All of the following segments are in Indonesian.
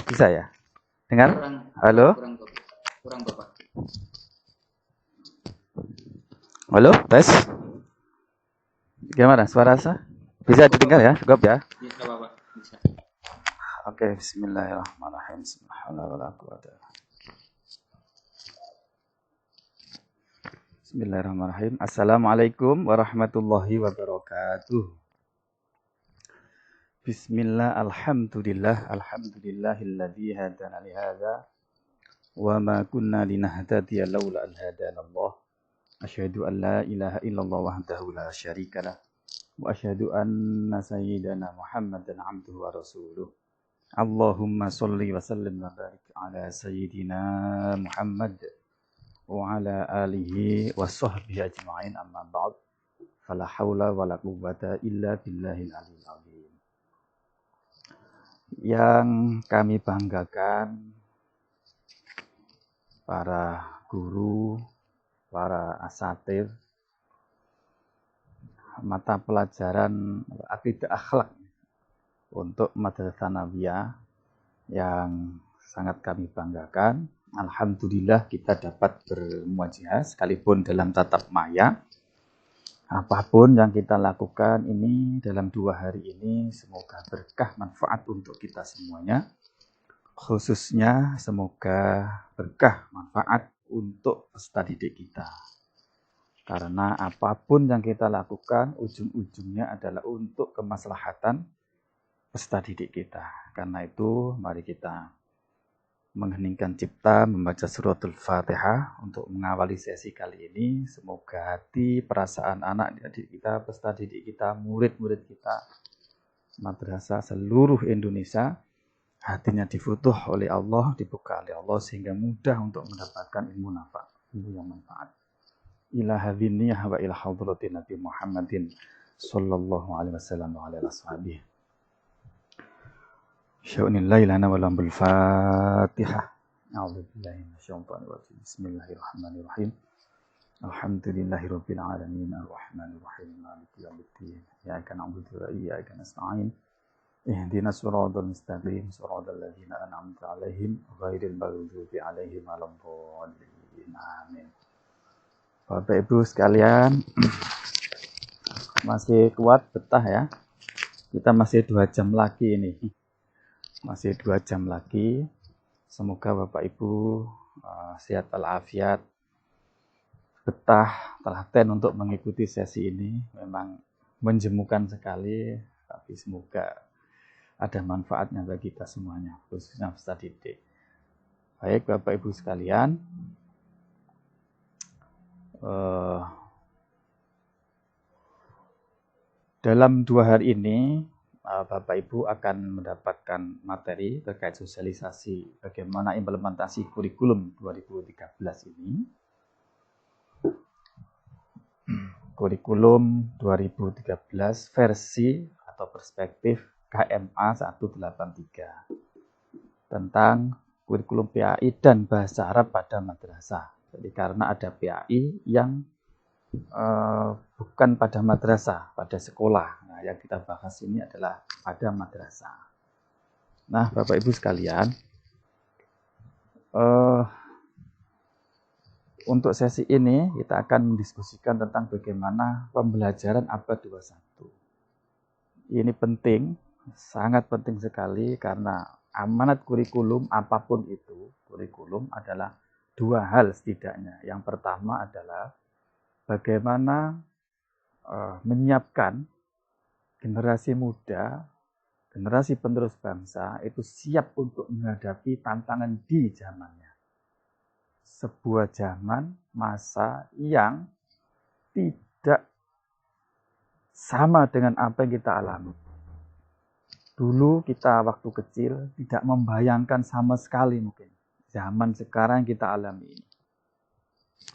Bisa ya? Dengar? Kurang, Halo? kurang Bapak. Halo? Tes? Gimana? Suara saya? Bisa didengar ya? Cukup ya? Bisa Bapak, bisa. Oke, bismillahirrahmanirrahim. Bismillahirrahmanirrahim. Assalamualaikum warahmatullahi wabarakatuh. Bismillah, alhamdulillah, alhamdulillahilladzi hadana li hadza wa ma kunna linahtadiya laula an hadana Allah. Asyhadu an la ilaha illallah wahdahu la syarikalah wa asyhadu anna sayyidana Muhammadan abduhu wa rasuluh. Allahumma shalli wa sallim wa barik ala sayyidina Muhammad wa ala alihi wa sahbihi ajma'in, amma ba'd. Fala haula wala quwwata illa billahil aliyil azim. Yang kami banggakan para guru, para asatidz, mata pelajaran akidah akhlak untuk Madrasah Tsanawiyah yang sangat kami banggakan. Alhamdulillah kita dapat bermuajah sekalipun dalam tatap maya. Apapun yang kita lakukan ini dalam 2 hari ini semoga berkah manfaat untuk kita semuanya. Khususnya semoga berkah manfaat untuk peserta didik kita. Karena apapun yang kita lakukan ujung-ujungnya adalah untuk kemaslahatan peserta didik kita. Karena itu mari kita mengheningkan cipta, membaca suratul Fatihah untuk mengawali sesi kali ini. Semoga hati, perasaan anak didik kita, peserta didik kita, murid-murid kita, madrasah seluruh Indonesia, hatinya difutuh oleh Allah, dibuka oleh Allah sehingga mudah untuk mendapatkan ilmu nafa, ilmu yang manfaat. Ila hadhihi wa ila hadratin Nabi Muhammadin sallallahu alaihi wasallam wa ala ashabihi. Syau'nillahi lana wa lahum bil Fatihah. A'udzubillahi minasyaitonir rajim. Bismillahirrahmanirrahim. Alhamdulillahirabbil alamin arrahmanir rahim maliki yaumiddin. Iyyaka na'budu wa iyyaka nasta'in. Ihdinas siratal mustaqim, siratal ladzina an'amta 'alaihim ghairil maghdubi 'alaihim waladdallin. Amin. Bapak Ibu sekalian, masih kuat betah ya? Kita masih 2 jam lagi ini. Masih 2 jam lagi. Semoga Bapak Ibu sehat walafiat, betah, telaten untuk mengikuti sesi ini. Memang menjemukan sekali, tapi semoga ada manfaatnya bagi kita semuanya, khususnya peserta didik. Baik Bapak Ibu sekalian, dalam 2 hari ini Bapak Ibu akan mendapatkan materi terkait sosialisasi bagaimana implementasi kurikulum 2013 ini. Kurikulum 2013 versi atau perspektif KMA 183 tentang kurikulum PAI dan bahasa Arab pada madrasah. Jadi karena ada PAI yang bukan pada madrasah, pada sekolah. Nah, yang kita bahas ini adalah pada madrasah. Nah, Bapak Ibu sekalian, untuk sesi ini kita akan mendiskusikan tentang bagaimana pembelajaran abad 21. Ini penting, sangat penting sekali karena amanat kurikulum apapun itu, kurikulum adalah 2 hal setidaknya. Yang pertama adalah bagaimana menyiapkan generasi muda, generasi penerus bangsa itu siap untuk menghadapi tantangan di zamannya. Sebuah zaman, masa yang tidak sama dengan apa yang kita alami. Dulu kita waktu kecil tidak membayangkan sama sekali mungkin zaman sekarang kita alami ini.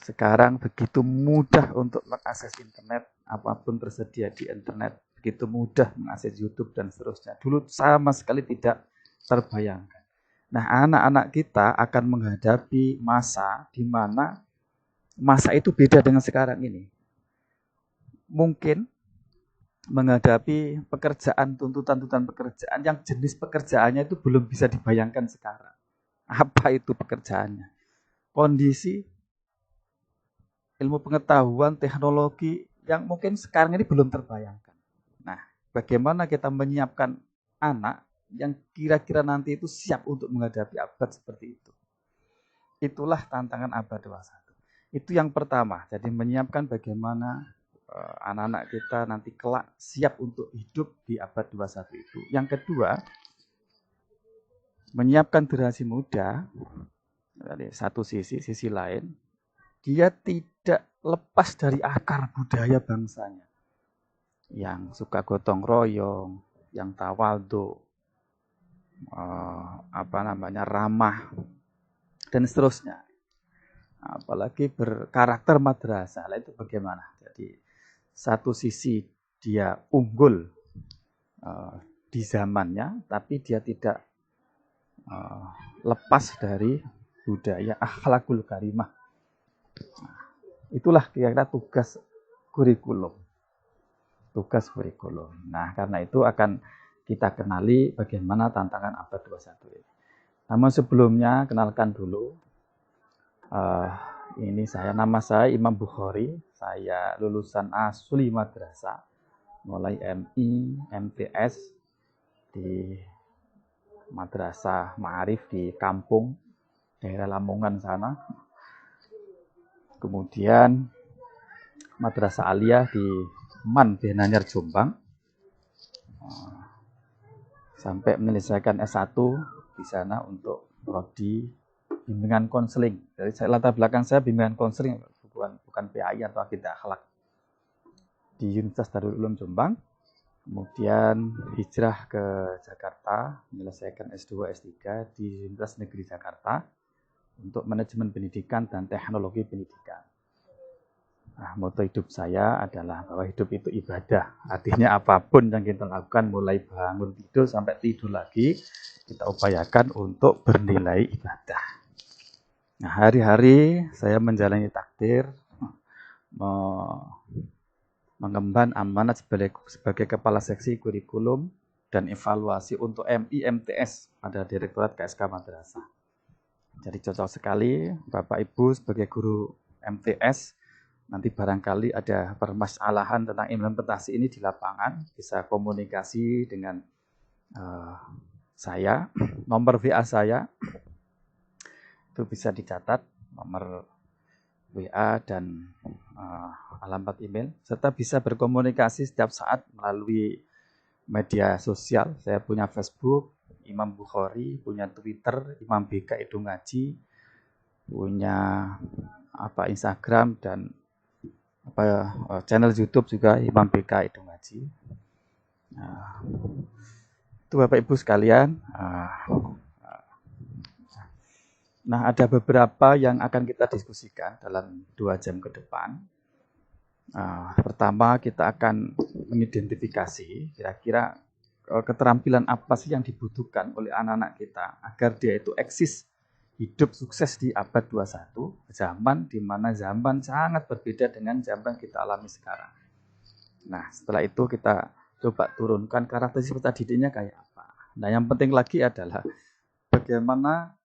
Sekarang begitu mudah untuk mengakses internet, apapun tersedia di internet, begitu mudah mengakses YouTube dan seterusnya. Dulu sama sekali tidak terbayangkan. Nah, anak-anak kita akan menghadapi masa di mana masa itu beda dengan sekarang ini. Mungkin menghadapi pekerjaan, tuntutan pekerjaan yang jenis pekerjaannya itu belum bisa dibayangkan sekarang. Apa itu pekerjaannya? Kondisi, ilmu pengetahuan, teknologi yang mungkin sekarang ini belum terbayangkan. Nah, bagaimana kita menyiapkan anak yang kira-kira nanti itu siap untuk menghadapi abad seperti itu. Itulah tantangan abad 21. Itu yang pertama. Jadi menyiapkan bagaimana anak-anak kita nanti kelak siap untuk hidup di abad 21 itu. Yang kedua, menyiapkan generasi muda dari satu sisi lain, dia tidak lepas dari akar budaya bangsanya. Yang suka gotong royong, yang tawadhu, ramah, dan seterusnya. Apalagi berkarakter madrasah, itu bagaimana? Jadi satu sisi dia unggul di zamannya, tapi dia tidak lepas dari budaya akhlakul karimah. Itulah kira-kira tugas kurikulum. Nah, karena itu akan kita kenali bagaimana tantangan abad 21 ini. Namun sebelumnya, kenalkan dulu. Nama saya Imam Bukhari. Saya lulusan Asli Madrasah, mulai MI, MTS di Madrasah Ma'arif di kampung daerah Lamongan sana. Kemudian Madrasah Aliyah di Man Benanyar Jombang. Sampai menyelesaikan S1 di sana untuk prodi bimbingan konseling. Jadi latar belakang saya bimbingan konseling, bukan PAI atau akidah akhlak. Di Universitas Darul Ulum Jombang. Kemudian hijrah ke Jakarta, menyelesaikan S2, S3 di Universitas Negeri Jakarta untuk manajemen pendidikan dan teknologi pendidikan. Nah, moto hidup saya adalah bahwa hidup itu ibadah. Artinya apapun yang kita lakukan, mulai bangun tidur sampai tidur lagi, kita upayakan untuk bernilai ibadah. Nah, hari-hari saya menjalani takdir, mengemban amanat sebagai kepala seksi kurikulum dan evaluasi untuk MI MTS pada Direktorat KSK Madrasah. Jadi cocok sekali Bapak Ibu sebagai guru MTS, nanti barangkali ada permasalahan tentang implementasi ini di lapangan, bisa komunikasi dengan saya, nomor WA saya itu bisa dicatat, nomor WA dan alamat email, serta bisa berkomunikasi setiap saat melalui media sosial. Saya punya Facebook, Imam Bukhari, punya Twitter, Imam BK Edu Ngaji, punya Instagram dan channel YouTube juga Imam BK Edu Ngaji. Itu Bapak Ibu sekalian. Nah, ada beberapa yang akan kita diskusikan dalam 2 jam ke depan. Pertama, kita akan mengidentifikasi kira-kira keterampilan apa sih yang dibutuhkan oleh anak-anak kita agar dia itu eksis hidup sukses di abad 21, zaman di mana zaman sangat berbeda dengan zaman kita alami sekarang. Nah, setelah itu kita coba turunkan karakteristik peserta didiknya kayak apa. Nah, yang penting lagi adalah bagaimana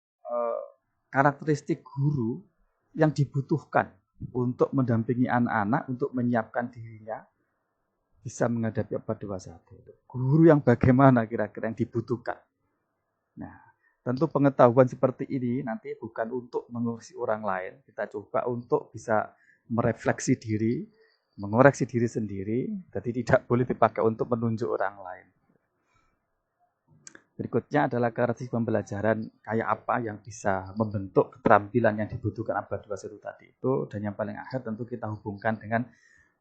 karakteristik guru yang dibutuhkan untuk mendampingi anak-anak, untuk menyiapkan dirinya bisa menghadapi abad 21. Guru yang bagaimana kira-kira yang dibutuhkan. Nah, tentu pengetahuan seperti ini nanti bukan untuk mengurusi orang lain. Kita coba untuk bisa merefleksi diri, mengoreksi diri sendiri, jadi tidak boleh dipakai untuk menunjuk orang lain. Berikutnya adalah karakteristik pembelajaran kayak apa yang bisa membentuk keterampilan yang dibutuhkan abad 21 tadi itu. Dan yang paling akhir tentu kita hubungkan dengan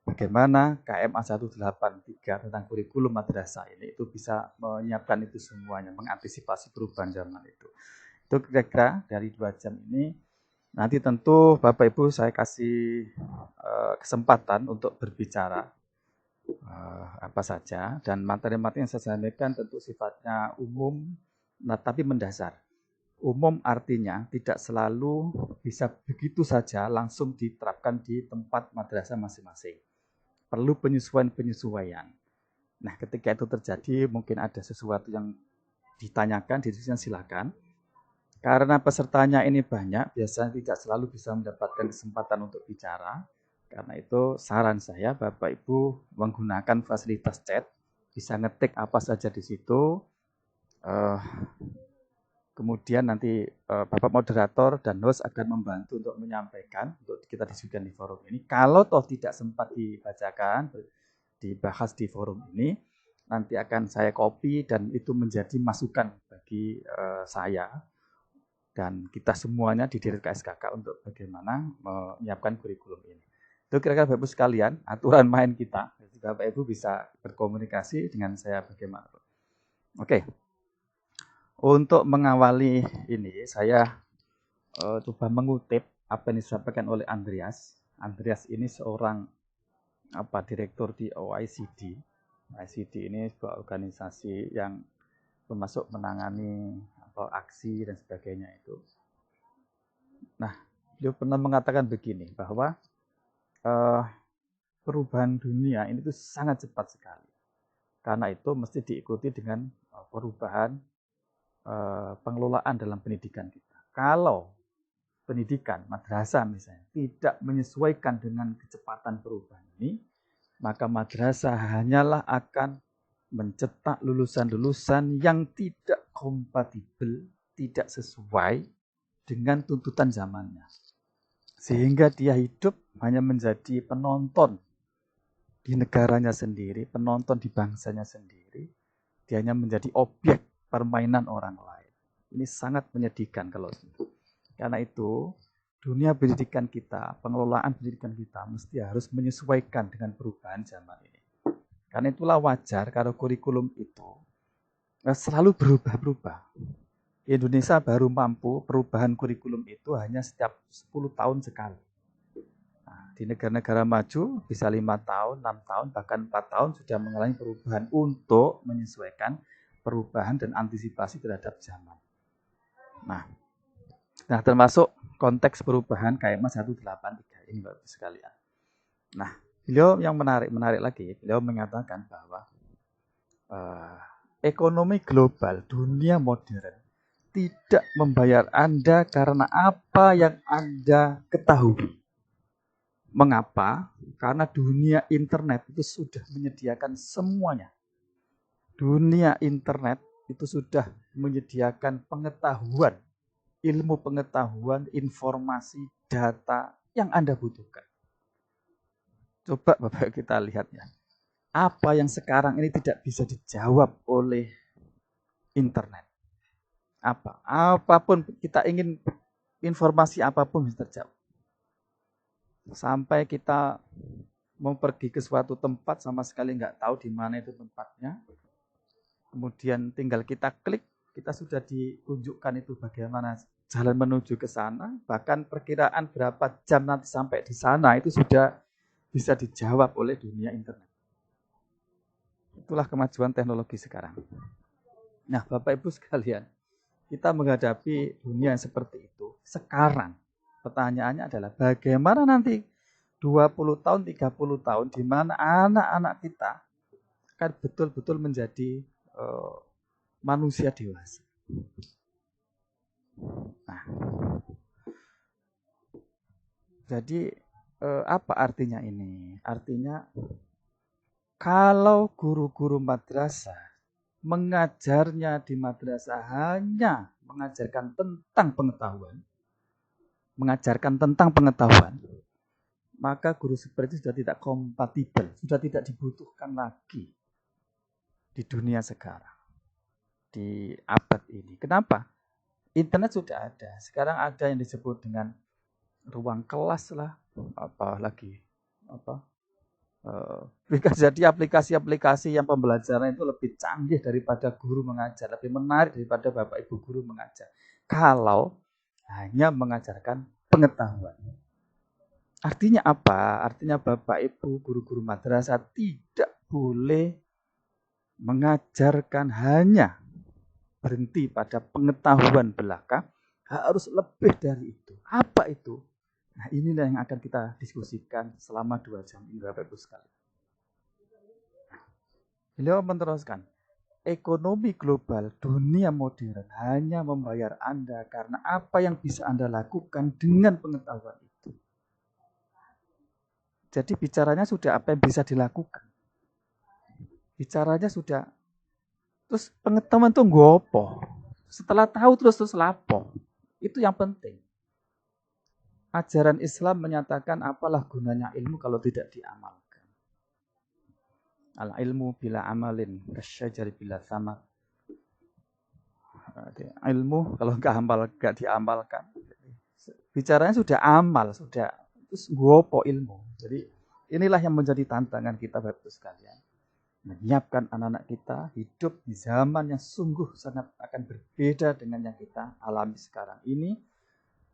bagaimana KMA 183 tentang kurikulum madrasah ini itu bisa menyiapkan itu semuanya, mengantisipasi perubahan zaman itu. Itu kira-kira dari 2 jam ini. Nanti tentu Bapak Ibu saya kasih kesempatan untuk berbicara apa saja, dan materi-materi yang saya sampaikan tentu sifatnya umum, tapi mendasar. Umum artinya tidak selalu bisa begitu saja langsung diterapkan di tempat madrasah masing-masing. Perlu penyesuaian-penyesuaian. Nah, ketika itu terjadi, mungkin ada sesuatu yang ditanyakan, didiskusikan, silakan. Karena pesertanya ini banyak, biasanya tidak selalu bisa mendapatkan kesempatan untuk bicara. Karena itu saran saya, Bapak Ibu menggunakan fasilitas chat, bisa ngetik apa saja di situ. Kemudian nanti Bapak moderator dan host akan membantu untuk menyampaikan, untuk kita diskusikan di forum ini. Kalau toh tidak sempat dibacakan, dibahas di forum ini, nanti akan saya copy dan itu menjadi masukan bagi saya dan kita semuanya di Dirut KSKK untuk bagaimana menyiapkan kurikulum ini. Itu kira-kira Bapak Ibu sekalian, aturan main kita. Jadi Bapak Ibu bisa berkomunikasi dengan saya bagaimana. Oke. Untuk mengawali ini, saya coba mengutip apa yang disampaikan oleh Andreas. Andreas ini seorang direktur di OECD. OECD ini sebuah organisasi yang termasuk menangani aksi dan sebagainya itu. Nah, beliau pernah mengatakan begini, bahwa perubahan dunia ini tuh sangat cepat sekali. Karena itu mesti diikuti dengan perubahan pengelolaan dalam pendidikan kita. Kalau pendidikan, madrasah misalnya, tidak menyesuaikan dengan kecepatan perubahan ini, maka madrasah hanyalah akan mencetak lulusan-lulusan yang tidak kompatibel, tidak sesuai dengan tuntutan zamannya. Sehingga dia hidup hanya menjadi penonton di negaranya sendiri, penonton di bangsanya sendiri. Dia hanya menjadi objek permainan orang lain. Ini sangat menyedihkan kalau itu. Karena itu, dunia pendidikan kita, pengelolaan pendidikan kita mesti harus menyesuaikan dengan perubahan zaman ini. Karena itulah wajar kalau kurikulum itu selalu berubah-ubah. Indonesia baru mampu perubahan kurikulum itu hanya setiap 10 tahun sekali. Nah, di negara-negara maju bisa 5 tahun, 6 tahun, bahkan 4 tahun sudah mengalami perubahan untuk menyesuaikan perubahan dan antisipasi terhadap zaman. Nah termasuk konteks perubahan KMA 183 ini Bapak sekalian. Nah, beliau yang menarik lagi, beliau mengatakan bahwa ekonomi global dunia modern tidak membayar Anda karena apa yang Anda ketahui. Mengapa? Karena dunia internet itu sudah menyediakan semuanya. Dunia internet itu sudah menyediakan pengetahuan, ilmu pengetahuan, informasi, data yang Anda butuhkan. Coba Bapak kita lihat ya. Apa yang sekarang ini tidak bisa dijawab oleh internet? Apapun kita ingin informasi apapun bisa terjawab. Sampai kita mau pergi ke suatu tempat sama sekali nggak tahu di mana itu tempatnya. Kemudian tinggal kita klik, kita sudah ditunjukkan itu bagaimana jalan menuju ke sana. Bahkan perkiraan berapa jam nanti sampai di sana itu sudah bisa dijawab oleh dunia internet. Itulah kemajuan teknologi sekarang. Nah, Bapak Ibu sekalian, kita menghadapi dunia yang seperti itu sekarang. Pertanyaannya adalah bagaimana nanti 20 tahun, 30 tahun di mana anak-anak kita akan betul-betul menjadi manusia dewasa. Nah, jadi apa artinya ini? Artinya kalau guru-guru madrasah mengajarnya di madrasah hanya mengajarkan tentang pengetahuan, maka guru seperti itu sudah tidak kompatibel, sudah tidak dibutuhkan lagi di dunia sekarang, di abad ini. Kenapa? Internet sudah ada. Sekarang ada yang disebut dengan ruang kelas lah, bisa jadi aplikasi-aplikasi yang pembelajaran itu lebih canggih daripada guru mengajar, lebih menarik daripada Bapak Ibu guru mengajar. Kalau hanya mengajarkan pengetahuan. Artinya apa? Artinya Bapak Ibu guru-guru madrasah tidak boleh mengajarkan hanya berhenti pada pengetahuan belaka, harus lebih dari itu. Apa itu? Nah, inilah yang akan kita diskusikan selama 2 jam ini Bapak Ibu sekalian. Beliau meneruskan, ekonomi global dunia modern hanya membayar Anda karena apa yang bisa Anda lakukan dengan pengetahuan itu. Jadi bicaranya sudah apa yang bisa dilakukan. Bicaranya sudah, terus pengetahuan itu ngopo. Setelah tahu terus lapo. Itu yang penting. Ajaran Islam menyatakan apalah gunanya ilmu kalau tidak diamalkan. Al ilmu bila amalin, kasyajari bila samar. Ilmu kalau nggak diamalkan, bicaranya sudah amal, sudah terus ngopo ilmu. Jadi inilah yang menjadi tantangan kita Bapak sekalian. Menyiapkan anak-anak kita hidup di zaman yang sungguh sangat akan berbeda dengan yang kita alami sekarang ini.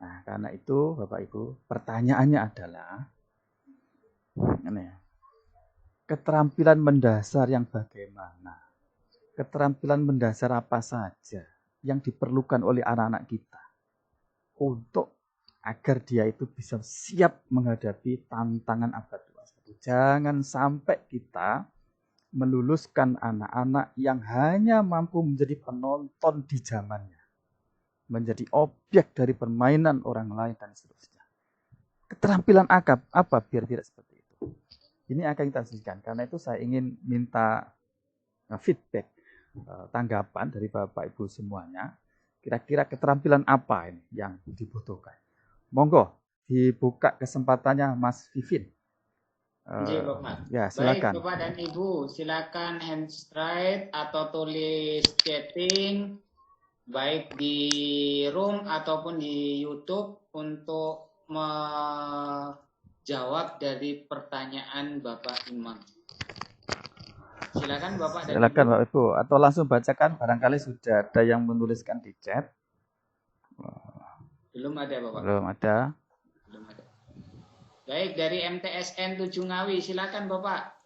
Nah, karena itu Bapak Ibu, pertanyaannya adalah keterampilan mendasar yang bagaimana? Keterampilan mendasar apa saja yang diperlukan oleh anak-anak kita untuk agar dia itu bisa siap menghadapi tantangan abad 21. Jangan sampai kita meluluskan anak-anak yang hanya mampu menjadi penonton di zamannya, menjadi objek dari permainan orang lain dan seterusnya. Keterampilan apa biar tidak seperti itu? Ini akan kita diskusikan. Karena itu saya ingin minta feedback, tanggapan dari Bapak Ibu semuanya. Kira-kira keterampilan apa ini yang dibutuhkan? Monggo dibuka kesempatannya Mas Vivin. Bapak. Ya, silakan. Baik Bapak dan Ibu, silakan hand straight atau tulis chatting baik di room ataupun di YouTube untuk menjawab dari pertanyaan Bapak Imam. Silakan Bapak dan Silakan Ibu. Bapak Ibu, atau langsung bacakan, barangkali sudah ada yang menuliskan di chat. Belum ada Bapak. Belum ada. Belum ada. Baik, dari MTSN 7 Ngawi, silakan Bapak.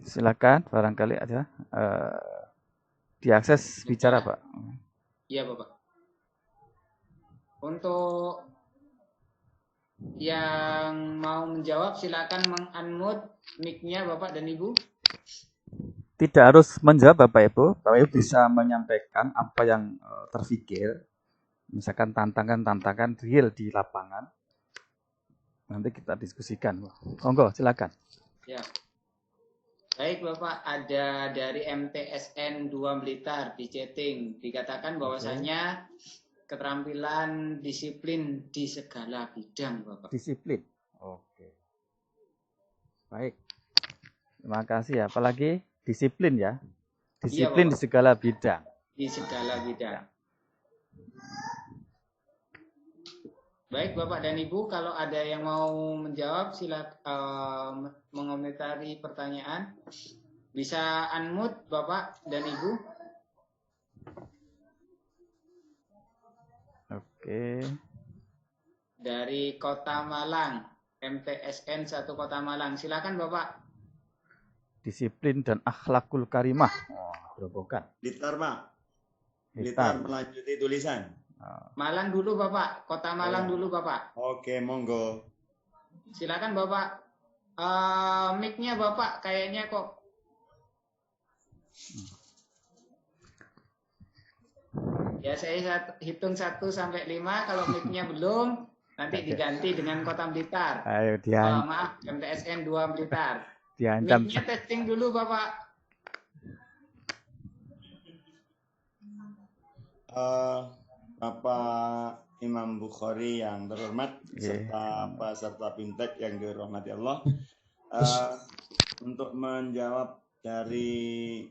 Silakan, barangkali ada. Diakses bicara Pak. Iya Bapak. Untuk yang mau menjawab, silakan meng-unmute mic-nya Bapak dan Ibu. Tidak harus menjawab Bapak Ibu. Bapak Ibu bisa menyampaikan apa yang terfikir. Misalkan tantangan-tantangan real di lapangan. Nanti kita diskusikan. Monggo, silakan. Ya. Baik Bapak, ada dari MTSN 2 Blitar di chatting. Dikatakan bahwasanya keterampilan disiplin di segala bidang Bapak. Disiplin. Oke. Baik. Terima kasih. Apalagi disiplin ya. Disiplin di segala bidang. Di segala bidang. Baik Bapak dan Ibu, kalau ada yang mau menjawab silakan mengomentari pertanyaan. Bisa unmute Bapak dan Ibu. Oke. Dari Kota Malang, MTSN 1 Kota Malang. Silakan Bapak. Disiplin dan akhlakul karimah. Bukan. Blitar Pak. Blitar melanjuti tulisan. Malang dulu Bapak, Kota Malang dulu Bapak. Oke, monggo. Silakan Bapak. Mic-nya Bapak kayaknya kok. Ya saya hitung 1 sampai 5. Kalau mic-nya belum, nanti diganti dengan Kota Blitar. Ayo maaf, MTSN 2 Blitar. Diancam. Mic-nya testing dulu Bapak. Bapak Imam Bukhari yang terhormat, serta peserta Bimtek yang dirahmati Allah, untuk menjawab dari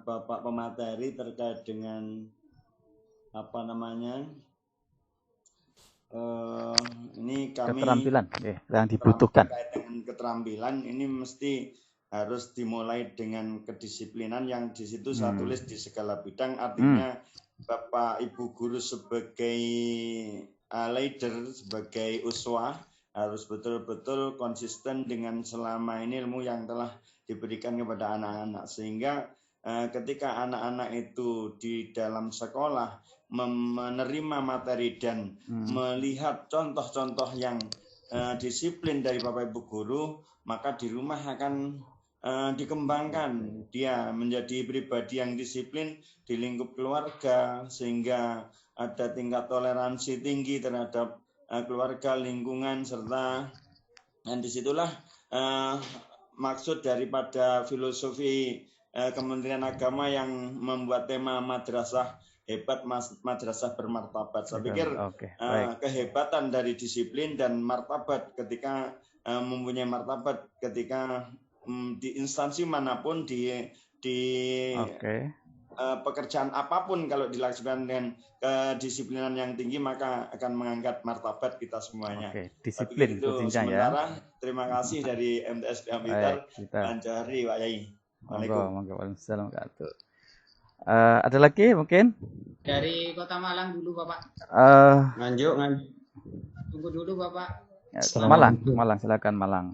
Bapak pemateri terkait dengan ini kami keterampilan yang dibutuhkan. Terkait dengan keterampilan ini mesti harus dimulai dengan kedisiplinan yang di situ saya tulis di segala bidang, artinya Bapak Ibu guru sebagai leader, sebagai uswah harus betul-betul konsisten dengan selama ini ilmu yang telah diberikan kepada anak-anak, sehingga ketika anak-anak itu di dalam sekolah menerima materi dan melihat contoh-contoh yang disiplin dari Bapak Ibu guru, maka di rumah akan dikembangkan dia menjadi pribadi yang disiplin di lingkup keluarga, sehingga ada tingkat toleransi tinggi terhadap keluarga, lingkungan, serta dan disitulah maksud daripada filosofi Kementerian Agama yang membuat tema madrasah hebat, madrasah bermartabat. Saya pikir kehebatan dari disiplin dan martabat ketika mempunyai martabat ketika di instansi manapun di pekerjaan apapun, kalau dilakukan dengan kedisiplinan yang tinggi maka akan mengangkat martabat kita semuanya. Disiplin itu sementara ya. Terima kasih dari MTS Blitar Anjari Pak Yai. Waalaikumsalam. Ada lagi mungkin? Dari Kota Malang dulu Bapak. Nganjuk. Tunggu dulu Bapak. Malang, silakan Malang.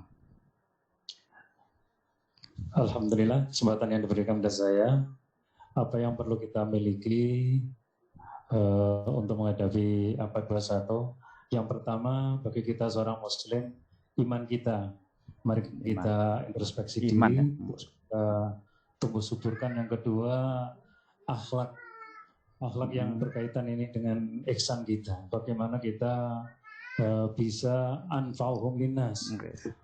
Alhamdulillah, kesempatan yang diberikan kepada saya. Apa yang perlu kita miliki untuk menghadapi 421? Yang pertama, bagi kita seorang Muslim, iman kita. Mari kita introspeksi diri, kita tumbuh suburkan. Yang kedua, akhlak yang berkaitan ini dengan ihsan kita. Bagaimana kita bisa anfa'uhum linnas.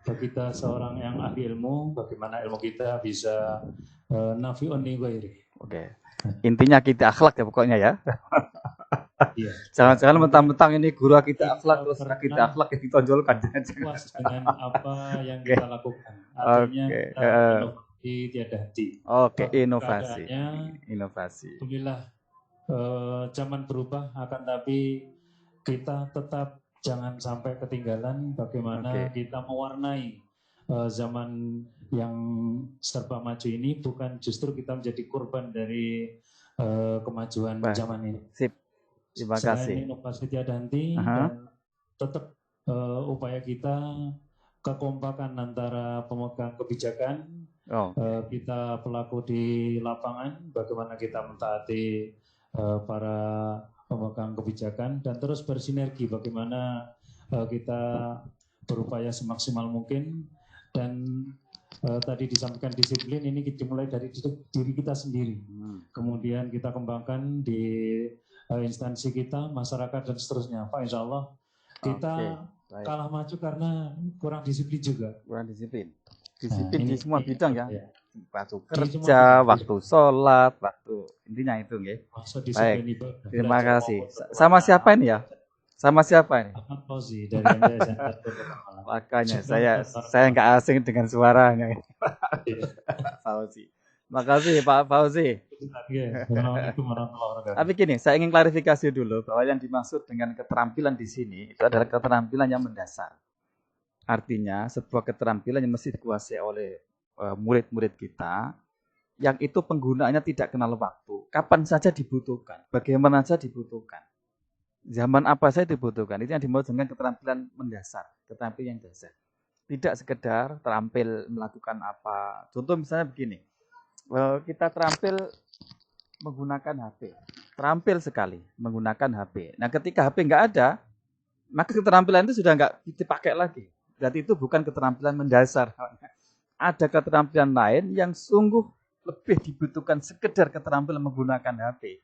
Bagi kita seorang yang ahli ilmu, bagaimana ilmu kita bisa nafi'un li ghairi. Intinya kita akhlak ya pokoknya ya. Iya. Jangan-jangan mentang-mentang ini guru kita akhlak terus kita akhlak yang ditonjolkan. Puas dengan apa yang kita lakukan. Artinya kita inovasi tiada henti. Inovasi. Alhamdulillah zaman berubah, akan tapi kita tetap jangan sampai ketinggalan bagaimana kita mewarnai zaman yang serba maju ini. Bukan justru kita menjadi korban dari kemajuan zaman ini. Sip. Terima kasih. Selain inovasi tiada henti dan tetap upaya kita kekompakan antara pemegang kebijakan, kita pelaku di lapangan, bagaimana kita mentaati para pemegang kebijakan dan terus bersinergi, bagaimana kita berupaya semaksimal mungkin. Dan tadi disampaikan disiplin ini dimulai dari diri kita sendiri, kemudian kita kembangkan di instansi kita, masyarakat dan seterusnya. Pak, insya Allah kita kalah maju karena kurang disiplin juga. Disiplin di semua bidang ya. Waktu kerja, waktu sholat, waktu intinya itu nggih. Baik. Terima kasih. Sama siapa ini ya? Ahmad Fauzi dari MTS. Makanya saya nggak asing dengan suaranya. Fauzi. Makasih Pak Fauzi. Tapi gini, saya ingin klarifikasi dulu bahwa yang dimaksud dengan keterampilan di sini itu adalah keterampilan yang mendasar. Artinya sebuah keterampilan yang mesti dikuasai oleh murid-murid kita, yang itu penggunaannya tidak kenal waktu, kapan saja dibutuhkan, bagaimana saja dibutuhkan, zaman apa saja dibutuhkan. Itu yang dimaksud dengan keterampilan mendasar, keterampilan yang dasar. Tidak sekedar terampil melakukan apa. Contoh misalnya begini, kita terampil menggunakan HP, terampil sekali menggunakan HP. Nah, ketika HP nggak ada, maka keterampilan itu sudah nggak dipakai lagi. Berarti itu bukan keterampilan mendasar. Ada keterampilan lain yang sungguh lebih dibutuhkan sekedar keterampilan menggunakan HP.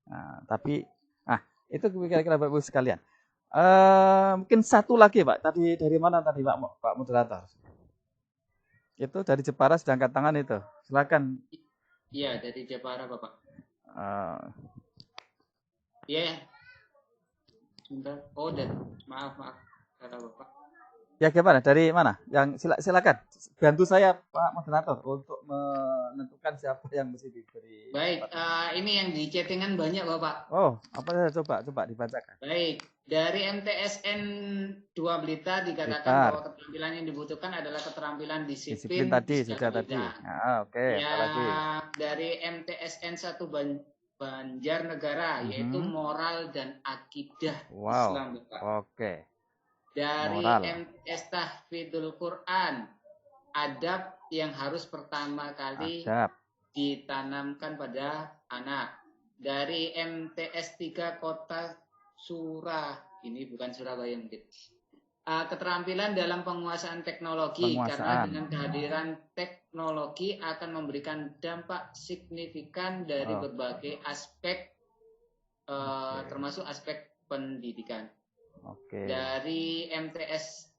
Nah, itu kira-kira Bapak Ibu sekalian. Mungkin satu lagi Pak. Tadi dari mana tadi Pak Moderator? Itu dari Jepara sedang angkat tangan itu. Silakan. Iya, dari Jepara Bapak. Iya. Sebentar. Oh, maaf kata Bapak. Ya gimana? Dari mana? Yang silakan bantu saya Pak Moderator untuk menentukan siapa yang mesti diberi. Baik, ini yang di chattingan banyak Bapak. Oh, apa saja coba dibacakan. Baik, dari MTSN 2 Blitar dikatakan bahwa keterampilan yang dibutuhkan adalah keterampilan disiplin tadi sudah tadi. Apalagi. Dari MTSN 1 Banjarnegara yaitu moral dan akidah Islam Bapak. Dari MTS Tahfidzul Quran, adab yang harus pertama kali ditanamkan pada anak. Dari MTS 3 Kota Surah, ini bukan Surabaya mungkin. keterampilan dalam penguasaan teknologi, karena dengan kehadiran teknologi akan memberikan dampak signifikan dari berbagai aspek, termasuk aspek pendidikan. Dari MTS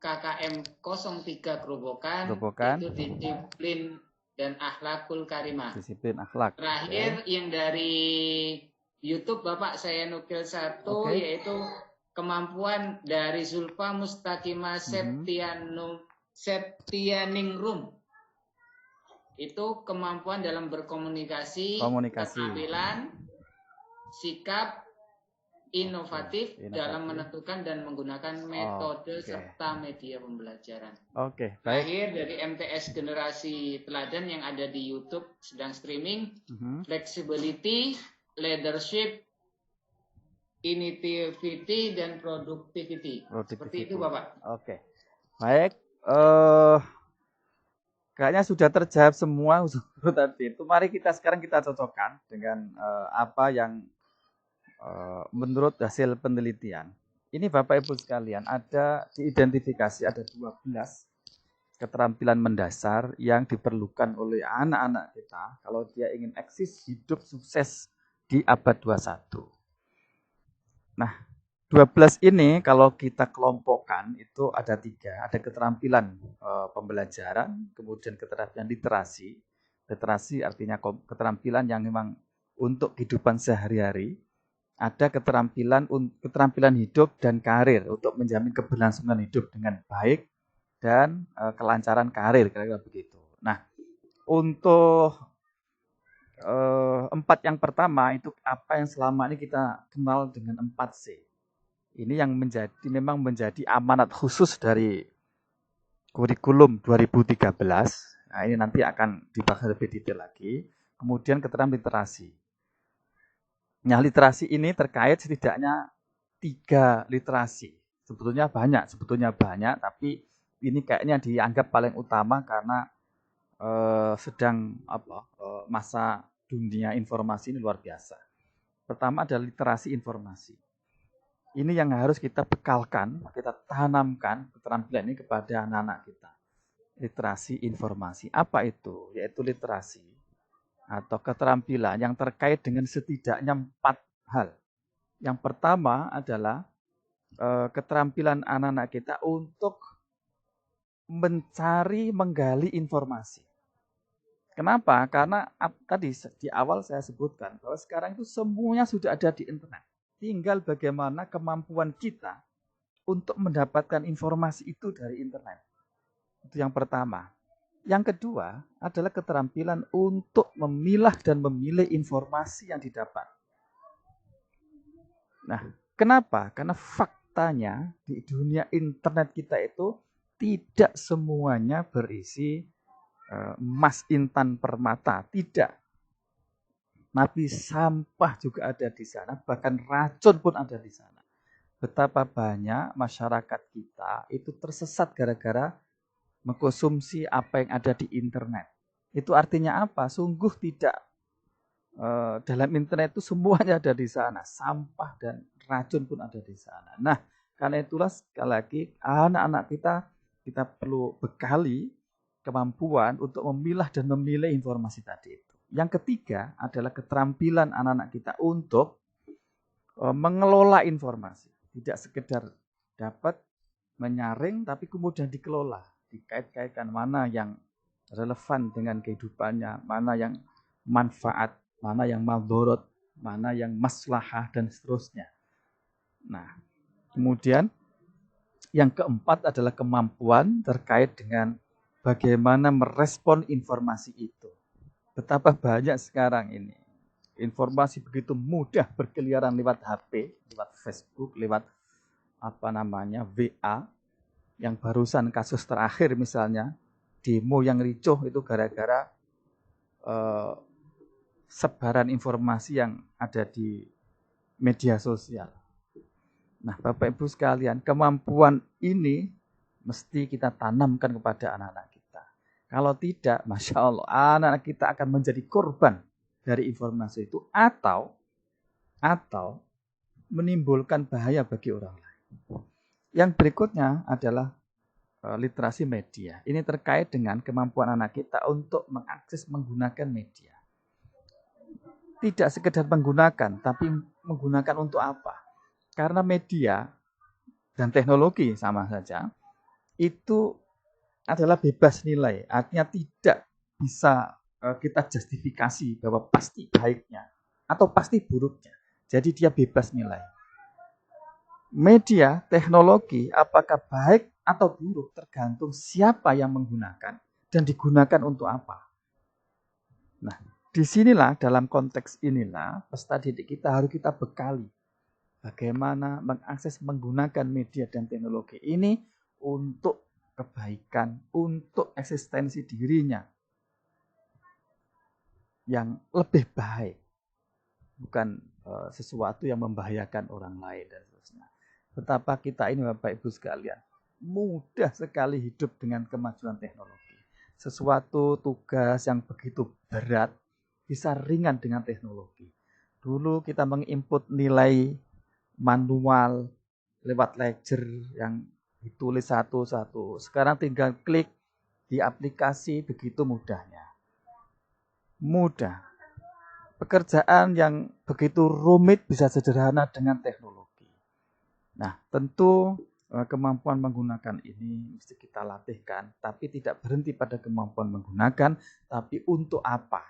KKM 03 Grobogan itu disiplin dan akhlakul karimah. Disiplin akhlak. Terakhir yang dari YouTube Bapak saya nukil satu, yaitu kemampuan dari Zulfa Mustaqimah Septianingrum. Itu kemampuan dalam berkomunikasi, keterampilan, sikap inovatif dalam menentukan dan menggunakan metode serta media pembelajaran. Baik. Terakhir dari MTS Generasi Teladan yang ada di YouTube sedang streaming, flexibility, leadership, initiativity dan productivity. Seperti itu Bapak. Baik. Kayaknya sudah terjawab semua tadi itu. Mari sekarang kita cocokkan dengan apa yang menurut hasil penelitian. Ini Bapak Ibu sekalian, ada diidentifikasi ada 12 keterampilan mendasar yang diperlukan oleh anak-anak kita kalau dia ingin eksis hidup sukses di abad 21. Nah, 12 ini kalau kita kelompokkan itu ada 3. Ada keterampilan pembelajaran, kemudian keterampilan literasi. Literasi artinya keterampilan yang memang untuk kehidupan sehari-hari. Ada keterampilan hidup dan karir untuk menjamin keberlangsungan hidup dengan baik dan kelancaran karir, kira-kira begitu. Nah, untuk 4 yang pertama itu apa yang selama ini kita kenal dengan 4C. Ini yang memang menjadi amanat khusus dari kurikulum 2013. Nah, ini nanti akan dibahas lebih detail lagi. Kemudian keterampilan literasi. Nah, literasi ini terkait setidaknya 3 literasi. Sebetulnya banyak, tapi ini kayaknya dianggap paling utama karena sedang masa dunia informasi ini luar biasa. Pertama adalah literasi informasi. Ini yang harus kita bekalkan, kita tanamkan keterampilan ini kepada anak-anak kita. Literasi informasi. Apa itu? Yaitu literasi atau keterampilan yang terkait dengan setidaknya 4 hal. Yang pertama adalah keterampilan anak-anak kita untuk menggali informasi. Kenapa? Karena tadi di awal saya sebutkan bahwa sekarang itu semuanya sudah ada di internet. Tinggal bagaimana kemampuan kita untuk mendapatkan informasi itu dari internet. Itu yang pertama. Yang kedua adalah keterampilan untuk memilah dan memilih informasi yang didapat. Nah, kenapa? Karena faktanya di dunia internet kita itu tidak semuanya berisi emas intan permata, tidak. Tapi sampah juga ada di sana, bahkan racun pun ada di sana. Betapa banyak masyarakat kita itu tersesat gara-gara mengkonsumsi apa yang ada di internet. Itu artinya apa? Sungguh tidak. Dalam internet itu semuanya ada di sana, sampah dan racun pun ada di sana. Nah, karena itulah sekali lagi anak-anak kita perlu bekali kemampuan untuk memilah dan memilih informasi tadi itu. Yang ketiga adalah keterampilan anak-anak kita untuk mengelola informasi. Tidak sekedar dapat menyaring, tapi kemudian dikelola. Dikait-kaitkan mana yang relevan dengan kehidupannya, mana yang manfaat, mana yang madorot, mana yang maslahah, dan seterusnya. Nah, kemudian yang keempat adalah kemampuan terkait dengan bagaimana merespon informasi itu. Betapa banyak sekarang ini. Informasi begitu mudah berkeliaran lewat HP, lewat Facebook, lewat WA. Yang barusan kasus terakhir misalnya, demo yang ricuh itu gara-gara sebaran informasi yang ada di media sosial. Nah, Bapak Ibu sekalian, kemampuan ini mesti kita tanamkan kepada anak-anak kita. Kalau tidak, Masya Allah, anak-anak kita akan menjadi korban dari informasi itu atau menimbulkan bahaya bagi orang lain. Yang berikutnya adalah literasi media. Ini terkait dengan kemampuan anak kita untuk mengakses menggunakan media. Tidak sekedar menggunakan, tapi menggunakan untuk apa? Karena media dan teknologi sama saja, itu adalah bebas nilai. Artinya tidak bisa kita justifikasi bahwa pasti baiknya atau pasti buruknya. Jadi dia bebas nilai. Media, teknologi, apakah baik atau buruk tergantung siapa yang menggunakan dan digunakan untuk apa. Nah, disinilah dalam konteks inilah peserta didik kita harus kita bekali bagaimana mengakses menggunakan media dan teknologi ini untuk kebaikan, untuk eksistensi dirinya yang lebih baik, bukan sesuatu yang membahayakan orang lain dan seterusnya. Betapa kita ini Bapak Ibu sekalian mudah sekali hidup dengan kemajuan teknologi. Sesuatu tugas yang begitu berat bisa ringan dengan teknologi. Dulu kita menginput nilai manual lewat ledger yang ditulis satu-satu. Sekarang tinggal klik di aplikasi, begitu mudahnya. Mudah. Pekerjaan yang begitu rumit bisa sederhana dengan teknologi. Nah, tentu kemampuan menggunakan ini mesti kita latihkan, tapi tidak berhenti pada kemampuan menggunakan, tapi untuk apa?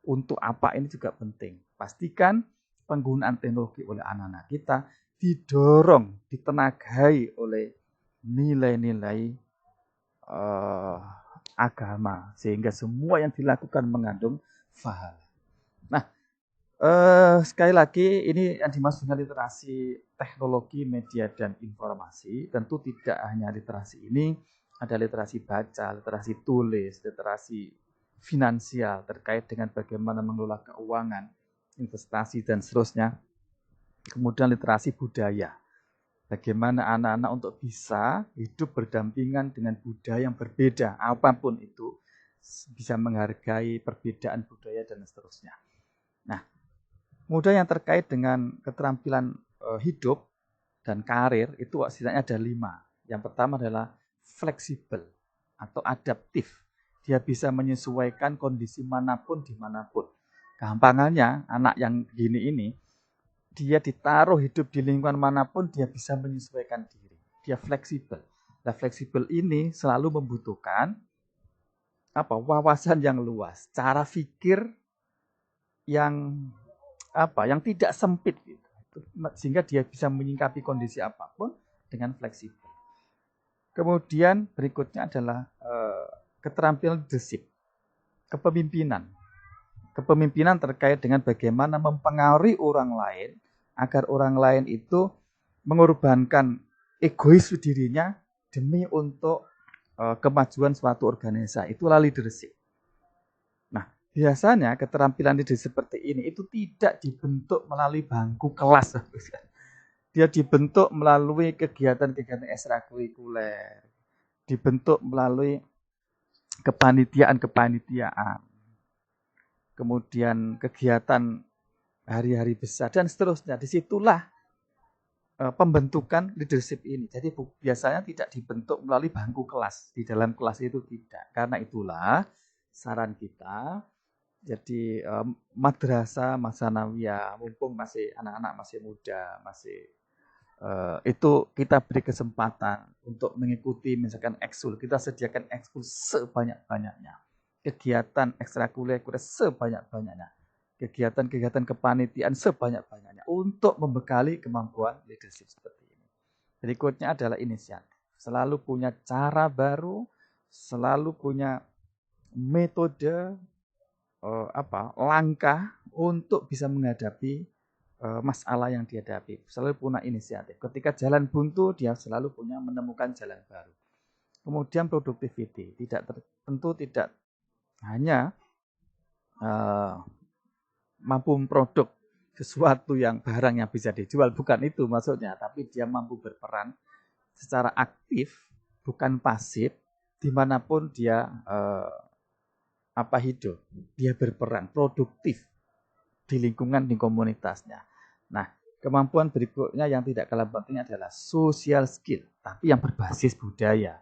Untuk apa ini juga penting. Pastikan penggunaan teknologi oleh anak-anak kita didorong, ditenagai oleh nilai-nilai agama, sehingga semua yang dilakukan mengandung pahala. Nah, sekali lagi ini yang dimaksud dengan literasi teknologi, media, dan informasi. Tentu tidak hanya literasi ini, ada literasi baca, literasi tulis, literasi finansial terkait dengan bagaimana mengelola keuangan, investasi, dan seterusnya. Kemudian literasi budaya. Bagaimana anak-anak untuk bisa hidup berdampingan dengan budaya yang berbeda, apapun itu, bisa menghargai perbedaan budaya dan seterusnya. Nah, kemudian yang terkait dengan keterampilan hidup dan karir itu setidaknya ada 5. Yang pertama adalah fleksibel atau adaptif. Dia bisa menyesuaikan kondisi manapun dimanapun. Gampangannya anak yang gini ini, dia ditaruh hidup di lingkungan manapun, dia bisa menyesuaikan diri. Dia fleksibel. Nah, fleksibel ini selalu membutuhkan wawasan yang luas, cara pikir yang tidak sempit gitu. Sehingga dia bisa menyikapi kondisi apapun dengan fleksibel. Kemudian berikutnya adalah keterampilan leadership, kepemimpinan. Kepemimpinan terkait dengan bagaimana mempengaruhi orang lain agar orang lain itu mengorbankan egois dirinya demi untuk kemajuan suatu organisasi. Itulah leadership. Nah, biasanya keterampilan leadership seperti ini itu tidak dibentuk melalui bangku kelas. Dia dibentuk melalui kegiatan-kegiatan ekstrakurikuler, dibentuk melalui kepanitiaan, kemudian kegiatan hari-hari besar, dan seterusnya. Disitulah pembentukan leadership ini. Jadi biasanya tidak dibentuk melalui bangku kelas. Di dalam kelas itu tidak. Karena itulah saran kita, jadi madrasah, masanawiyah, mumpung masih anak-anak masih muda, itu kita beri kesempatan untuk mengikuti misalkan ekskul. Kita sediakan ekskul sebanyak-banyaknya. Kegiatan ekstrakurikuler sebanyak-banyaknya. Kegiatan-kegiatan kepanitiaan sebanyak-banyaknya untuk membekali kemampuan leadership seperti ini. Berikutnya adalah inisiatif. Selalu punya cara baru, selalu punya metode langkah untuk bisa menghadapi masalah yang dihadapi. Selalu punya inisiatif. Ketika jalan buntu, dia selalu punya menemukan jalan baru. Kemudian productivity, tentu tidak hanya mampu produk sesuatu yang barang yang bisa dijual, bukan itu maksudnya, tapi dia mampu berperan secara aktif, bukan pasif, dimanapun dia hidup, dia berperan produktif di lingkungan, di komunitasnya. Nah, Kemampuan berikutnya yang tidak kalah penting adalah social skill, tapi yang berbasis budaya.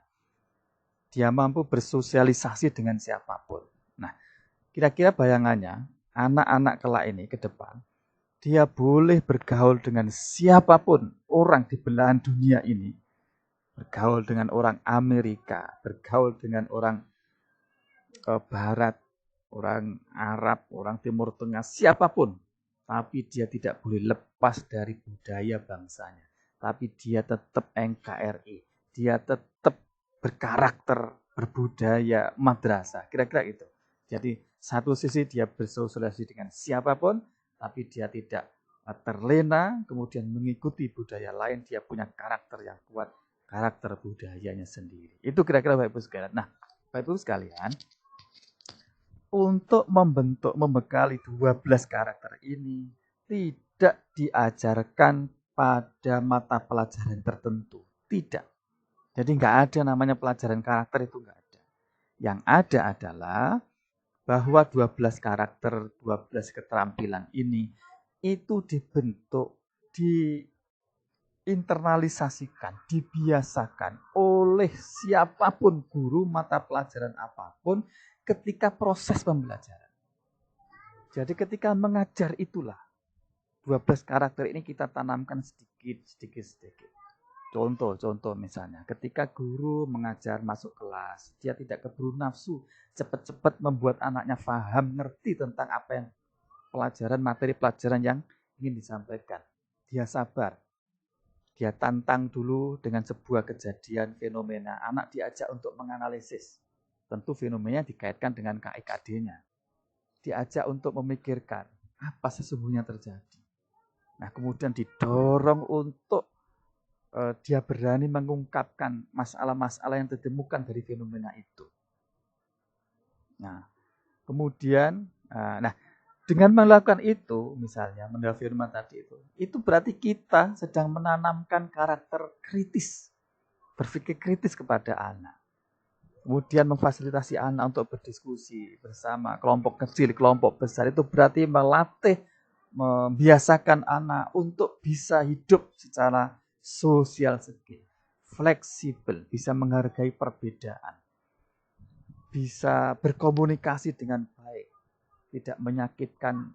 Dia mampu bersosialisasi dengan siapapun. Nah, kira-kira bayangannya, anak-anak kelak ini ke depan, dia boleh bergaul dengan siapapun orang di belahan dunia ini. Bergaul dengan orang Amerika, bergaul dengan orang Barat, orang Arab, orang Timur Tengah, siapapun. Tapi dia tidak boleh lepas dari budaya bangsanya. Tapi dia tetap NKRI. Dia tetap berkarakter, berbudaya, madrasah. Kira-kira itu. Jadi satu sisi dia bersosialisasi dengan siapapun, tapi dia tidak terlena, kemudian mengikuti budaya lain. Dia punya karakter yang kuat, karakter budayanya sendiri. Itu kira-kira Bapak Ibu sekalian. Nah, Bapak Ibu sekalian, untuk membekali 12 karakter ini tidak diajarkan pada mata pelajaran tertentu. Tidak. Jadi nggak ada namanya pelajaran karakter, itu nggak ada. Yang ada adalah bahwa 12 karakter, 12 keterampilan ini itu dibentuk, diinternalisasikan, dibiasakan oleh siapapun guru mata pelajaran apapun ketika proses pembelajaran. Jadi ketika mengajar itulah 12 karakter ini kita tanamkan sedikit. Contoh misalnya, ketika guru mengajar masuk kelas, dia tidak keburu nafsu, cepat-cepat membuat anaknya paham, ngerti tentang apa yang materi pelajaran yang ingin disampaikan. Dia sabar. Dia tantang dulu dengan sebuah kejadian, fenomena. Anak diajak untuk menganalisis. Tentu fenomenanya dikaitkan dengan KIKD-nya. Diajak untuk memikirkan apa sesungguhnya terjadi. Nah, kemudian didorong untuk dia berani mengungkapkan masalah-masalah yang ditemukan dari fenomena itu. Nah, kemudian, dengan melakukan itu, misalnya mengenal firman tadi itu berarti kita sedang menanamkan karakter kritis, berpikir kritis kepada anak. Kemudian memfasilitasi anak untuk berdiskusi bersama kelompok kecil, kelompok besar, itu berarti melatih, membiasakan anak untuk bisa hidup secara social skill, fleksibel, bisa menghargai perbedaan, bisa berkomunikasi dengan baik, tidak menyakitkan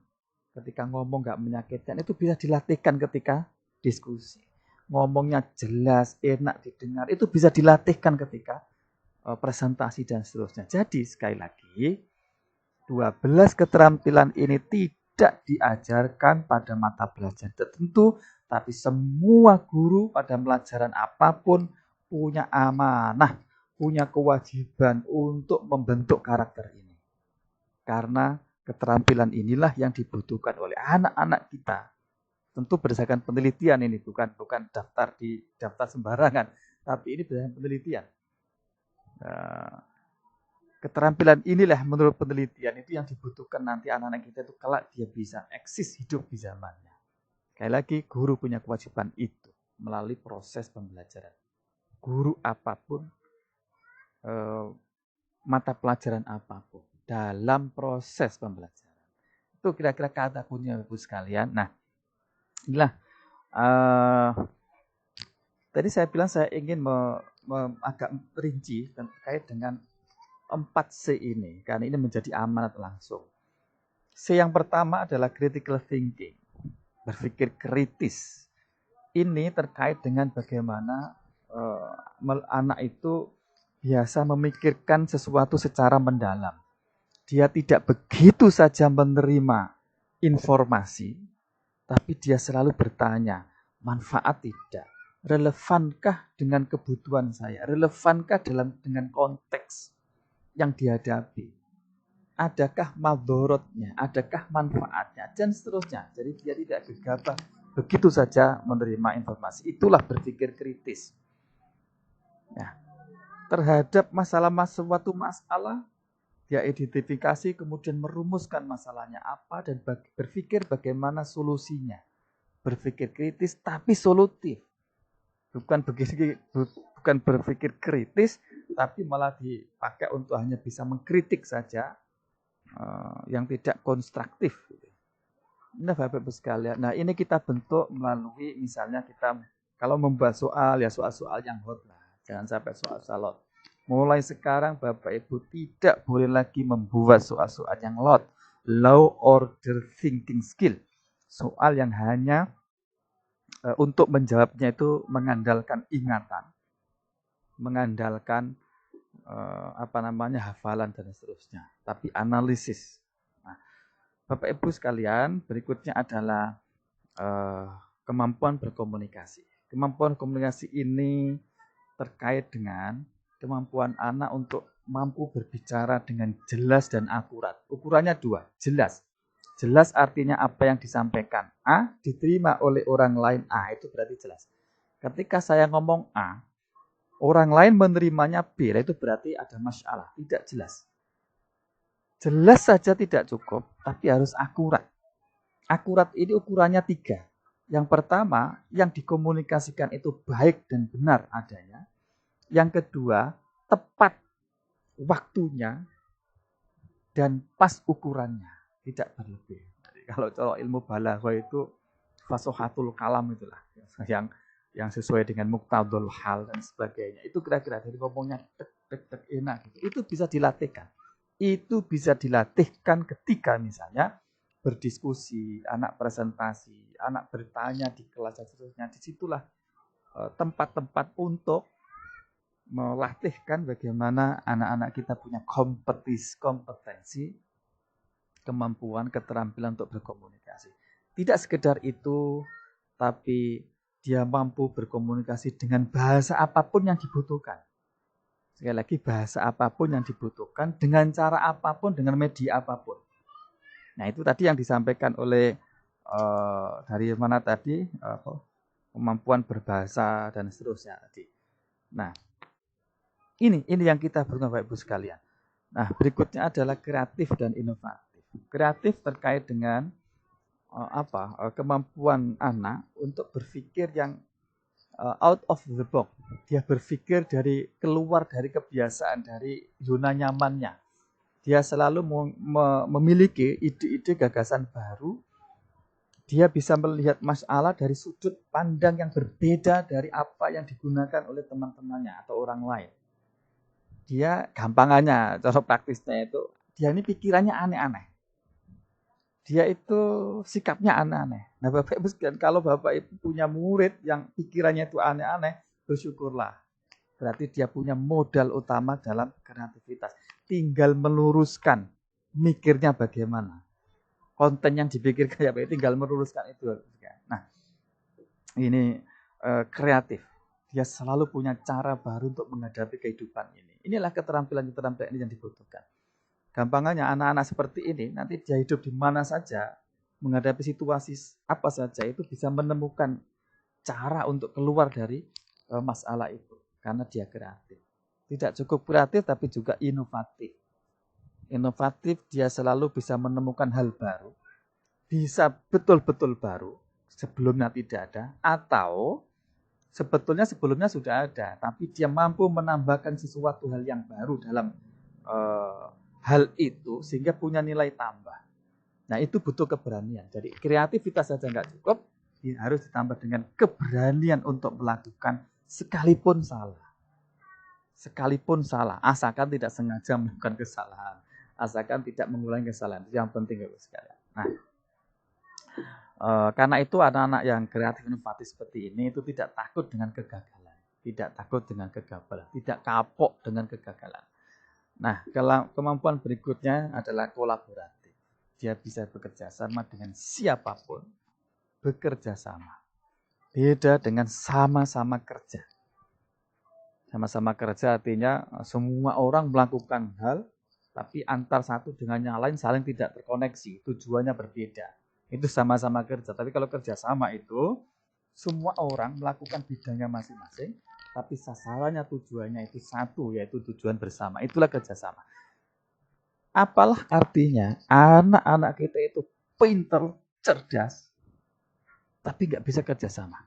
ketika ngomong, nggak menyakitkan, itu bisa dilatihkan ketika diskusi. Ngomongnya jelas, enak didengar, itu bisa dilatihkan ketika presentasi dan seterusnya. Jadi sekali lagi, 12 keterampilan ini tidak diajarkan pada mata pelajaran tertentu, tapi semua guru pada pelajaran apapun punya amanah, punya kewajiban untuk membentuk karakter ini. Karena keterampilan inilah yang dibutuhkan oleh anak-anak kita. Tentu berdasarkan penelitian ini, bukan daftar sembarangan, tapi ini berdasarkan penelitian. Keterampilan inilah menurut penelitian itu yang dibutuhkan nanti anak-anak kita itu kelak dia bisa eksis hidup di zamannya. Sekali lagi, guru punya kewajiban itu melalui proses pembelajaran. Guru apapun, mata pelajaran apapun, dalam proses pembelajaran. Itu kira-kira kata kuncinya Ibu sekalian. Nah, inilah tadi saya bilang saya ingin agak rinci terkait dengan 4C ini, karena ini menjadi amanat langsung. C yang pertama adalah critical thinking, berpikir kritis. Ini terkait dengan bagaimana anak itu biasa memikirkan sesuatu secara mendalam. Dia tidak begitu saja menerima informasi, tapi dia selalu bertanya, manfaat tidak? Relevankah dengan kebutuhan saya? Relevankah dengan konteks yang dihadapi? Adakah madorotnya? Adakah manfaatnya? Dan seterusnya. Jadi dia tidak gegabah begitu saja menerima informasi. Itulah berpikir kritis. Ya. Terhadap suatu masalah, dia identifikasi, kemudian merumuskan masalahnya apa, dan berpikir bagaimana solusinya. Berpikir kritis tapi solutif. Bukan berpikir kritis, tapi malah dipakai untuk hanya bisa mengkritik saja, yang tidak konstruktif. Nah, Bapak Ibu sekalian. Nah, ini kita bentuk melalui misalnya kita kalau membahas soal ya soal-soal yang hot lah. Jangan sampai soal-soal lot. Mulai sekarang Bapak Ibu tidak boleh lagi membuat soal-soal yang lot. Low order thinking skill. Soal yang hanya untuk menjawabnya itu mengandalkan ingatan, mengandalkan hafalan dan seterusnya. Tapi analisis. Nah, Bapak Ibu sekalian, berikutnya adalah kemampuan berkomunikasi. Kemampuan komunikasi ini terkait dengan kemampuan anak untuk mampu berbicara dengan jelas dan akurat. Ukurannya 2, jelas. Jelas artinya apa yang disampaikan A diterima oleh orang lain A, itu berarti jelas. Ketika saya ngomong A, orang lain menerimanya B, itu berarti ada masalah, tidak jelas. Jelas saja tidak cukup, tapi harus akurat. Akurat ini ukurannya 3. Yang pertama, yang dikomunikasikan itu baik dan benar adanya. Yang kedua, tepat waktunya dan pas ukurannya, tidak berlebih. Jadi, kalau colok ilmu balaghah itu fasohatul kalam itulah yang sesuai dengan muktadul hal dan sebagainya. Itu kira-kira dari ngomongnya tek enak gitu. Itu bisa dilatihkan. Itu bisa dilatihkan ketika misalnya berdiskusi, anak presentasi, anak bertanya di kelas dan seterusnya. Disitulah tempat-tempat untuk melatihkan bagaimana anak-anak kita punya kompetensi, kemampuan, keterampilan untuk berkomunikasi. Tidak sekedar itu, tapi dia mampu berkomunikasi dengan bahasa apapun yang dibutuhkan. Sekali lagi, bahasa apapun yang dibutuhkan, dengan cara apapun, dengan media apapun. Nah, itu tadi yang disampaikan oleh dari mana tadi, kemampuan berbahasa dan seterusnya tadi. Nah, ini yang kita butuhkan Bapak Ibu sekalian. Nah, berikutnya adalah kreatif dan inovatif. Kreatif terkait dengan kemampuan anak untuk berpikir yang out of the box. Dia berpikir keluar dari kebiasaan, dari zona nyamannya. Dia selalu memiliki ide-ide gagasan baru. Dia bisa melihat masalah dari sudut pandang yang berbeda dari apa yang digunakan oleh teman-temannya atau orang lain. Dia gampangannya, cara praktisnya itu, dia ini pikirannya aneh-aneh. Dia itu sikapnya aneh-aneh. Nah, Bapak Ibu sekalian, kalau Bapak Ibu punya murid yang pikirannya itu aneh-aneh, bersyukurlah. Berarti dia punya modal utama dalam kreativitas. Tinggal meluruskan mikirnya bagaimana. Konten yang dipikirkan ya, tinggal meluruskan itu. Nah, ini kreatif. Dia selalu punya cara baru untuk menghadapi kehidupan ini. Inilah keterampilan-keterampilan ini yang dibutuhkan. Gampangannya anak-anak seperti ini, nanti dia hidup di mana saja, menghadapi situasi apa saja, itu bisa menemukan cara untuk keluar dari masalah itu. Karena dia kreatif. Tidak cukup kreatif, tapi juga inovatif. Inovatif, dia selalu bisa menemukan hal baru. Bisa betul-betul baru, sebelumnya tidak ada, atau sebetulnya sebelumnya sudah ada, tapi dia mampu menambahkan sesuatu hal yang baru dalam hal itu, sehingga punya nilai tambah. Nah, itu butuh keberanian. Jadi kreativitas saja nggak cukup, harus ditambah dengan keberanian untuk melakukan sekalipun salah. Sekalipun salah, asalkan tidak sengaja melakukan kesalahan, asalkan tidak mengulangi kesalahan. Itu yang penting Bapak sekalian. Nah, karena itu anak-anak yang kreatif inovatif seperti ini itu tidak takut dengan kegagalan, tidak takut dengan kegagalan, tidak kapok dengan kegagalan. Nah, kemampuan berikutnya adalah kolaboratif. Dia bisa bekerja sama dengan siapapun, bekerja sama. Beda dengan sama-sama kerja. Sama-sama kerja artinya semua orang melakukan hal, tapi antar satu dengan yang lain saling tidak terkoneksi, tujuannya berbeda. Itu sama-sama kerja. Tapi kalau kerjasama itu semua orang melakukan bidangnya masing-masing, tapi sasarannya, tujuannya itu satu, yaitu tujuan bersama. Itulah kerjasama. Apalah artinya anak-anak kita itu pinter, cerdas, tapi nggak bisa kerjasama.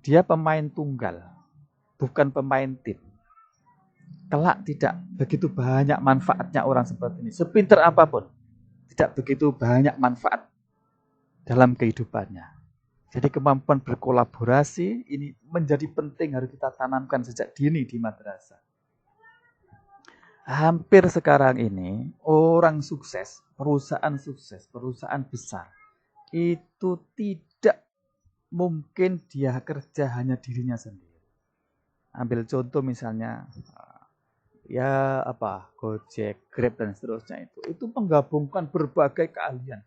Dia pemain tunggal, bukan pemain tim. Kelak tidak begitu banyak manfaatnya orang seperti ini. Sepinter apapun, tidak begitu banyak manfaat. dalam kehidupannya. Jadi kemampuan berkolaborasi ini menjadi penting, harus kita tanamkan sejak dini di madrasah. Hampir sekarang ini orang sukses, perusahaan besar itu tidak mungkin dia kerja hanya dirinya sendiri. Ambil contoh misalnya ya Gojek, Grab dan seterusnya itu menggabungkan berbagai keahlian.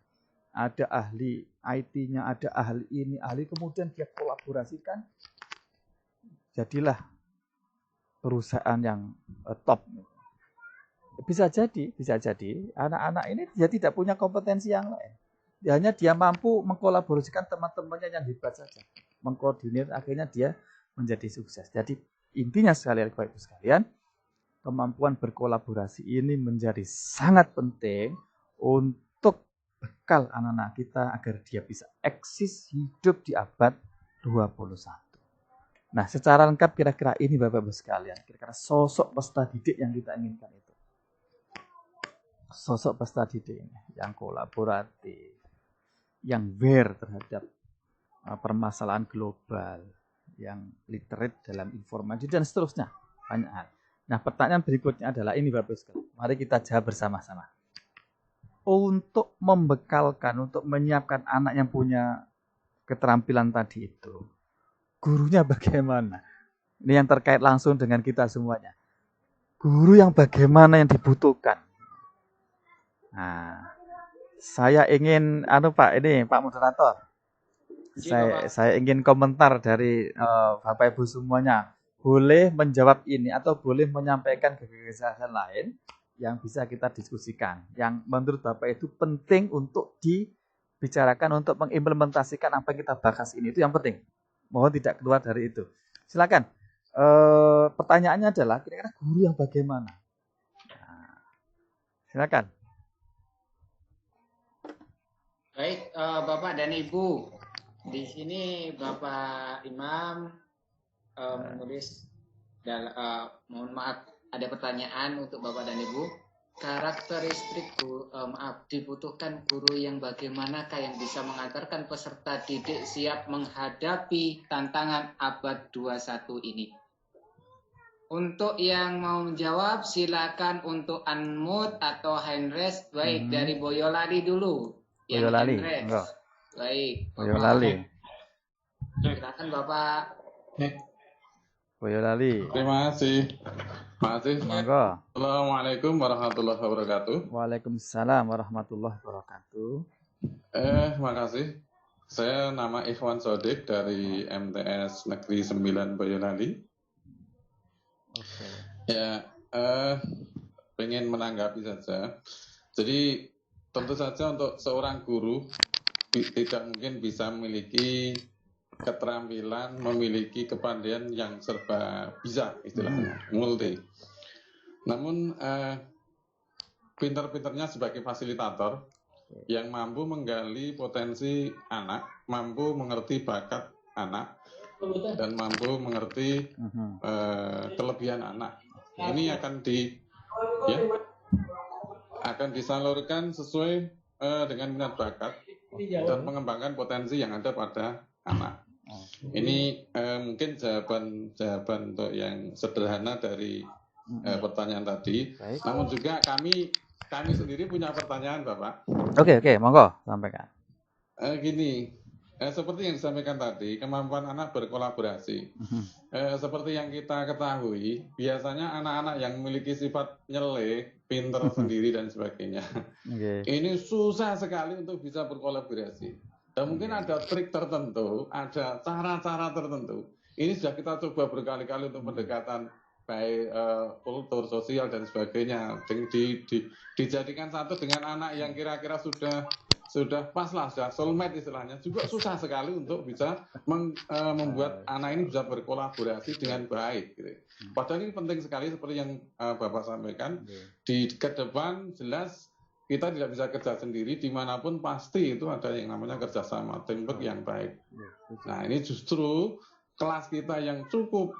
Ada ahli IT-nya, ada ahli ini, ahli, kemudian dia kolaborasikan, jadilah perusahaan yang top. Bisa jadi anak-anak ini dia tidak punya kompetensi yang lain. Hanya dia mampu mengkolaborasikan teman-temannya yang hebat saja, mengkoordinir, akhirnya dia menjadi sukses. Jadi intinya sekalian Bapak Ibu sekalian, kemampuan berkolaborasi ini menjadi sangat penting untuk bekal anak-anak kita agar dia bisa eksis hidup di abad 21. Nah, secara lengkap kira-kira ini Bapak Ibu sekalian, kira-kira sosok peserta didik yang kita inginkan itu. Sosok peserta didik ini yang kolaboratif, yang aware terhadap permasalahan global, yang literate dalam informasi dan seterusnya, banyak hal. Nah, pertanyaan berikutnya adalah ini Bapak Ibu sekalian. Mari kita jawab bersama-sama. Untuk membekalkan, untuk menyiapkan anak yang punya keterampilan tadi itu, gurunya bagaimana? Ini yang terkait langsung dengan kita semuanya. Guru yang bagaimana yang dibutuhkan? Nah, saya ingin Pak moderator. Saya ingin komentar dari Bapak Ibu semuanya. Boleh menjawab ini atau boleh menyampaikan gagasan lain yang bisa kita diskusikan. Yang menurut Bapak itu penting untuk dibicarakan, untuk mengimplementasikan apa yang kita bahas ini. Itu yang penting. Mohon tidak keluar dari itu. Silakan. Pertanyaannya adalah kira-kira guru yang bagaimana? Nah, silakan. Baik, Bapak dan Ibu, di sini Bapak Imam menulis, mohon maaf, ada pertanyaan untuk Bapak dan Ibu. Karakteristik dibutuhkan guru yang bagaimanakah yang bisa mengantarkan peserta didik siap menghadapi tantangan abad 21 ini? Untuk yang mau menjawab, silakan untuk unmute atau hand raise. Baik, dari Boyolali dulu. Boyolali, enggak. Baik. Boyolali. Silakan Bapak. Boyolali. Terima kasih. Monggo. Assalamualaikum warahmatullahi wabarakatuh. Waalaikumsalam warahmatullahi wabarakatuh. Makasih. Saya nama Ikhwan Sodik dari MTS Negeri 9 Boyolali. Oke. Ya, pengen menanggapi saja. Jadi tentu saja untuk seorang guru tidak mungkin bisa memiliki keterampilan, memiliki kepandaian yang serba bisa, istilahnya multi. Namun pintar-pintarnya sebagai fasilitator yang mampu menggali potensi anak, mampu mengerti bakat anak, dan mampu mengerti kelebihan anak. Ini akan disalurkan sesuai dengan minat bakat dan mengembangkan potensi yang ada pada anak. Ini mungkin jawaban untuk yang sederhana dari pertanyaan tadi. Baik. Namun juga kami sendiri punya pertanyaan, Bapak. Oke, monggo sampaikan. Seperti yang disampaikan tadi, kemampuan anak berkolaborasi. Seperti yang kita ketahui, biasanya anak-anak yang memiliki sifat nyele, pinter sendiri dan sebagainya, ini susah sekali untuk bisa berkolaborasi. Dan mungkin ada trik tertentu, ada cara-cara tertentu. Ini sudah kita coba berkali-kali untuk pendekatan baik kultur, sosial dan sebagainya. Dijadikan satu dengan anak yang kira-kira sudah pas lah, sudah soulmate istilahnya, juga susah sekali untuk bisa membuat anak ini bisa berkolaborasi dengan baik. Gitu. Padahal ini penting sekali seperti yang Bapak sampaikan, di ke depan jelas kita tidak bisa kerja sendiri, dimanapun pasti itu ada yang namanya kerjasama, teamwork yang baik. Nah ini justru kelas kita yang cukup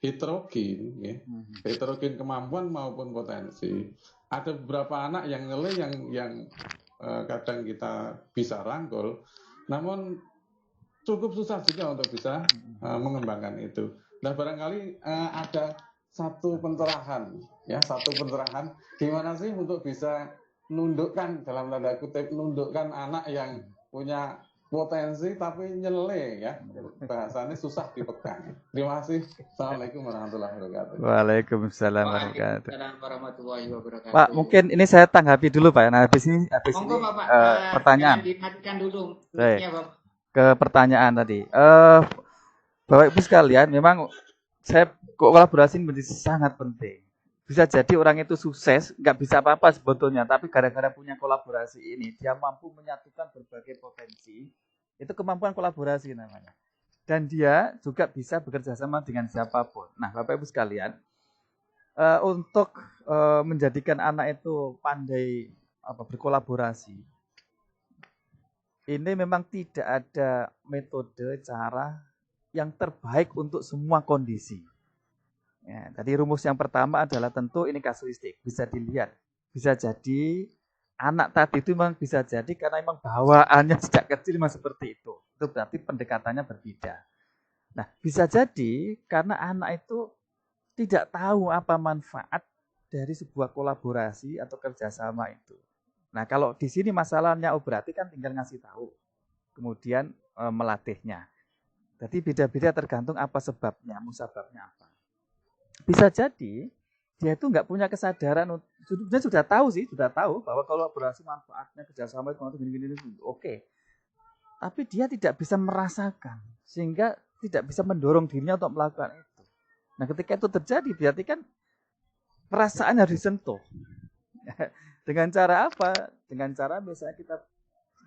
heterogen, ya, heterogen kemampuan maupun potensi. Ada beberapa anak yang nilai yang kadang kita bisa rangkul, namun cukup susah juga untuk bisa mengembangkan itu. Nah, barangkali ada satu pencerahan gimana sih untuk bisa nundukkan, dalam tanda kutip, nundukkan anak yang punya potensi tapi nyele ya, bahasanya susah dipegang. Terima kasih. Assalamualaikum warahmatullahi wabarakatuh. Waalaikumsalam warahmatullahi wabarakatuh. Pak, mungkin ini saya tanggapi dulu Pak. Nah, habis ini Bapak, pertanyaan. Dimatikan dulu. Bapak. Ke pertanyaan tadi. Bapak Ibu sekalian, memang saya kolaborasi menjadi sangat penting. Bisa jadi orang itu sukses, nggak bisa apa-apa sebetulnya, tapi gara-gara punya kolaborasi ini, dia mampu menyatukan berbagai potensi. Itu kemampuan kolaborasi namanya. Dan dia juga bisa bekerja sama dengan siapapun. Nah, Bapak Ibu sekalian, untuk menjadikan anak itu pandai berkolaborasi, ini memang tidak ada metode, cara yang terbaik untuk semua kondisi. Ya, tadi rumus yang pertama adalah tentu ini kasuistik, bisa dilihat. Bisa jadi anak tadi itu memang bisa jadi karena memang bawaannya sejak kecil memang seperti itu. Itu berarti pendekatannya berbeda. Nah, bisa jadi karena anak itu tidak tahu apa manfaat dari sebuah kolaborasi atau kerjasama itu. Nah, kalau di sini masalahnya berarti kan tinggal ngasih tahu, kemudian melatihnya. Jadi beda-beda tergantung apa sebabnya, musababnya apa. Bisa jadi dia itu nggak punya kesadaran, dia sudah tahu bahwa kolaborasi manfaatnya kerjasama itu gini-gini, oke. Tapi dia tidak bisa merasakan, sehingga tidak bisa mendorong dirinya untuk melakukan itu. Nah, ketika itu terjadi, berarti kan perasaan harus disentuh. Dengan cara apa? Dengan cara misalnya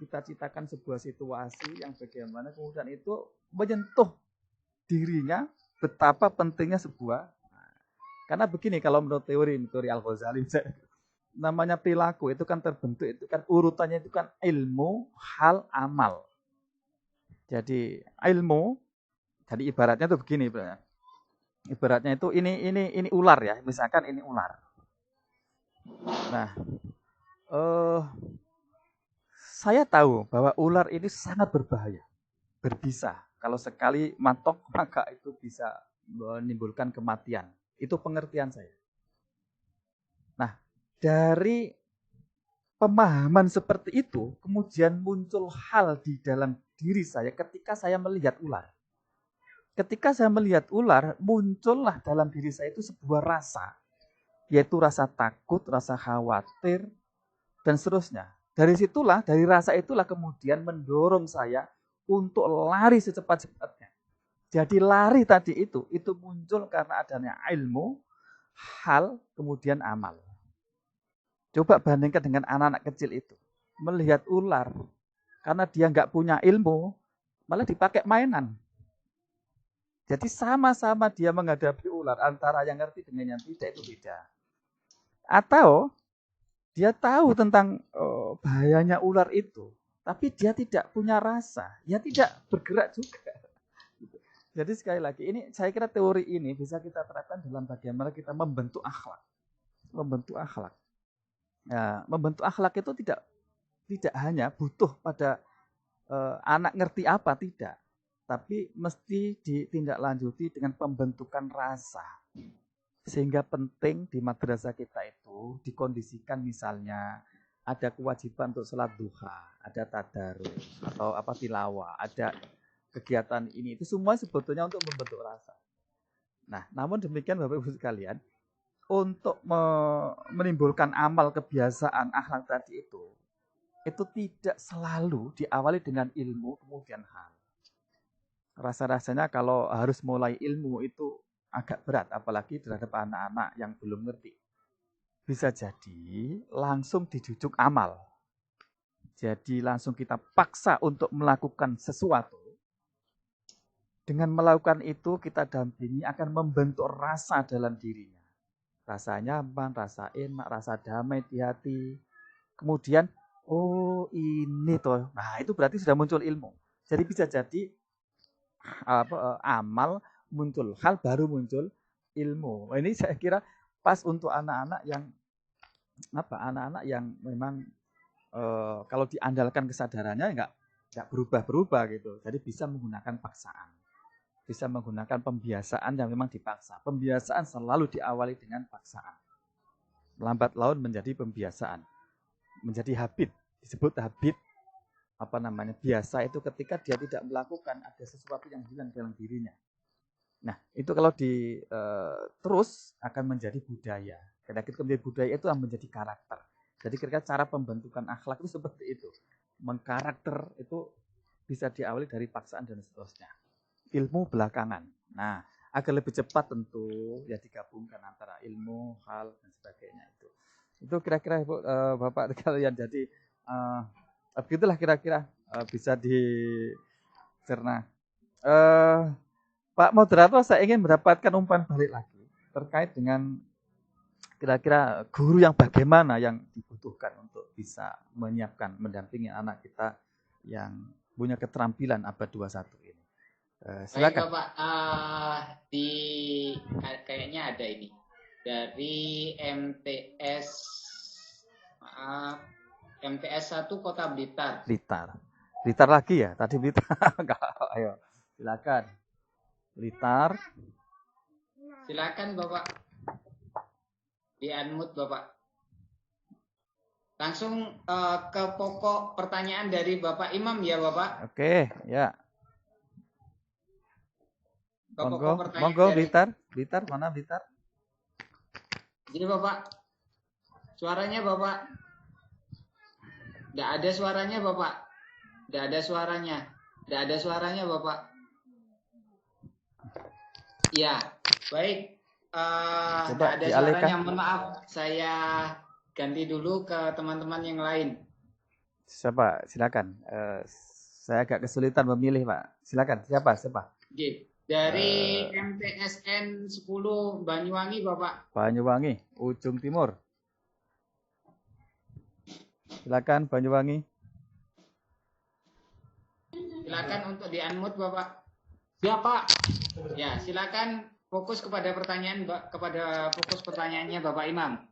kita ciptakan sebuah situasi yang bagaimana kemudian itu menyentuh dirinya betapa pentingnya sebuah. Karena begini, kalau menurut teori Al-Ghazali, namanya perilaku itu kan terbentuk, itu kan urutannya itu kan ilmu, hal, amal. Jadi ilmu, jadi ibaratnya itu begini, ibaratnya itu ini ular ya, misalkan ini ular. Nah, saya tahu bahwa ular ini sangat berbahaya, berbisa. Kalau sekali matok maka itu bisa menimbulkan kematian. Itu pengertian saya. Nah, dari pemahaman seperti itu, kemudian muncul hal di dalam diri saya ketika saya melihat ular. Ketika saya melihat ular, muncullah dalam diri saya itu sebuah rasa, yaitu rasa takut, rasa khawatir, dan seterusnya. Dari rasa itulah kemudian mendorong saya untuk lari secepat-cepatnya. Jadi lari tadi itu muncul karena adanya ilmu, hal, kemudian amal. Coba bandingkan dengan anak-anak kecil itu. Melihat ular, karena dia nggak punya ilmu, malah dipakai mainan. Jadi sama-sama dia menghadapi ular, antara yang ngerti dengan yang tidak itu beda. Atau dia tahu tentang bahayanya ular itu, tapi dia tidak punya rasa, dia tidak bergerak juga. Jadi sekali lagi, ini saya kira teori ini bisa kita terapkan dalam bagaimana kita membentuk akhlak. Membentuk akhlak. Ya, membentuk akhlak itu tidak hanya butuh pada anak ngerti apa, tidak. Tapi mesti ditindaklanjuti dengan pembentukan rasa. Sehingga penting di madrasah kita itu dikondisikan misalnya ada kewajiban untuk sholat duha, ada tadarus, atau tilawah, ada kegiatan ini, itu semua sebetulnya untuk membentuk rasa. Nah, namun demikian Bapak Ibu sekalian, untuk menimbulkan amal kebiasaan akhlak tadi itu tidak selalu diawali dengan ilmu kemudian hal. Rasa-rasanya kalau harus mulai ilmu itu agak berat, apalagi terhadap anak-anak yang belum ngerti. Bisa jadi langsung dijujuk amal. Jadi langsung kita paksa untuk melakukan sesuatu. Dengan melakukan itu kita dampingi akan membentuk rasa dalam dirinya. Rasa nyaman, rasa enak, rasa damai di hati. Kemudian, oh ini toh. Nah itu berarti sudah muncul ilmu. Jadi bisa jadi amal muncul, hal baru muncul ilmu. Ini saya kira pas untuk anak-anak yang memang kalau diandalkan kesadarannya nggak berubah-berubah gitu. Jadi bisa menggunakan paksaan, bisa menggunakan pembiasaan yang memang dipaksa. Pembiasaan selalu diawali dengan paksaan. Lambat laun menjadi pembiasaan, menjadi habit. Disebut habit biasa itu ketika dia tidak melakukan, ada sesuatu yang hilang dalam dirinya. Nah, itu kalau terus akan menjadi budaya. Ketika menjadi budaya itu akan menjadi karakter. Jadi kira-kira cara pembentukan akhlak itu seperti itu. Mengkarakter itu bisa diawali dari paksaan dan seterusnya. Ilmu belakangan. Nah, agar lebih cepat tentu ya digabungkan antara ilmu, hal dan sebagainya itu. Itu kira-kira Bapak kalian, jadi begitulah kira-kira bisa dicerna. Pak Moderator, saya ingin mendapatkan umpan balik lagi terkait dengan kira-kira guru yang bagaimana yang dibutuhkan untuk bisa menyiapkan, mendampingi anak kita yang punya keterampilan abad 21 ini. Silakan. Baik Bapak, kayaknya ada ini dari MTS 1 Kota Blitar. Blitar lagi ya? Tadi Blitar. Ayo, silakan. Blitar. Silakan Bapak. Di-unmute Bapak. Langsung ke pokok pertanyaan dari Bapak Imam ya Bapak. Oke, ya. Monggo Blitar. Blitar mana Blitar? Jadi Bapak, suaranya Bapak. Tidak ada suaranya Bapak. Tidak ada suaranya. Tidak ada suaranya Bapak. Ya, baik. Tidak ada suaranya. Mohon maaf. Saya ganti dulu ke teman-teman yang lain. Siapa? Silakan. Saya agak kesulitan memilih, Pak. Silakan. Siapa? Oke. Dari MTSN 10 Banyuwangi, Bapak. Banyuwangi, ujung timur. Silakan Banyuwangi. Silakan untuk di-unmute, Bapak. Siapa? Ya, silakan fokus kepada pertanyaannya Bapak Imam.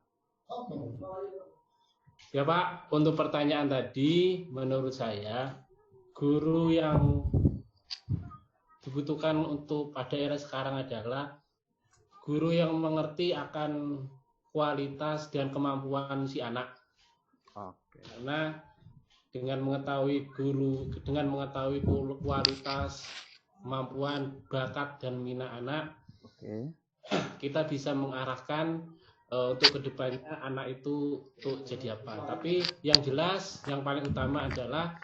Ya Pak, untuk pertanyaan tadi, menurut saya guru yang dibutuhkan untuk pada era sekarang adalah guru yang mengerti akan kualitas dan kemampuan si anak. Oke. Karena dengan mengetahui kualitas, kemampuan, bakat dan minat anak, kita bisa mengarahkan untuk kedepannya anak itu untuk jadi apa. Tapi yang jelas, yang paling utama adalah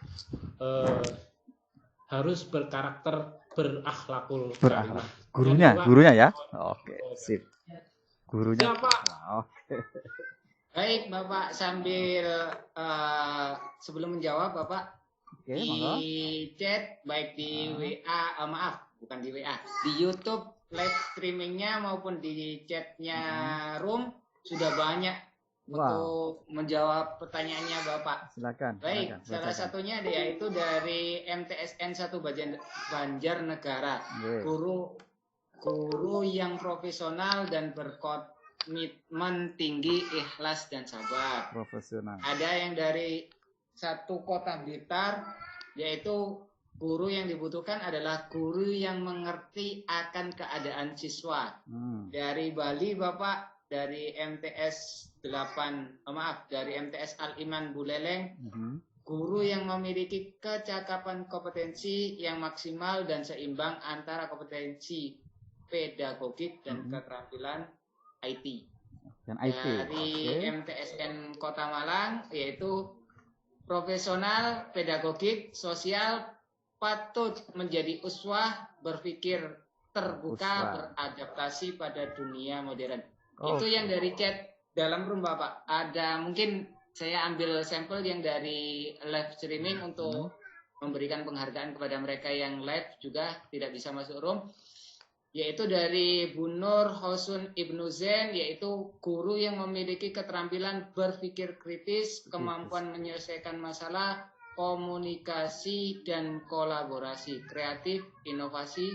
harus berkarakter, berakhlakul karimah. Gurunya ya. Oke, sip. Gurunya. Siapa? Oke. Baik, Bapak, sambil sebelum menjawab, Bapak, di chat, baik di WA, bukan di WA, di YouTube live streamingnya maupun di chatnya Room sudah banyak untuk menjawab pertanyaannya Bapak. Silakan. Baik, salah satunya yaitu dari MTSN 1 Banjarnegara. Guru yang profesional dan berkomitmen tinggi, ikhlas dan sabar. Profesional. Ada yang dari 1 Kota Blitar, yaitu guru yang dibutuhkan adalah guru yang mengerti akan keadaan siswa. Dari Bali Bapak, dari MTS dari MTS Al-Iman Buleleng, guru yang memiliki kecakapan kompetensi yang maksimal dan seimbang antara kompetensi pedagogik dan keterampilan IT. Dari MTSN Kota Malang, yaitu profesional, pedagogik, sosial, patut menjadi uswah, berpikir terbuka, beradaptasi pada dunia modern. Itu yang dari chat dalam room Bapak. Ada mungkin saya ambil sampel yang dari live streaming untuk memberikan penghargaan kepada mereka yang live juga tidak bisa masuk room. Yaitu dari Bu Nur Hosun Ibnu Zain, yaitu guru yang memiliki keterampilan berpikir kritis, kemampuan menyelesaikan masalah, komunikasi dan kolaborasi, kreatif, inovatif,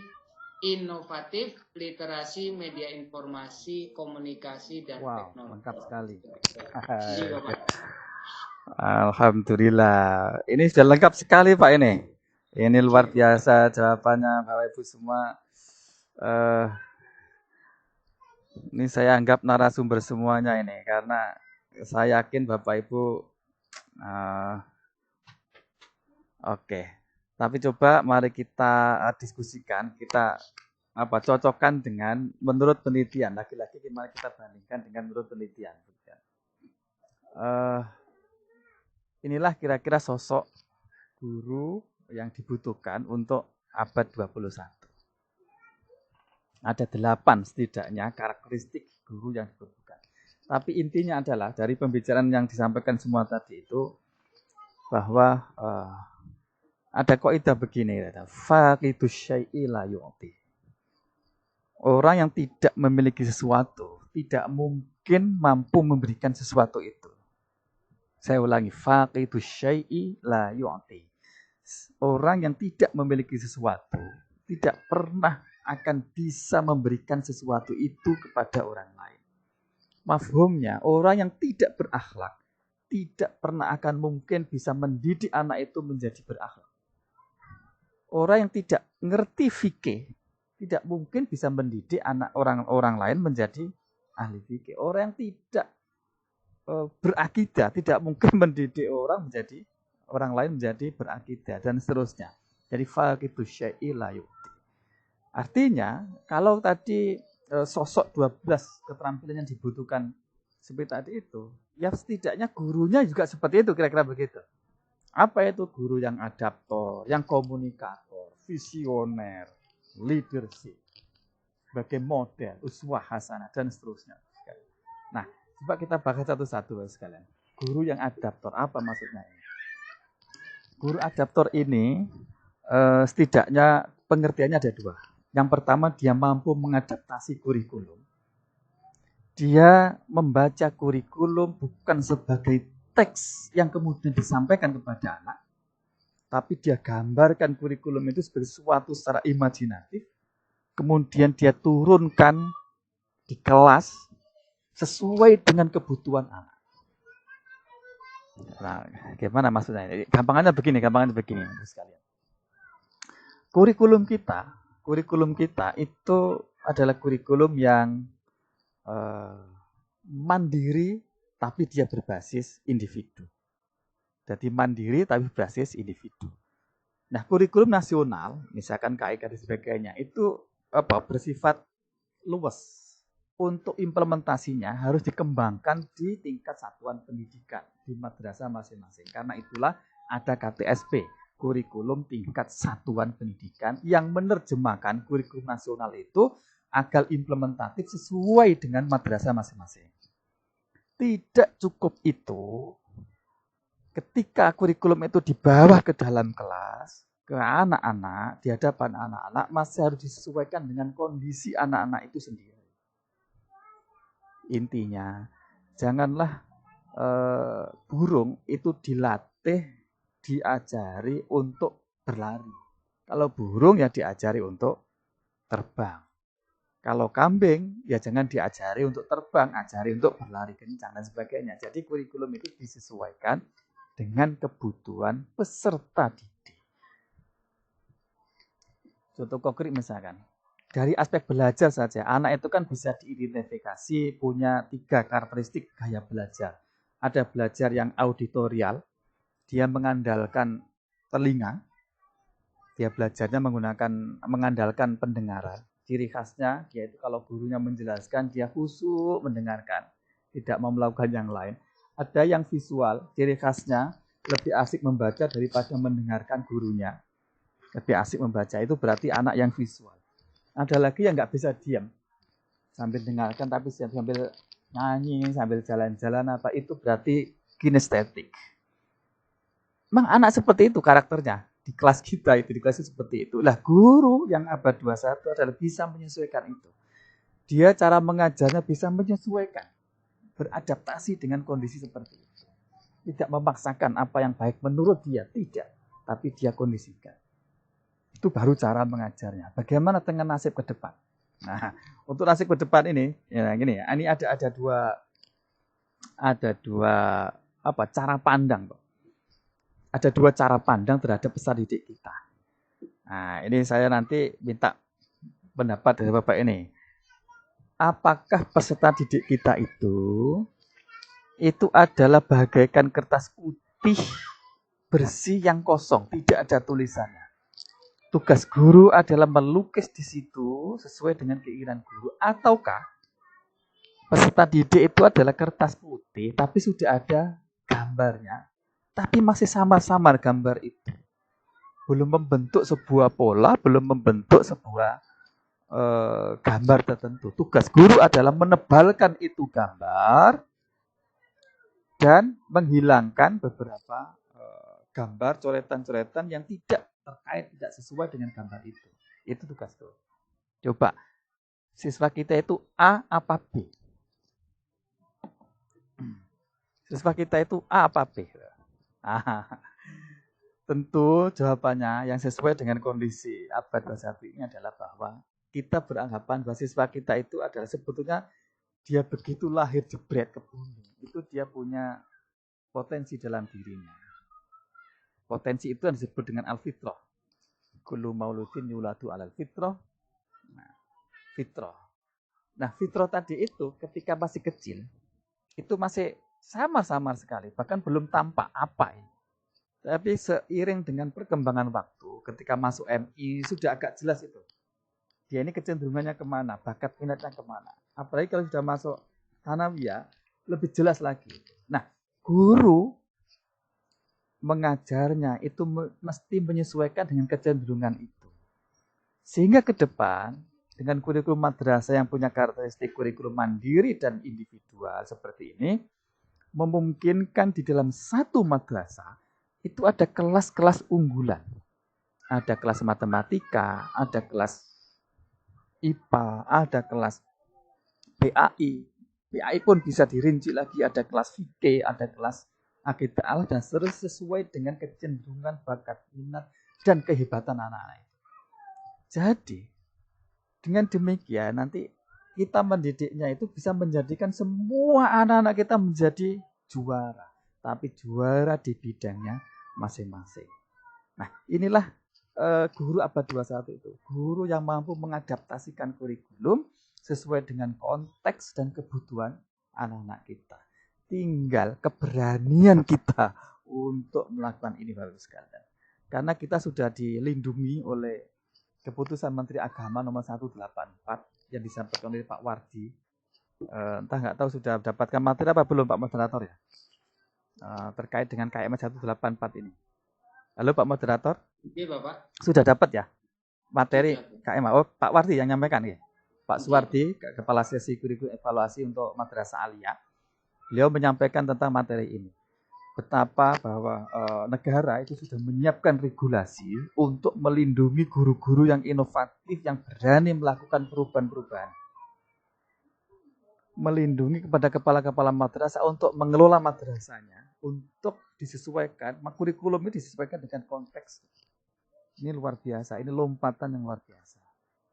literasi, media informasi, komunikasi dan teknologi. Lengkap sekali. Alhamdulillah. Ini sudah lengkap sekali Pak ini. Ini luar biasa jawabannya Bapak Ibu semua. Ini saya anggap narasumber semuanya ini karena saya yakin Bapak Ibu oke. Tapi coba mari kita diskusikan, kita cocokkan dengan menurut penelitian. Lagi-lagi gimana kita bandingkan dengan menurut penelitian. Inilah kira-kira sosok guru yang dibutuhkan untuk abad 21. Ada 8 setidaknya karakteristik guru yang dibutuhkan. Tapi intinya adalah dari pembicaraan yang disampaikan semua tadi itu bahwa ada kaidah begini, faqidus syai'i la yu'ti. Orang yang tidak memiliki sesuatu tidak mungkin mampu memberikan sesuatu itu. Saya ulangi, faqidus syai'i la yu'ti. Orang yang tidak memiliki sesuatu tidak pernah akan bisa memberikan sesuatu itu kepada orang lain. Mafhumnya, orang yang tidak berakhlak tidak pernah akan mungkin bisa mendidik anak itu menjadi berakhlak. Orang yang tidak ngerti fikih tidak mungkin bisa mendidik anak orang lain menjadi ahli fikih. Orang yang tidak berakidah tidak mungkin mendidik orang lain menjadi berakidah dan seterusnya. Jadi faqidus syai'i la yu'ti. Artinya, kalau tadi sosok 12 keterampilan yang dibutuhkan seperti tadi itu, ya setidaknya gurunya juga seperti itu, kira-kira begitu. Apa itu guru yang adaptor, yang komunikator, visioner, leadership, sebagai model, uswah hasanah, dan seterusnya. Nah, coba kita bahas satu-satu sekalian. Guru yang adaptor, apa maksudnya ini? Guru adaptor ini setidaknya pengertiannya ada 2. Yang pertama, dia mampu mengadaptasi kurikulum. Dia membaca kurikulum bukan sebagai teks yang kemudian disampaikan kepada anak, tapi dia gambarkan kurikulum itu sebagai sesuatu secara imajinatif, kemudian dia turunkan di kelas sesuai dengan kebutuhan anak. Nah, gimana maksudnya? Gampangannya begini sekalian. Kurikulum kita itu adalah kurikulum yang mandiri tapi dia berbasis individu. Jadi mandiri tapi berbasis individu. Nah, kurikulum nasional, misalkan KIK dan sebagainya, itu bersifat luas. Untuk implementasinya harus dikembangkan di tingkat satuan pendidikan di madrasah masing-masing. Karena itulah ada KTSP, kurikulum tingkat satuan pendidikan, yang menerjemahkan kurikulum nasional itu agar implementatif sesuai dengan madrasah masing-masing. Tidak cukup itu, ketika kurikulum itu dibawa ke dalam kelas, ke anak-anak, di hadapan anak-anak, masih harus disesuaikan dengan kondisi anak-anak itu sendiri. Intinya, janganlah burung itu dilatih, diajari untuk berlari. Kalau burung ya diajari untuk terbang. Kalau kambing ya jangan diajari untuk terbang, ajari untuk berlari kencang dan sebagainya. Jadi kurikulum itu disesuaikan dengan kebutuhan peserta didik. Contoh konkret misalkan, dari aspek belajar saja, anak itu kan bisa diidentifikasi punya 3 karakteristik gaya belajar. Ada belajar yang auditorial, dia mengandalkan telinga, dia belajarnya mengandalkan pendengaran. Ciri khasnya, yaitu kalau gurunya menjelaskan, dia khusyuk mendengarkan, tidak mau melakukan yang lain. Ada yang visual, ciri khasnya lebih asik membaca daripada mendengarkan gurunya. Lebih asik membaca, itu berarti anak yang visual. Ada lagi yang nggak bisa diam, sambil dengarkan tapi sambil nyanyi, sambil jalan-jalan itu berarti kinestetik. Memang anak seperti itu karakternya. Di kelas kita itu, di kelas itu seperti itu. Lah guru yang abad 21 adalah bisa menyesuaikan itu. Dia cara mengajarnya bisa menyesuaikan, beradaptasi dengan kondisi seperti itu. Tidak memaksakan apa yang baik menurut dia, tidak. Tapi dia kondisikan. Itu baru cara mengajarnya. Bagaimana dengan nasib ke depan? Nah, untuk nasib ke depan ini, ya gini ya, ini ada dua cara pandang. Ada 2 cara pandang terhadap peserta didik kita. Nah, ini saya nanti minta pendapat dari Bapak ini. Apakah peserta didik kita itu adalah bagaikan kertas putih bersih yang kosong, tidak ada tulisannya. Tugas guru adalah melukis di situ sesuai dengan keinginan guru, ataukah peserta didik itu adalah kertas putih tapi sudah ada gambarnya, tapi masih samar-samar gambar itu. Belum membentuk sebuah pola, belum membentuk sebuah gambar tertentu. Tugas guru adalah menebalkan itu gambar dan menghilangkan beberapa gambar, coretan-coretan yang tidak terkait, tidak sesuai dengan gambar itu. Itu tugas guru. Coba, siswa kita itu A apa B? Siswa kita itu A apa B? Tentu jawabannya yang sesuai dengan kondisi abad 21 ini adalah bahwa kita beranggapan bahwa siswa kita itu adalah sebetulnya dia begitu lahir jebret ke bumi. Itu dia punya potensi dalam dirinya. Potensi itu yang disebut dengan al-fitrah. Kullu mauludin yuladu alal fitrah. Nah, fitrah. Nah, fitrah tadi itu ketika masih kecil, itu masih samar-samar sekali. Bahkan belum tampak apa ini. Tapi seiring dengan perkembangan waktu, ketika masuk MI, sudah agak jelas itu. Dia ini kecenderungannya kemana, bakat minatnya kemana. Apalagi kalau sudah masuk Thanawiyah, lebih jelas lagi. Nah, guru mengajarnya itu mesti menyesuaikan dengan kecenderungan itu. Sehingga ke depan, dengan kurikulum madrasah yang punya karakteristik kurikulum mandiri dan individual seperti ini, memungkinkan di dalam satu madrasah, itu ada kelas-kelas unggulan. Ada kelas matematika, ada kelas IPA, ada kelas PAI. PAI pun bisa dirinci lagi, ada kelas fikih, ada kelas akidah Allah, dan sesuai dengan kecenderungan, bakat, minat, dan kehebatan anak-anak. Jadi, dengan demikian nanti kita mendidiknya itu bisa menjadikan semua anak-anak kita menjadi juara. Tapi juara di bidangnya masing-masing. Nah, inilah guru abad 21 itu. Guru yang mampu mengadaptasikan kurikulum sesuai dengan konteks dan kebutuhan anak-anak kita. Tinggal keberanian kita untuk melakukan ini, Bapak sekalian. Karena kita sudah dilindungi oleh keputusan Menteri Agama nomor 184 yang disampaikan oleh Pak Wardi. Entah nggak tahu sudah mendapatkan materi apa belum Pak Moderator ya? Terkait dengan KM 184 ini. Halo Pak Moderator? Iya Bapak. Sudah dapat ya materi KM? Oh, Pak Wardi yang nyampaikan ya? Pak Suwardi, Kepala Sesi Kurikulum Evaluasi untuk Madrasah Aliyah. Beliau menyampaikan tentang materi ini. Betapa bahwa negara itu sudah menyiapkan regulasi untuk melindungi guru-guru yang inovatif, yang berani melakukan perubahan-perubahan. Melindungi kepada kepala-kepala madrasah untuk mengelola madrasahnya, untuk disesuaikan, kurikulum ini disesuaikan dengan konteks. Ini luar biasa, ini lompatan yang luar biasa.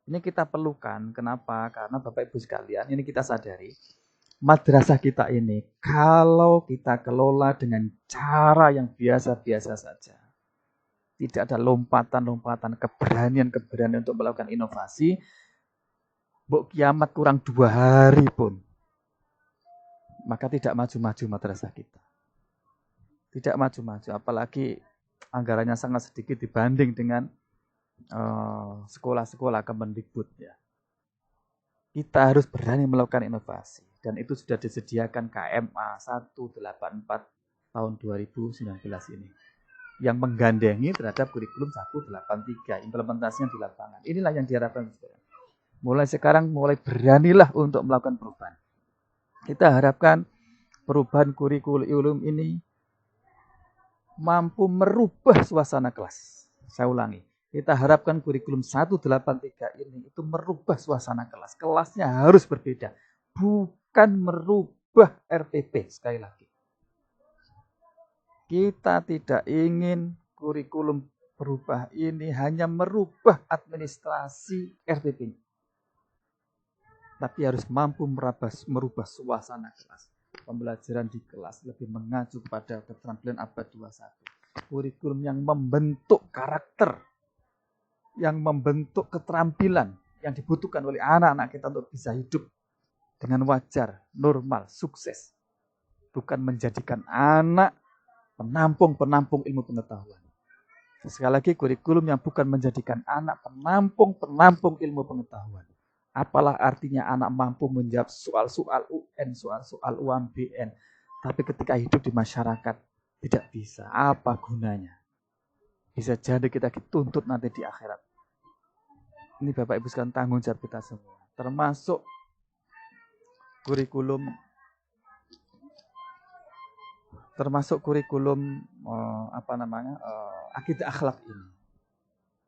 Ini kita perlukan, kenapa? Karena Bapak Ibu sekalian, ini kita sadari, madrasah kita ini, kalau kita kelola dengan cara yang biasa-biasa saja, tidak ada lompatan-lompatan, keberanian-keberanian untuk melakukan inovasi, Mbok kiamat kurang 2 hari pun, maka tidak maju-maju madrasah kita. Tidak maju-maju, apalagi anggarannya sangat sedikit dibanding dengan sekolah-sekolah Kemendikbud ya. Kita harus berani melakukan inovasi, dan itu sudah disediakan KMA 184 tahun 2019 ini yang menggandengi terhadap kurikulum 183, implementasinya di lapangan. Inilah yang diharapkan. Mulai sekarang mulai beranilah untuk melakukan perubahan. Kita harapkan perubahan kurikulum ini mampu merubah suasana kelas. Saya ulangi, kita harapkan kurikulum 183 ini itu merubah suasana kelas. Kelasnya harus berbeda, bukan merubah RPP. Sekali lagi, kita tidak ingin kurikulum berubah ini hanya merubah administrasi RPP, tapi harus mampu merubah suasana kelas. pembelajaran di kelas lebih mengacu pada keterampilan abad 21. Kurikulum yang membentuk karakter, yang membentuk keterampilan yang dibutuhkan oleh anak-anak kita untuk bisa hidup dengan wajar, normal, sukses. Bukan menjadikan anak penampung-penampung ilmu pengetahuan. Sekali lagi, kurikulum yang bukan menjadikan anak penampung-penampung ilmu pengetahuan. Apalah artinya anak mampu menjawab soal-soal UN, soal-soal UMBN, tapi ketika hidup di masyarakat tidak bisa. Apa gunanya? Bisa jadi kita dituntut nanti di akhirat. Ini Bapak Ibu sekalian tanggung jawab kita semua. Termasuk kurikulum akidah akhlak ini.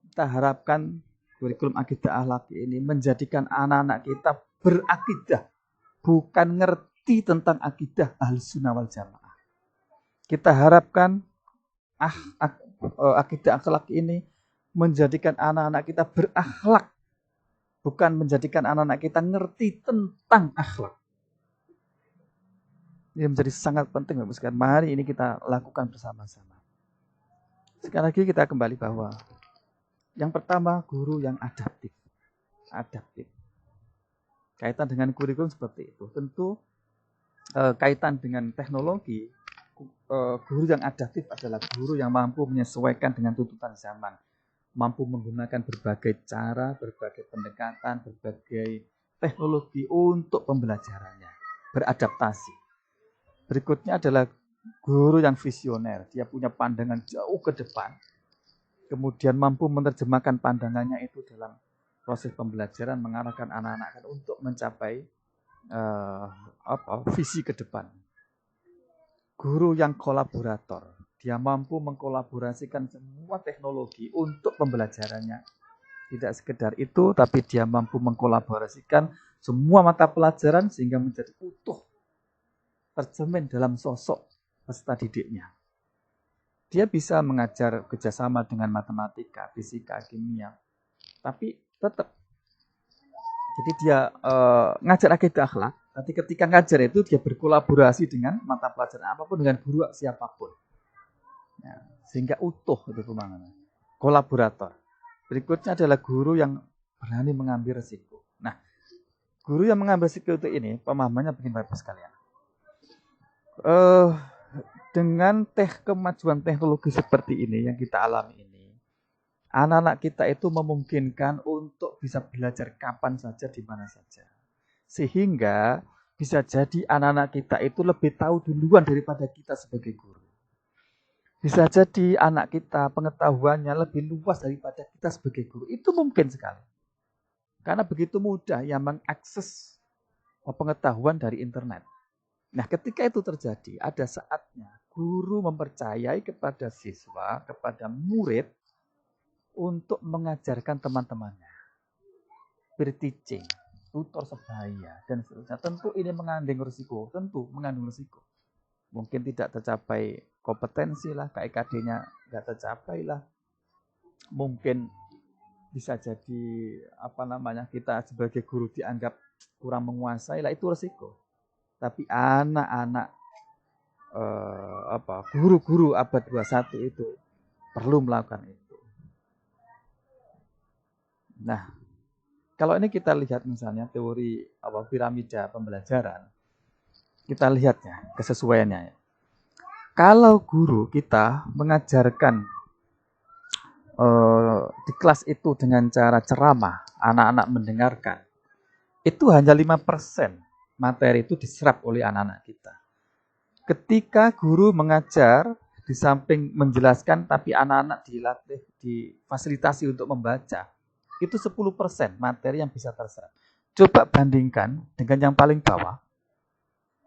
Kita harapkan kurikulum akidah akhlak ini menjadikan anak-anak kita berakidah, bukan ngerti tentang akidah Ahlussunnah wal Jamaah. Kita harapkan akidah akhlak ini menjadikan anak-anak kita berakhlak, bukan menjadikan anak-anak kita ngerti tentang akhlak. Ini menjadi sangat penting Bapak sekalian. Mari ini kita lakukan bersama-sama. Sekali lagi kita kembali bahwa yang pertama, guru yang adaptif. Kaitan dengan kurikulum seperti itu. Tentu kaitan dengan teknologi, guru yang adaptif adalah guru yang mampu menyesuaikan dengan tuntutan zaman. Mampu menggunakan berbagai cara, berbagai pendekatan, berbagai teknologi untuk pembelajarannya. Beradaptasi. Berikutnya adalah guru yang visioner. Dia punya pandangan jauh ke depan. Kemudian mampu menerjemahkan pandangannya itu dalam proses pembelajaran, mengarahkan anak-anak untuk mencapai visi ke depan. Guru yang kolaborator. Dia mampu mengkolaborasikan semua teknologi untuk pembelajarannya. Tidak sekedar itu, tapi dia mampu mengkolaborasikan semua mata pelajaran sehingga menjadi utuh, tercermin dalam sosok peserta didiknya. Dia bisa mengajar kerjasama dengan matematika, fisika, kimia, tapi tetap. Jadi dia ngajar akidah akhlak, tapi ketika ngajar itu dia berkolaborasi dengan mata pelajaran apapun, dengan guru siapapun. Ya, sehingga utuh itu pemahamannya. Kolaborator. Berikutnya adalah guru yang berani mengambil resiko. Nah, guru yang mengambil resiko itu ini, pemahamannya begini Bapak sekalian. Dengan kemajuan teknologi seperti ini yang kita alami ini, anak-anak kita itu memungkinkan untuk bisa belajar kapan saja, di mana saja. Sehingga bisa jadi anak-anak kita itu lebih tahu duluan daripada kita sebagai guru. Bisa jadi anak kita pengetahuannya lebih luas daripada kita sebagai guru. Itu mungkin sekali. Karena begitu mudah yang mengakses pengetahuan dari internet. Nah, ketika itu terjadi, ada saatnya guru mempercayai kepada siswa, kepada murid untuk mengajarkan teman-temannya. Peer teaching, tutor sebaya, dan seterusnya. Tentu ini mengandung risiko, Mungkin tidak tercapai kompetensi lah, KIKD-nya nggak tercapai lah. Mungkin bisa jadi kita sebagai guru dianggap kurang menguasai lah, itu risiko. Tapi anak-anak guru-guru abad 21 itu perlu melakukan itu. Nah, kalau ini kita lihat misalnya teori piramida pembelajaran, kita lihatnya kesesuaiannya. Kalau guru kita mengajarkan di kelas itu dengan cara ceramah, anak-anak mendengarkan, itu hanya 5% materi itu diserap oleh anak-anak kita. Ketika guru mengajar, di samping menjelaskan, tapi anak-anak dilatih, difasilitasi untuk membaca, itu 10% materi yang bisa terserap. Coba bandingkan dengan yang paling bawah.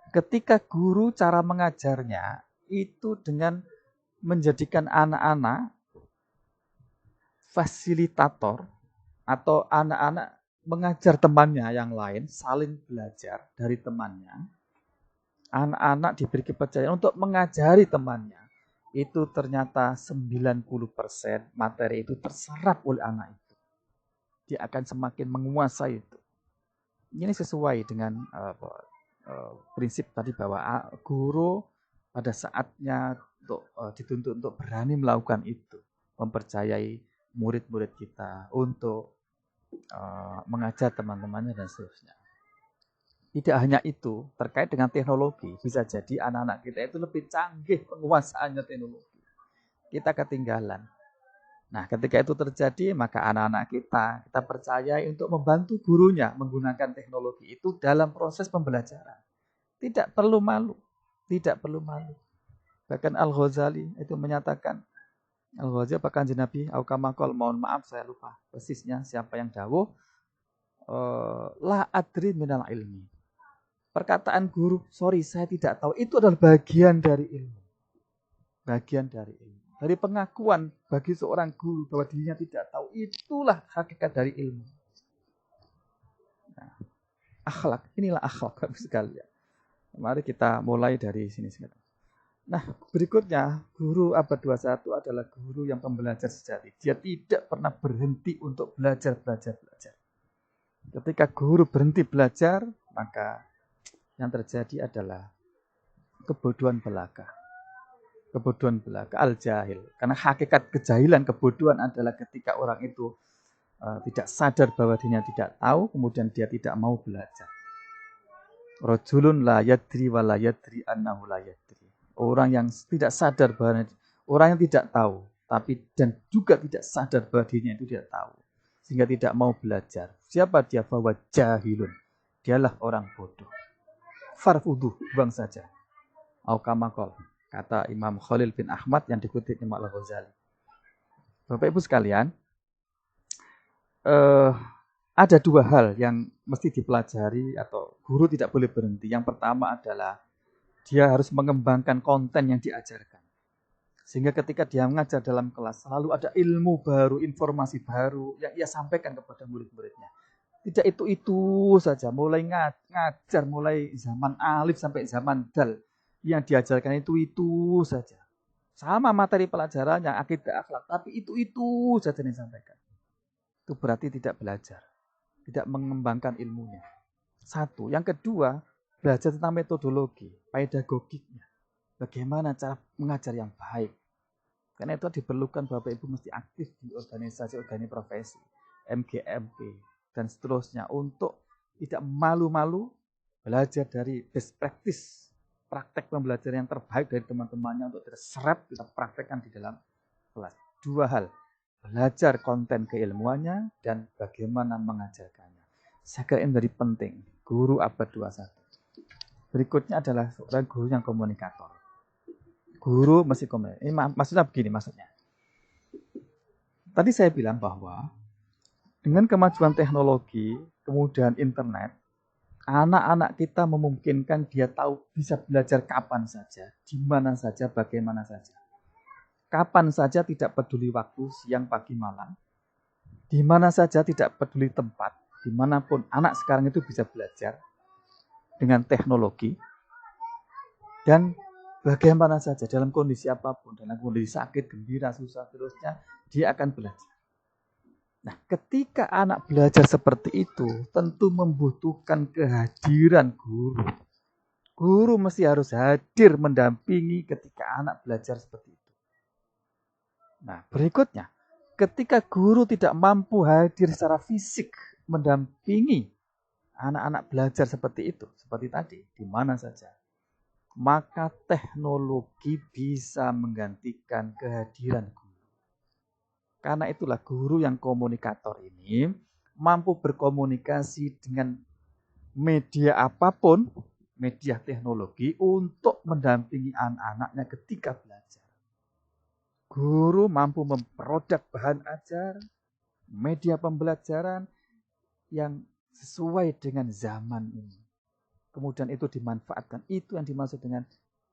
Ketika guru cara mengajarnya, itu dengan menjadikan anak-anak fasilitator, atau anak-anak mengajar temannya yang lain, saling belajar dari temannya. Anak-anak diberi kepercayaan untuk mengajari temannya. Itu ternyata 90% materi itu terserap oleh anak itu. Dia akan semakin menguasai itu. Ini sesuai dengan prinsip tadi bahwa guru pada saatnya dituntut untuk berani melakukan itu, mempercayai murid-murid kita untuk mengajar teman-temannya dan seterusnya. Tidak hanya itu, terkait dengan teknologi, bisa jadi anak-anak kita itu lebih canggih penguasaannya teknologi. Kita ketinggalan. Nah, ketika itu terjadi, maka anak-anak kita percayai untuk membantu gurunya menggunakan teknologi itu dalam proses pembelajaran. Tidak perlu malu. Tidak perlu malu. Bahkan Al-Ghazali itu menyatakan, Al-Ghazali apa Kanjeng Nabi, Aukamakol, mohon maaf saya lupa persisnya siapa yang dawuh, la adri minal ilmi. Perkataan guru, sorry saya tidak tahu, itu adalah bagian dari ilmu. Bagian dari ilmu. Dari pengakuan bagi seorang guru bahwa dirinya tidak tahu, itulah hakikat dari ilmu. Nah, akhlak, inilah akhlak sekalian. Mari kita mulai dari sini sekarang. Nah, berikutnya, guru abad 21 adalah guru yang pembelajar sejati. Dia tidak pernah berhenti untuk belajar. Ketika guru berhenti belajar, maka yang terjadi adalah kebodohan belaka. Kebodohan belaka, al-jahil. Karena hakikat kejahilan, kebodohan adalah ketika orang itu tidak sadar bahwa dirinya tidak tahu, kemudian dia tidak mau belajar. Rajulun la yadri wa la yadri annahu la yadri. Orang yang tidak sadar bahwa orang yang tidak tahu, tapi dan juga tidak sadar bahwa dirinya itu tidak tahu, sehingga tidak mau belajar. Siapa dia? Bahwa jahilun. Dialah orang bodoh. Farfuduh, buang saja. Aukamakol, kata Imam Khalil bin Ahmad yang dikutip Imam Al-Ghazali. Bapak Ibu sekalian, ada dua hal yang mesti dipelajari atau guru tidak boleh berhenti. Yang pertama adalah dia harus mengembangkan konten yang diajarkan. Sehingga ketika dia mengajar dalam kelas, selalu ada ilmu baru, informasi baru yang ia sampaikan kepada murid-muridnya. Tidak itu saja, mulai ngajar, mulai zaman alif sampai zaman dal. Yang diajarkan itu saja. Sama materi pelajarannya, akidah akhlak, tapi itu saja yang disampaikan. Itu berarti tidak belajar, tidak mengembangkan ilmunya. Satu. Yang kedua, belajar tentang metodologi, pedagogiknya. Bagaimana cara mengajar yang baik. Karena itu diperlukan Bapak Ibu mesti aktif di organisasi profesi, MGMP, dan seterusnya untuk tidak malu-malu belajar dari best practice, praktek pembelajaran yang terbaik dari teman-temannya untuk terserap kita praktekkan di dalam kelas. Dua hal, belajar konten keilmuannya dan bagaimana mengajarkannya. Saya kira ini dari penting, guru abad 21. Berikutnya adalah seorang guru yang komunikator. Guru mesti komunikator. Ini maksudnya begini, maksudnya. Tadi saya bilang bahwa dengan kemajuan teknologi, kemudian internet, anak-anak kita memungkinkan dia tahu bisa belajar kapan saja, di mana saja, bagaimana saja. Kapan saja tidak peduli waktu, siang, pagi, malam. Di mana saja tidak peduli tempat, dimanapun anak sekarang itu bisa belajar dengan teknologi. Dan bagaimana saja, dalam kondisi apapun, dalam kondisi sakit, gembira, susah, terusnya, dia akan belajar. Nah, ketika anak belajar seperti itu, tentu membutuhkan kehadiran guru. Guru mesti harus hadir mendampingi ketika anak belajar seperti itu. Nah, berikutnya, ketika guru tidak mampu hadir secara fisik mendampingi anak-anak belajar seperti itu, seperti tadi, di mana saja, maka teknologi bisa menggantikan kehadiran guru. Karena itulah guru yang komunikator ini mampu berkomunikasi dengan media apapun, media teknologi untuk mendampingi anak-anaknya ketika belajar. Guru mampu memproduk bahan ajar, media pembelajaran yang sesuai dengan zaman ini. Kemudian itu dimanfaatkan. Itu yang dimaksud dengan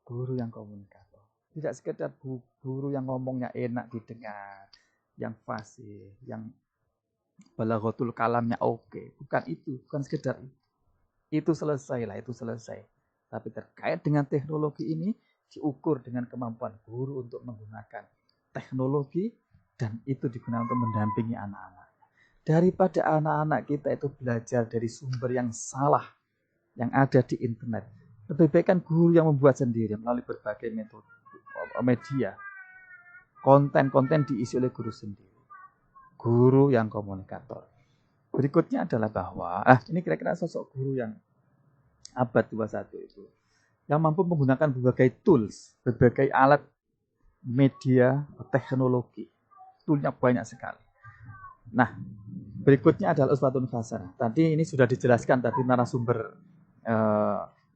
guru yang komunikator. Tidak sekedar guru yang ngomongnya enak didengar, yang fasih, yang balaghatul kalamnya oke. Bukan itu, bukan sekedar itu. Itu selesailah, itu selesai. Tapi terkait dengan teknologi ini diukur dengan kemampuan guru untuk menggunakan teknologi dan itu digunakan untuk mendampingi anak-anak. Daripada anak-anak kita itu belajar dari sumber yang salah, yang ada di internet. Lebih baik kan guru yang membuat sendiri melalui berbagai metode media. Konten-konten diisi oleh guru sendiri. Guru yang komunikator. Berikutnya adalah bahwa, ini kira-kira sosok guru yang abad 21 itu. Yang mampu menggunakan berbagai tools, berbagai alat media, teknologi. Toolnya banyak sekali. Nah, berikutnya adalah uswatun hasanah. Tadi ini sudah dijelaskan tadi narasumber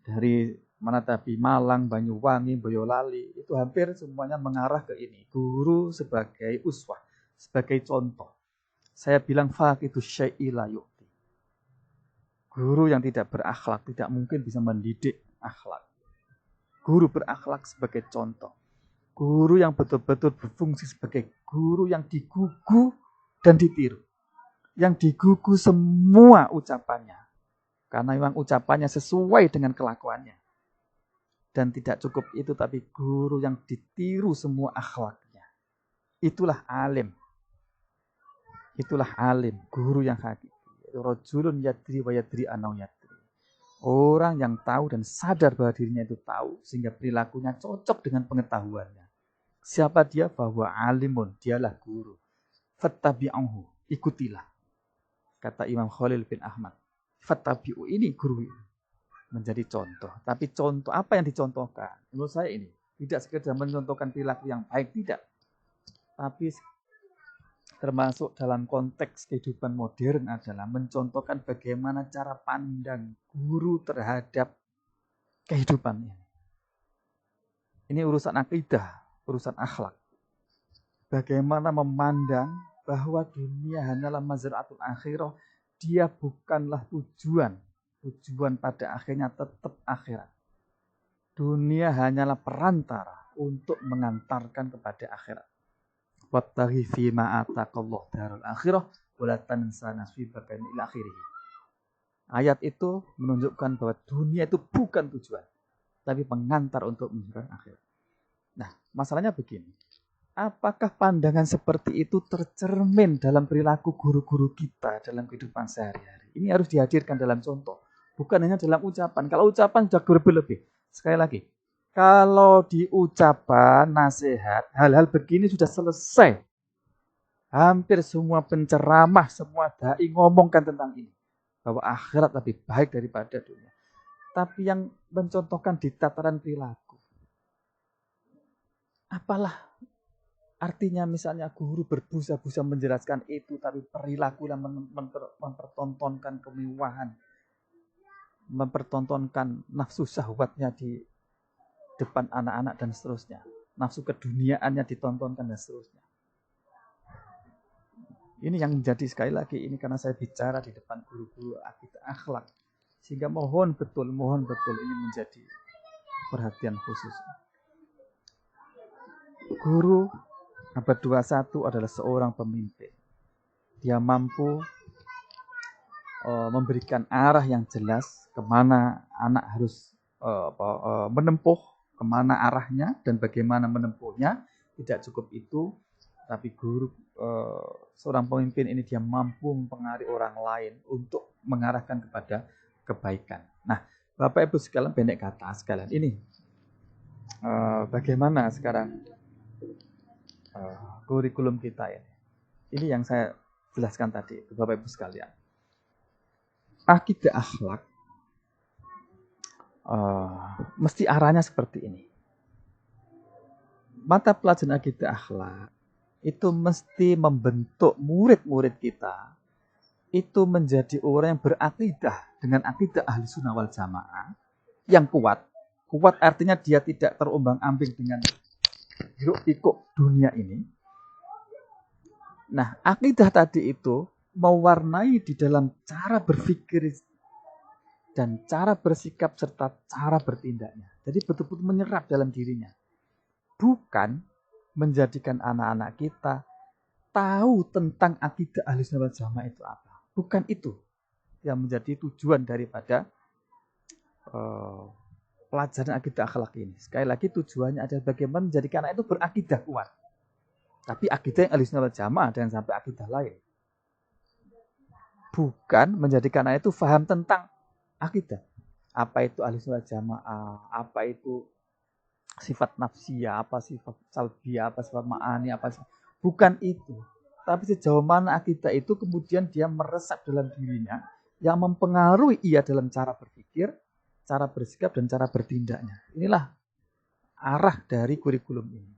dari mana tadi Malang, Banyuwangi, Boyolali, itu hampir semuanya mengarah ke ini. Guru sebagai uswah, sebagai contoh. Saya bilang faqidu syai'i la yu'ti. Guru yang tidak berakhlak tidak mungkin bisa mendidik akhlak. Guru berakhlak sebagai contoh. Guru yang betul-betul berfungsi sebagai guru yang digugu dan ditiru. Yang digugu semua ucapannya. Karena memang ucapannya sesuai dengan kelakuannya. Dan tidak cukup itu, tapi guru yang ditiru semua akhlaknya. Itulah alim. Itulah alim, guru yang hakiki. Rajulun yadri wa yadri anau yadri. Orang yang tahu dan sadar bahwa dirinya itu tahu, sehingga perilakunya cocok dengan pengetahuannya. Siapa dia? Bahwa alimun, dialah guru. Fattabi'uhu, ikutilah. Kata Imam Khalil bin Ahmad. Fattabi'u, ini guru menjadi contoh. Tapi contoh apa yang dicontohkan? Menurut saya ini tidak sekedar mencontohkan perilaku yang baik, tidak. Tapi termasuk dalam konteks kehidupan modern adalah mencontohkan bagaimana cara pandang guru terhadap kehidupannya. Ini urusan akidah, urusan akhlak. Bagaimana memandang bahwa dunia hanyalah mazra'atul akhirah, dia bukanlah tujuan. Tujuan pada akhirnya tetap akhirat. Dunia hanyalah perantara untuk mengantarkan kepada akhirat. Wattaghi fima ataqallahu darul akhirah wa la tansa nasibaka ila akhirih. Ayat itu menunjukkan bahwa dunia itu bukan tujuan, tapi pengantar untuk menuju akhirat. Nah, masalahnya begini. Apakah pandangan seperti itu tercermin dalam perilaku guru-guru kita dalam kehidupan sehari-hari? Ini harus dihadirkan dalam contoh, bukan hanya dalam ucapan. Kalau ucapan sudah berlebih. Sekali lagi, kalau di ucapan nasihat, hal-hal begini sudah selesai. Hampir semua penceramah, semua dai ngomongkan tentang ini. Bahwa akhirat lebih baik daripada dunia. Tapi yang mencontohkan di tataran perilaku. Apalah artinya misalnya guru berbusa-busa menjelaskan itu, tapi perilaku yang mempertontonkan kemewahan. Mempertontonkan nafsu syahwatnya di depan anak-anak dan seterusnya. Nafsu keduniaannya ditontonkan dan seterusnya. Ini yang menjadi sekali lagi ini karena saya bicara di depan guru-guru akidah akhlak. Sehingga mohon betul ini menjadi perhatian khusus. Guru abad 21 adalah seorang pemimpin. Dia mampu memberikan arah yang jelas kemana anak harus menempuh, kemana arahnya dan bagaimana menempuhnya. Tidak cukup itu, tapi guru seorang pemimpin ini dia mampu mempengaruhi orang lain untuk mengarahkan kepada kebaikan. Nah, Bapak Ibu sekalian, pendek kata sekalian ini bagaimana sekarang kurikulum kita ini. Ini yang saya jelaskan tadi, Bapak Ibu sekalian. Akidah akhlak mesti arahnya seperti ini. Mata pelajaran akidah akhlak itu mesti membentuk murid-murid kita itu menjadi orang yang berakidah dengan akidah ahli sunnah wal jamaah yang kuat. Kuat artinya dia tidak terombang-ambing dengan hiruk-pikuk dunia ini. Nah, akidah tadi itu mewarnai di dalam cara berpikir dan cara bersikap serta cara bertindaknya. Jadi betul-betul menyerap dalam dirinya. Bukan menjadikan anak-anak kita tahu tentang akidah ahli sunnah wal jamaah itu apa. Bukan itu yang menjadi tujuan daripada pelajaran akidah akhlak ini. Sekali lagi tujuannya adalah bagaimana menjadikan anak itu berakidah kuat. Tapi akidah yang ahli sunnah wal jamaah dan sampai akidah lain. Bukan menjadikan anak itu paham tentang akidah. apa itu ahli sunnah jamaah, apa itu sifat nafsiyah, apa sifat salbiyah, apa sifat ma'ani, apa sifat... Bukan itu. Tapi sejauh mana akidah itu kemudian dia meresap dalam dirinya yang mempengaruhi ia dalam cara berpikir, cara bersikap, dan cara bertindaknya. Inilah arah dari kurikulum ini.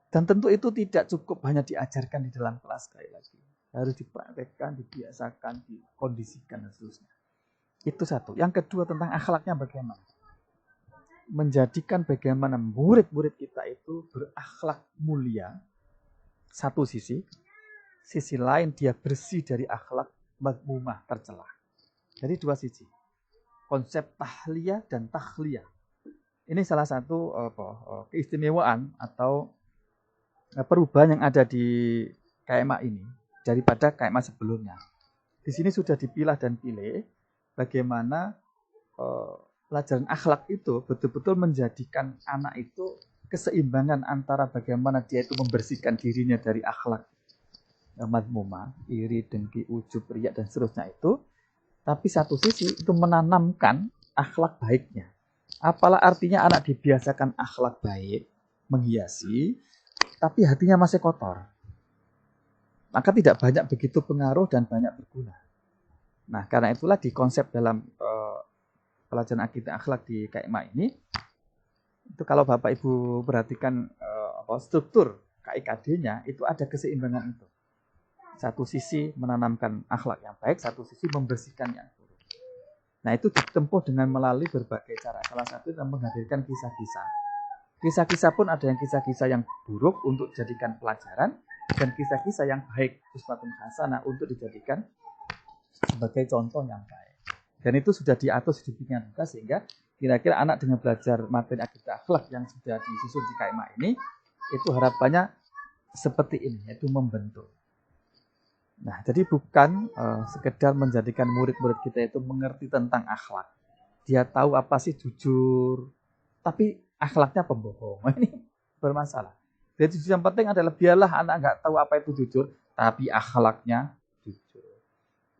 Dan tentu itu tidak cukup hanya diajarkan di dalam kelas sekali lagi. Harus dipraktekkan, dibiasakan, dikondisikan, dan seterusnya. Itu satu. Yang kedua tentang akhlaknya bagaimana. Menjadikan bagaimana murid-murid kita itu berakhlak mulia. Satu sisi. Sisi lain dia bersih dari akhlak madmumah tercela. Jadi dua sisi. Konsep tahliyah dan takhliyah. Ini salah satu keistimewaan atau perubahan yang ada di KMA ini daripada KMA sebelumnya. Di sini sudah dipilah dan pilih bagaimana pelajaran akhlak itu betul-betul menjadikan anak itu keseimbangan antara bagaimana dia itu membersihkan dirinya dari akhlak madmumah, iri, dengki, ujub, riya, dan seterusnya itu. Tapi satu sisi itu menanamkan akhlak baiknya. Apalah artinya anak dibiasakan akhlak baik, menghiasi, tapi hatinya masih kotor. Maka tidak banyak begitu pengaruh dan banyak berguna. Nah, karena itulah di konsep dalam pelajaran akidah akhlak di KMA ini, itu kalau Bapak Ibu perhatikan struktur KIKD-nya, itu ada keseimbangan itu. Satu sisi menanamkan akhlak yang baik, satu sisi membersihkan yang buruk. Nah, itu ditempuh dengan melalui berbagai cara. Salah satu adalah menghadirkan kisah-kisah. Kisah-kisah pun ada yang kisah-kisah yang buruk untuk dijadikan pelajaran, dan kisah-kisah yang baik, uswatun hasanah, untuk dijadikan sebagai contoh yang baik. Dan itu sudah diatur sedemikian rupa sehingga kira-kira anak dengan belajar materi akidah akhlak yang sudah disusun di KMA ini, itu harapannya seperti ini, yaitu membentuk. Nah, jadi bukan sekedar menjadikan murid-murid kita itu mengerti tentang akhlak. Dia tahu apa sih jujur, tapi akhlaknya pembohong. Ini bermasalah. Jadi yang penting adalah biarlah anak nggak tahu apa itu jujur, tapi akhlaknya jujur.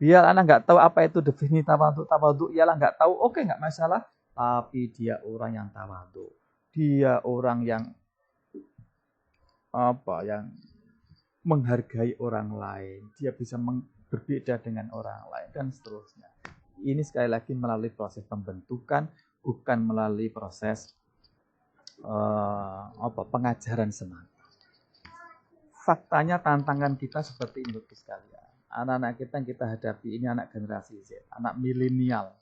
Biar anak nggak tahu apa itu definisi tawadhu, ialah nggak tahu, oke, nggak masalah. Tapi dia orang yang tawadhu. Dia orang yang yang menghargai orang lain, dia bisa berbeda dengan orang lain, dan seterusnya. Ini sekali lagi melalui proses pembentukan, bukan melalui proses pengajaran semata. Faktanya tantangan kita seperti ini sekalian. Anak-anak kita yang kita hadapi ini anak generasi Z, anak milenial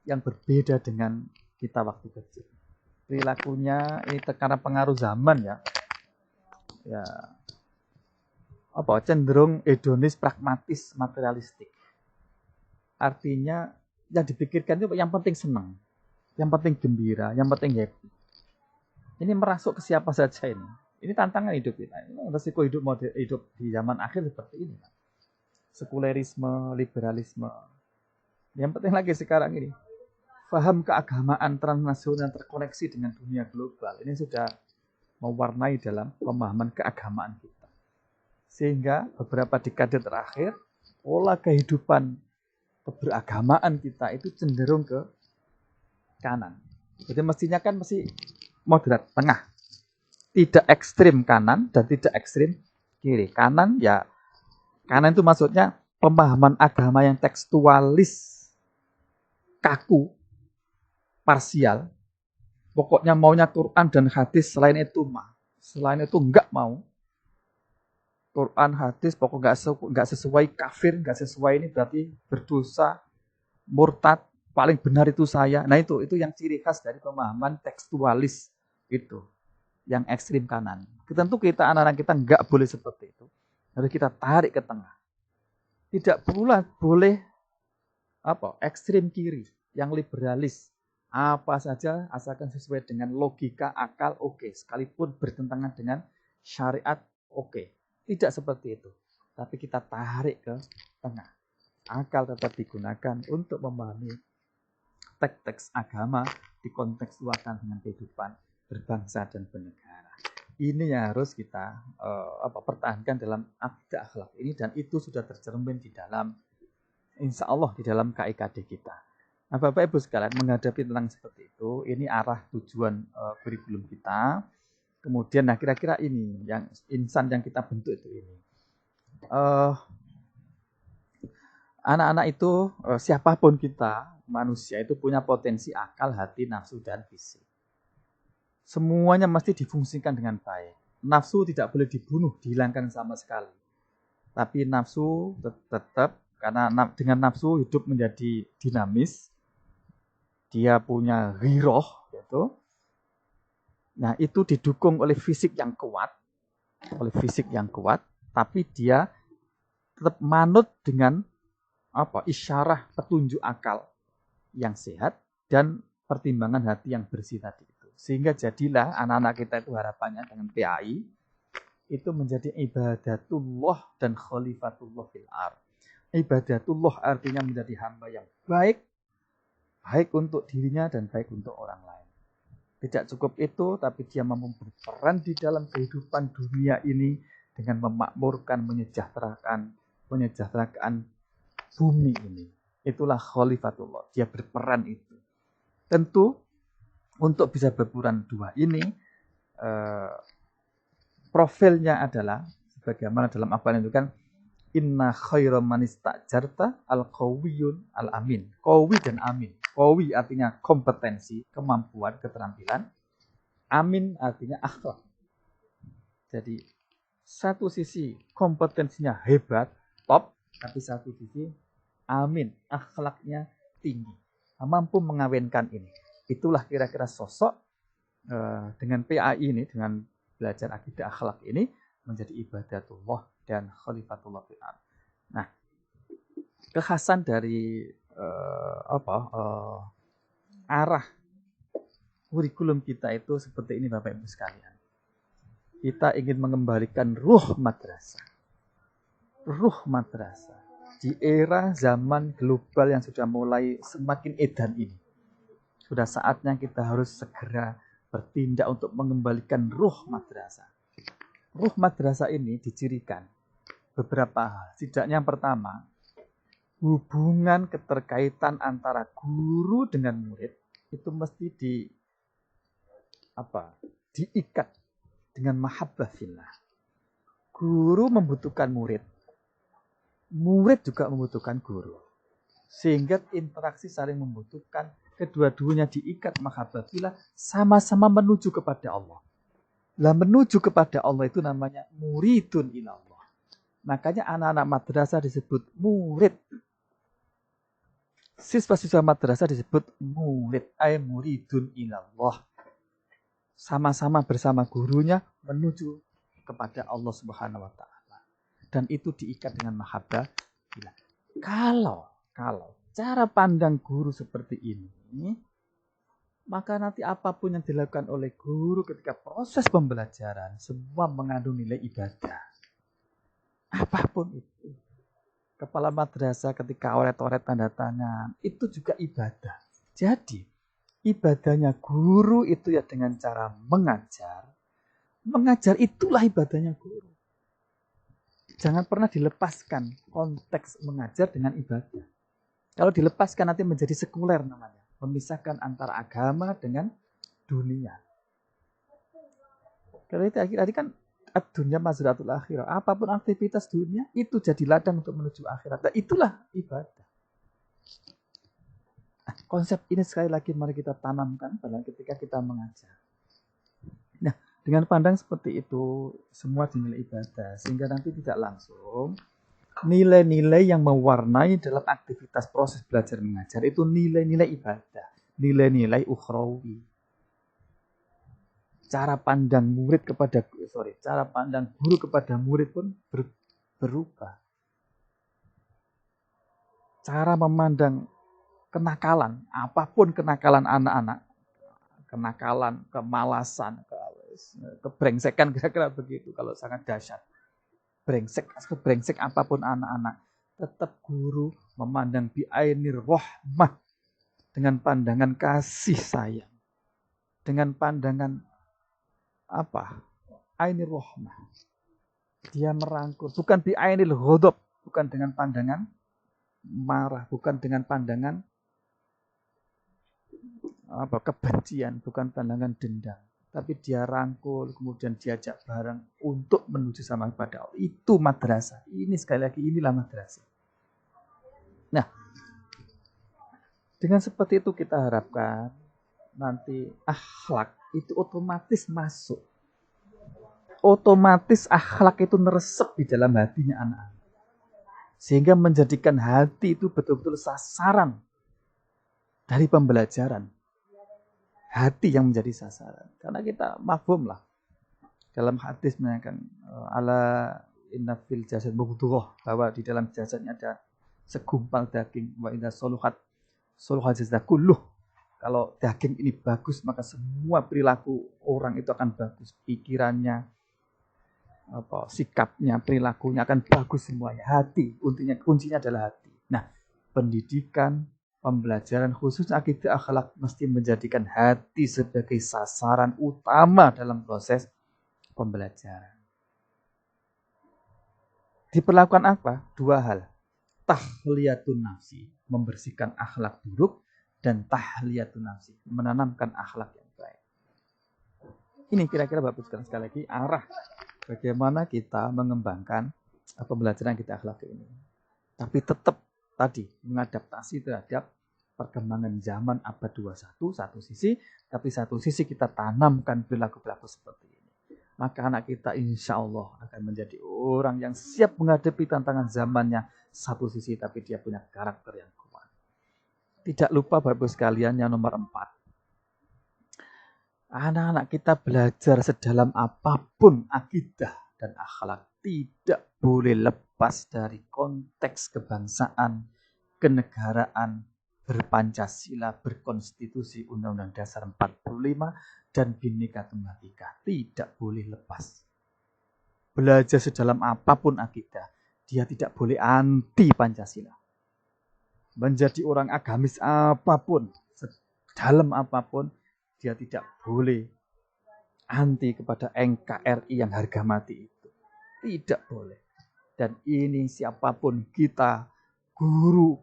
yang berbeda dengan kita waktu kecil. Perilakunya ini karena pengaruh zaman ya cenderung hedonis, pragmatis, materialistik. Artinya yang dipikirkan itu yang penting senang, yang penting gembira, yang penting happy. Ini merasuk ke siapa saja ini. Ini tantangan hidup kita. Ini resiko hidup di zaman akhir seperti ini. Sekulerisme, liberalisme. Yang penting lagi sekarang ini, paham keagamaan transnasional terkoneksi dengan dunia global. Ini sudah mewarnai dalam pemahaman keagamaan kita. Sehingga beberapa dekade terakhir, pola kehidupan keberagamaan kita itu cenderung ke kanan. Jadi mestinya kan mesti moderat, tengah. Tidak ekstrim kanan dan tidak ekstrim kiri. Kanan itu maksudnya pemahaman agama yang tekstualis, kaku, parsial. Pokoknya maunya Quran dan hadis, selain itu enggak mau. Quran, hadis, pokoknya nggak sesuai, kafir, nggak sesuai, ini berarti berdosa, murtad, paling benar itu saya. Nah itu yang ciri khas dari pemahaman tekstualis itu, yang ekstrim kanan. Tentu kita anak-anak kita nggak boleh seperti itu. Harus kita tarik ke tengah. Tidak pula boleh ekstrim kiri, yang liberalis. Apa saja asalkan sesuai dengan logika, akal, oke. Sekalipun bertentangan dengan syariat, oke. Tidak seperti itu. Tapi kita tarik ke tengah. Akal tetap digunakan untuk memahami teks-teks agama dikontekstualkan dengan kehidupan berbangsa dan bernegara. Ini yang harus kita pertahankan dalam akidah akhlak ini, dan itu sudah tercermin di dalam, insya Allah di dalam KIKD kita. Nah, Bapak Ibu sekalian, menghadapi tentang seperti itu, ini arah tujuan kurikulum kita. Kemudian, nah kira-kira ini yang insan yang kita bentuk itu ini. Anak-anak itu, siapapun kita, manusia itu punya potensi akal, hati, nafsu, dan fisik. Semuanya mesti difungsikan dengan baik. Nafsu tidak boleh dibunuh, dihilangkan sama sekali. Tapi nafsu tetap, karena dengan nafsu hidup menjadi dinamis, dia punya ghiroh, gitu. Nah, itu didukung oleh fisik yang kuat, tapi dia tetap manut dengan isyarah petunjuk akal yang sehat dan pertimbangan hati yang bersih tadi itu. Sehingga jadilah anak-anak kita itu harapannya dengan PAI itu menjadi ibadatullah dan khalifatullah fil ardh. Ibadatullah artinya menjadi hamba yang baik untuk dirinya dan baik untuk orang lain. Tidak cukup itu, tapi dia mampu berperan di dalam kehidupan dunia ini dengan memakmurkan, menyejahterakan bumi ini. Itulah khalifatullah. Dia berperan itu. Tentu untuk bisa berperan dua ini, profilnya adalah sebagaimana dalam Al-Qur'an itu kan, inna khairam man istajarta al-qawiyun al-amin. Qawi dan amin. Qawi artinya kompetensi, kemampuan, keterampilan. Amin artinya akhlak. Jadi satu sisi kompetensinya hebat, top, tapi satu sisi amin, akhlaknya tinggi. Mampu mengawinkan ini. Itulah kira-kira sosok dengan PAI ini, dengan belajar akidah akhlak ini menjadi ibadatullah dan khalifatullah fil ardh. Nah, kekhasan dari arah kurikulum kita itu seperti ini Bapak Ibu sekalian. Kita ingin mengembalikan ruh madrasah. Ruh madrasah di era zaman global yang sudah mulai semakin edan ini. Sudah saatnya kita harus segera bertindak untuk mengembalikan ruh madrasah. Ruh madrasah ini dicirikan beberapa hal. Setidaknya yang pertama, hubungan keterkaitan antara guru dengan murid itu mesti diikat dengan mahabbah fillah. Guru membutuhkan murid, murid juga membutuhkan guru. Sehingga interaksi saling membutuhkan, kedua-duanya diikat mahabbah fillah, sama-sama menuju kepada Allah. Lah menuju kepada Allah itu namanya muridun ilallah. Makanya anak-anak madrasah disebut murid. Siswa-siswa madrasah disebut murid, ay muridun ilallah. Sama-sama bersama gurunya menuju kepada Allah Subhanahu wa taala. Dan itu diikat dengan mahabbah. Kalau cara pandang guru seperti ini, maka nanti apapun yang dilakukan oleh guru ketika proses pembelajaran semua mengandung nilai ibadah. Apapun itu. Kepala madrasah ketika oret-oret tanda tangan, itu juga ibadah. Jadi, ibadahnya guru itu ya dengan cara mengajar. Mengajar itulah ibadahnya guru. Jangan pernah dilepaskan konteks mengajar dengan ibadah. Kalau dilepaskan nanti menjadi sekuler namanya. Memisahkan antara agama dengan dunia. Kalau tadi kan dunia mazratul akhirah. Apapun aktivitas dunia itu jadi ladang untuk menuju akhirat. Nah, itulah ibadah. Konsep ini sekali lagi mari kita tanamkan pada ketika kita mengajar. Nah, dengan pandang seperti itu semua dinilai ibadah sehingga nanti tidak langsung nilai-nilai yang mewarnai dalam aktivitas proses belajar mengajar itu nilai-nilai ibadah, nilai-nilai ukhrawi. Cara pandang guru kepada murid pun berubah. Cara memandang kenakalan, apapun kenakalan anak-anak, kenakalan, kemalasan, kebrengsekan kira-kira begitu kalau sangat dahsyat. Brengsek apapun anak-anak, tetap guru memandang bi'ainir rahmah dengan pandangan kasih sayang. Dengan pandangan ainir rahmah. Dia merangkul, bukan bi'ainil ghadab, bukan dengan pandangan marah, bukan dengan pandangan kebencian, bukan pandangan dendam, tapi dia rangkul, kemudian diajak bareng untuk menuju sama kepada Allah. Itu madrasah. Ini sekali lagi, inilah madrasah. Nah, dengan seperti itu kita harapkan nanti akhlak itu otomatis masuk. Otomatis akhlak itu neresep di dalam hatinya anak-anak. Sehingga menjadikan hati itu betul-betul sasaran dari pembelajaran. Hati yang menjadi sasaran. Karena kita mafhum lah. Dalam hadis menyatakan ala inna fil jasad mudghah, bahwa di dalam jasadnya ada segumpal daging, wa idza soluhat jasad kulluh. Kalau daging ini bagus, maka semua perilaku orang itu akan bagus. Pikirannya, sikapnya, perilakunya akan bagus semuanya. Hati, kuncinya adalah hati. Nah, pendidikan, pembelajaran khusus akidah akhlak mesti menjadikan hati sebagai sasaran utama dalam proses pembelajaran. Diperlakukan apa? Dua hal. Tahliyatun nafsi, membersihkan akhlak buruk, dan tahliyatun nafsi, menanamkan akhlak yang baik. Ini kira-kira Bapak sekalian sekali lagi arah bagaimana kita mengembangkan pembelajaran kita akhlak ini. Tapi tetap tadi mengadaptasi terhadap perkembangan zaman abad 21 satu sisi, tapi satu sisi kita tanamkan perilaku-perilaku seperti ini. Maka anak kita insya Allah akan menjadi orang yang siap menghadapi tantangan zamannya satu sisi, tapi dia punya karakter yang kuat. Tidak lupa Bapak sekalian yang nomor 4. Anak-anak kita belajar sedalam apapun akidah dan akhlak tidak boleh lepas dari konteks kebangsaan, kenegaraan, berpancasila, berkonstitusi Undang-Undang Dasar 45 dan Bhinneka Tunggal Ika. Tidak boleh lepas. Belajar sedalam apapun akidah, dia tidak boleh anti Pancasila. Menjadi orang agamis apapun, sedalam apapun, dia tidak boleh anti kepada NKRI yang harga mati itu. Tidak boleh. Dan ini siapapun kita, guru,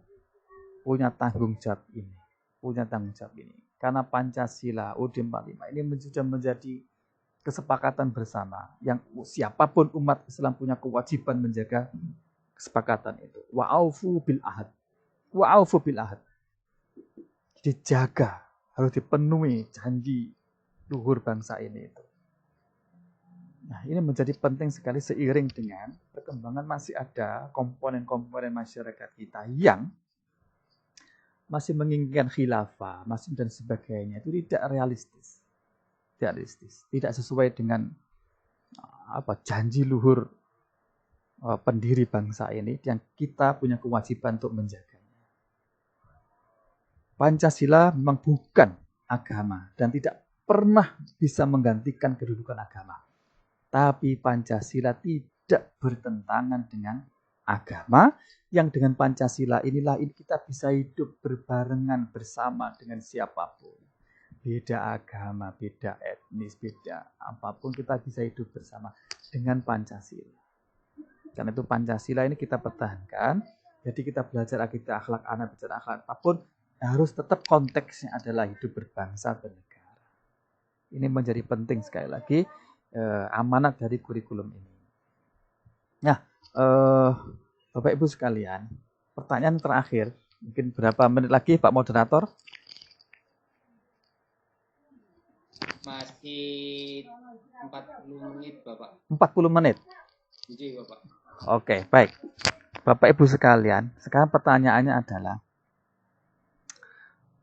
punya tanggung jawab ini. Punya tanggung jawab ini. Karena Pancasila UUD 45 ini sudah menjadi kesepakatan bersama. Yang siapapun umat Islam punya kewajiban menjaga kesepakatan itu. Wa'aufu bil ahad. Wa'aufu bil ahad. Dijaga. Harus dipenuhi janji luhur bangsa ini itu. Nah, ini menjadi penting sekali seiring dengan perkembangan masih ada komponen-komponen masyarakat kita yang masih menginginkan khilafah, masih dan sebagainya. Itu tidak realistis. Tidak realistis. Tidak sesuai dengan janji luhur pendiri bangsa ini yang kita punya kewajiban untuk menjaga. Pancasila memang bukan agama dan tidak pernah bisa menggantikan kedudukan agama. Tapi Pancasila tidak bertentangan dengan agama, yang dengan Pancasila inilah kita bisa hidup berbarengan bersama dengan siapapun. Beda agama, beda etnis, beda apapun, kita bisa hidup bersama dengan Pancasila. Karena itu Pancasila ini kita pertahankan. Jadi kita belajar akidah akhlak anak, belajar akhlak apapun, harus tetap konteksnya adalah hidup berbangsa bernegara. Ini menjadi penting sekali lagi amanat dari kurikulum ini. Nah, Bapak Ibu sekalian, pertanyaan terakhir, mungkin berapa menit lagi Pak Moderator? Masih 40 menit Bapak. 40 menit? Jadi Bapak. Oke, baik. Bapak Ibu sekalian, sekarang pertanyaannya adalah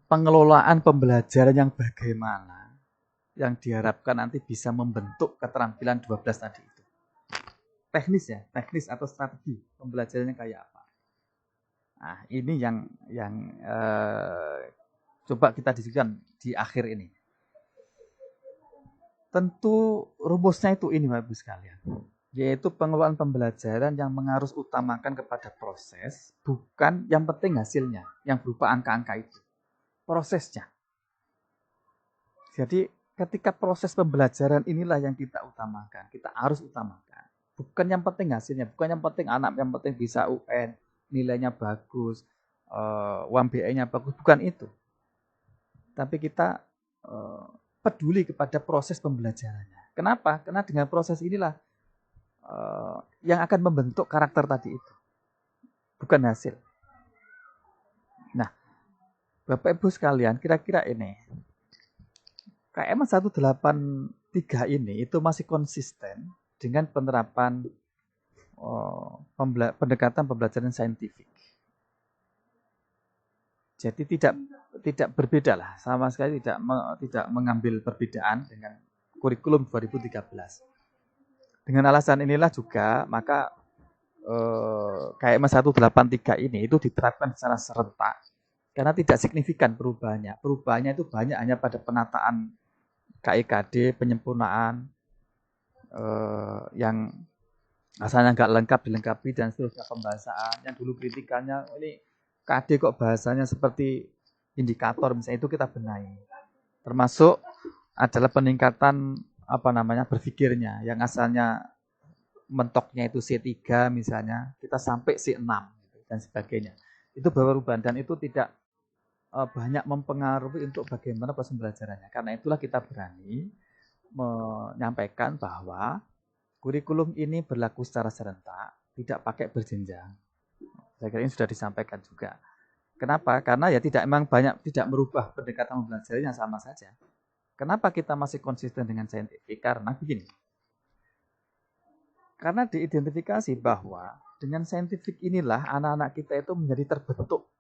pengelolaan pembelajaran yang bagaimana yang diharapkan nanti bisa membentuk keterampilan 12 tadi itu. Teknis ya, teknis atau strategi pembelajarannya kayak apa. Nah, ini yang coba kita diskusikan di akhir ini. Tentu rumusnya itu ini Bapak Ibu sekalian, yaitu pengelolaan pembelajaran yang mengarus utamakan kepada proses, bukan yang penting hasilnya, yang berupa angka-angka itu. Prosesnya. Jadi ketika proses pembelajaran inilah yang kita utamakan, kita harus utamakan. Bukan yang penting hasilnya, bukan yang penting anak, yang penting bisa UN, nilainya bagus, UMBE-nya bagus, bukan itu. tapi kita peduli kepada proses pembelajarannya. Kenapa? Karena dengan proses inilah yang akan membentuk karakter tadi itu, bukan hasil. Nah, Bapak Ibu sekalian, kira-kira ini KM 183 ini itu masih konsisten dengan penerapan pendekatan pembelajaran saintifik. Jadi tidak berbeda lah, sama sekali tidak mengambil perbedaan dengan kurikulum 2013. Dengan alasan inilah juga maka KM 183 ini itu diterapkan secara serentak karena tidak signifikan perubahannya. Perubahannya itu banyak hanya pada penataan KIKD, penyempurnaan yang asalnya nggak lengkap dilengkapi dan seterusnya, pembahasan yang dulu kritikannya ini KD kok bahasanya seperti indikator misalnya, itu kita benahi. Termasuk adalah peningkatan berpikirnya yang asalnya mentoknya itu C3 misalnya, kita sampai C6 dan sebagainya. Itu perubahan dan itu tidak banyak mempengaruhi untuk bagaimana proses pembelajarannya. Karena itulah kita berani menyampaikan bahwa kurikulum ini berlaku secara serentak, tidak pakai berjenjang. Saya kira ini sudah disampaikan juga. Kenapa? Karena ya tidak merubah pendekatan pembelajarannya, sama saja. Kenapa kita masih konsisten dengan saintifik? Karena begini. Karena diidentifikasi bahwa dengan saintifik inilah anak-anak kita itu menjadi terbentuk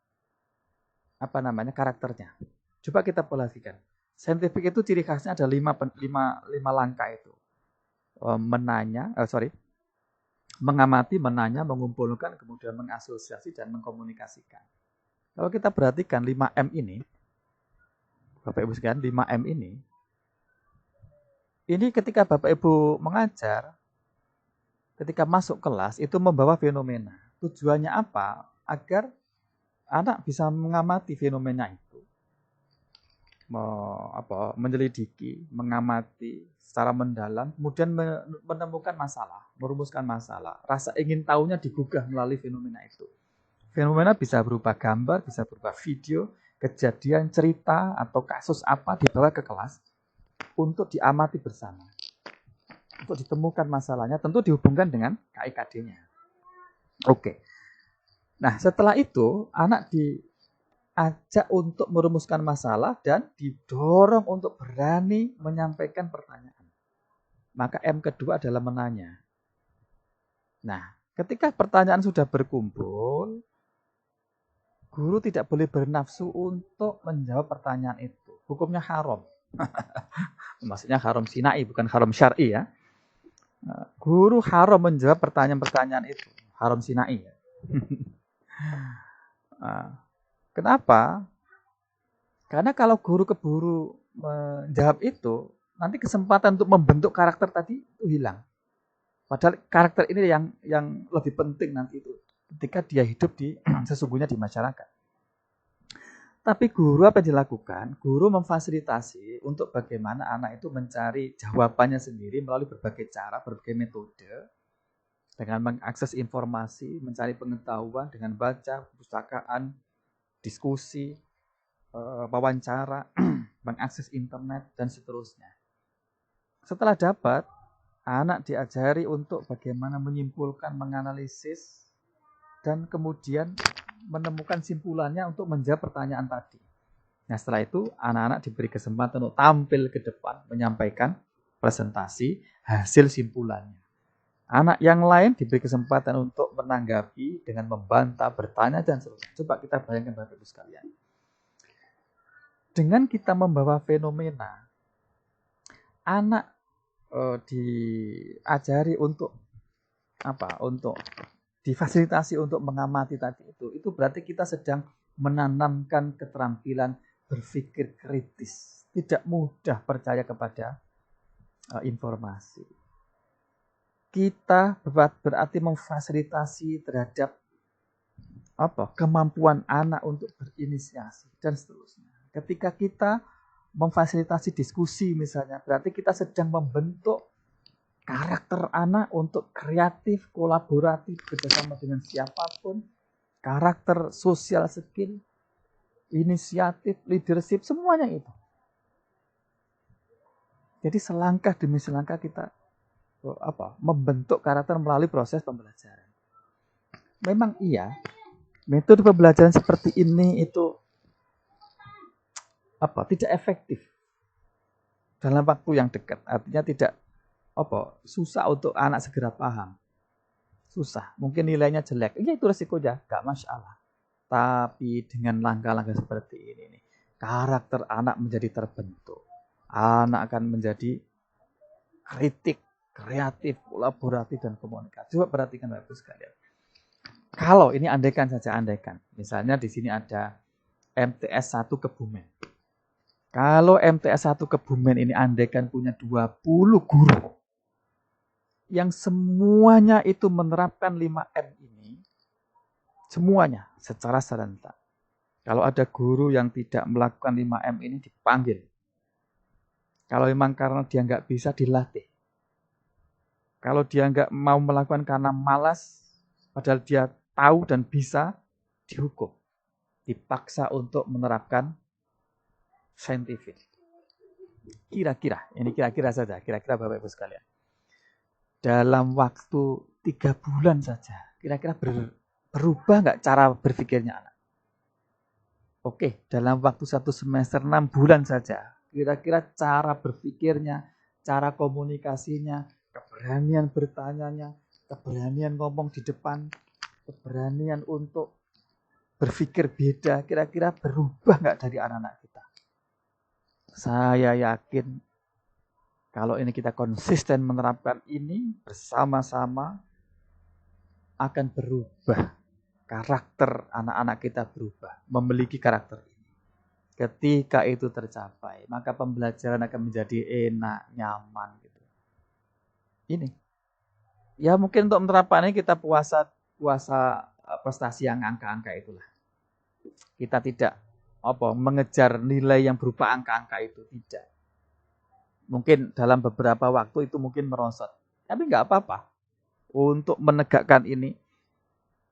karakternya. Coba kita perhatikan. Saintifik itu ciri khasnya ada 5 langkah itu. Mengamati, menanya, mengumpulkan, kemudian mengasosiasi dan mengkomunikasikan. Kalau kita perhatikan 5M ini, Bapak Ibu sekalian, 5M ini ketika Bapak Ibu mengajar, ketika masuk kelas itu membawa fenomena. Tujuannya apa? Agar anak bisa mengamati fenomena itu, menyelidiki, mengamati secara mendalam, kemudian menemukan masalah, merumuskan masalah. Rasa ingin tahunya digugah melalui fenomena itu. Fenomena bisa berupa gambar, bisa berupa video, kejadian, cerita, atau kasus apa dibawa ke kelas untuk diamati bersama. Untuk ditemukan masalahnya, tentu dihubungkan dengan KIKD-nya. Oke. Nah, setelah itu, anak diajak untuk merumuskan masalah dan didorong untuk berani menyampaikan pertanyaan. Maka M kedua adalah menanya. Nah, ketika pertanyaan sudah berkumpul, guru tidak boleh bernafsu untuk menjawab pertanyaan itu. Hukumnya haram. Maksudnya haram sinai, bukan haram syar'i ya. Guru haram menjawab pertanyaan-pertanyaan itu. Haram sinai ya. Kenapa? Karena kalau guru keburu menjawab itu, nanti kesempatan untuk membentuk karakter tadi itu hilang. Padahal karakter ini yang lebih penting nanti itu ketika dia hidup sesungguhnya di masyarakat. Tapi guru apa yang dilakukan? Guru memfasilitasi untuk bagaimana anak itu mencari jawabannya sendiri melalui berbagai cara, berbagai metode, dengan mengakses informasi, mencari pengetahuan dengan baca, perpustakaan, diskusi, wawancara, mengakses internet, dan seterusnya. Setelah dapat, anak diajari untuk bagaimana menyimpulkan, menganalisis, dan kemudian menemukan simpulannya untuk menjawab pertanyaan tadi. Nah, setelah itu, anak-anak diberi kesempatan untuk tampil ke depan, menyampaikan presentasi hasil simpulannya. Anak yang lain diberi kesempatan untuk menanggapi dengan membantah, bertanya, dan seterusnya. Coba kita bayangkan Bapak Ibu sekalian. Dengan kita membawa fenomena, anak diajari untuk difasilitasi untuk mengamati tadi itu berarti kita sedang menanamkan keterampilan berpikir kritis, tidak mudah percaya kepada informasi. Kita berarti memfasilitasi terhadap kemampuan anak untuk berinisiasi dan seterusnya. Ketika kita memfasilitasi diskusi misalnya, berarti kita sedang membentuk karakter anak untuk kreatif, kolaboratif, bersama dengan siapapun, karakter social skill inisiatif, leadership, semuanya itu. Jadi selangkah demi selangkah kita membentuk karakter melalui proses pembelajaran. Memang iya, metode pembelajaran seperti ini itu tidak efektif dalam waktu yang dekat. Artinya tidak susah untuk anak segera paham. Susah, mungkin nilainya jelek. Ya itu resikonya, gak masalah. Tapi dengan langkah-langkah seperti ini, karakter anak menjadi terbentuk. Anak akan menjadi kritik, kreatif, kolaboratif, dan komunikatif. Coba perhatikan Bapak Ibu sekalian. Kalau ini andaikan saja, misalnya di sini ada MTS 1 Kebumen. Kalau MTS 1 Kebumen ini andaikan punya 20 guru yang semuanya itu menerapkan 5M ini, semuanya secara serentak. Kalau ada guru yang tidak melakukan 5M ini dipanggil. Kalau memang karena dia nggak bisa, dilatih. Kalau dia nggak mau melakukan karena malas, padahal dia tahu dan bisa, dihukum. Dipaksa untuk menerapkan saintifik. Kira-kira saja, kira-kira Bapak Ibu sekalian. Dalam waktu 3 bulan saja, kira-kira berubah nggak cara berpikirnya anak? Oke, dalam waktu 1 semester 6 bulan saja, kira-kira cara berpikirnya, cara komunikasinya, keberanian bertanyanya, keberanian ngomong di depan, keberanian untuk berpikir beda, kira-kira berubah nggak dari anak-anak kita? Saya yakin kalau ini kita konsisten menerapkan ini bersama-sama akan berubah. Karakter anak-anak kita berubah, memiliki karakter ini. Ketika itu tercapai, maka pembelajaran akan menjadi enak, nyaman gitu. Ini. Ya mungkin untuk menerapkannya kita puasa prestasi yang angka-angka itulah. Kita tidak mengejar nilai yang berupa angka-angka itu, tidak. Mungkin dalam beberapa waktu itu mungkin merosot. Tapi nggak apa-apa. Untuk menegakkan ini,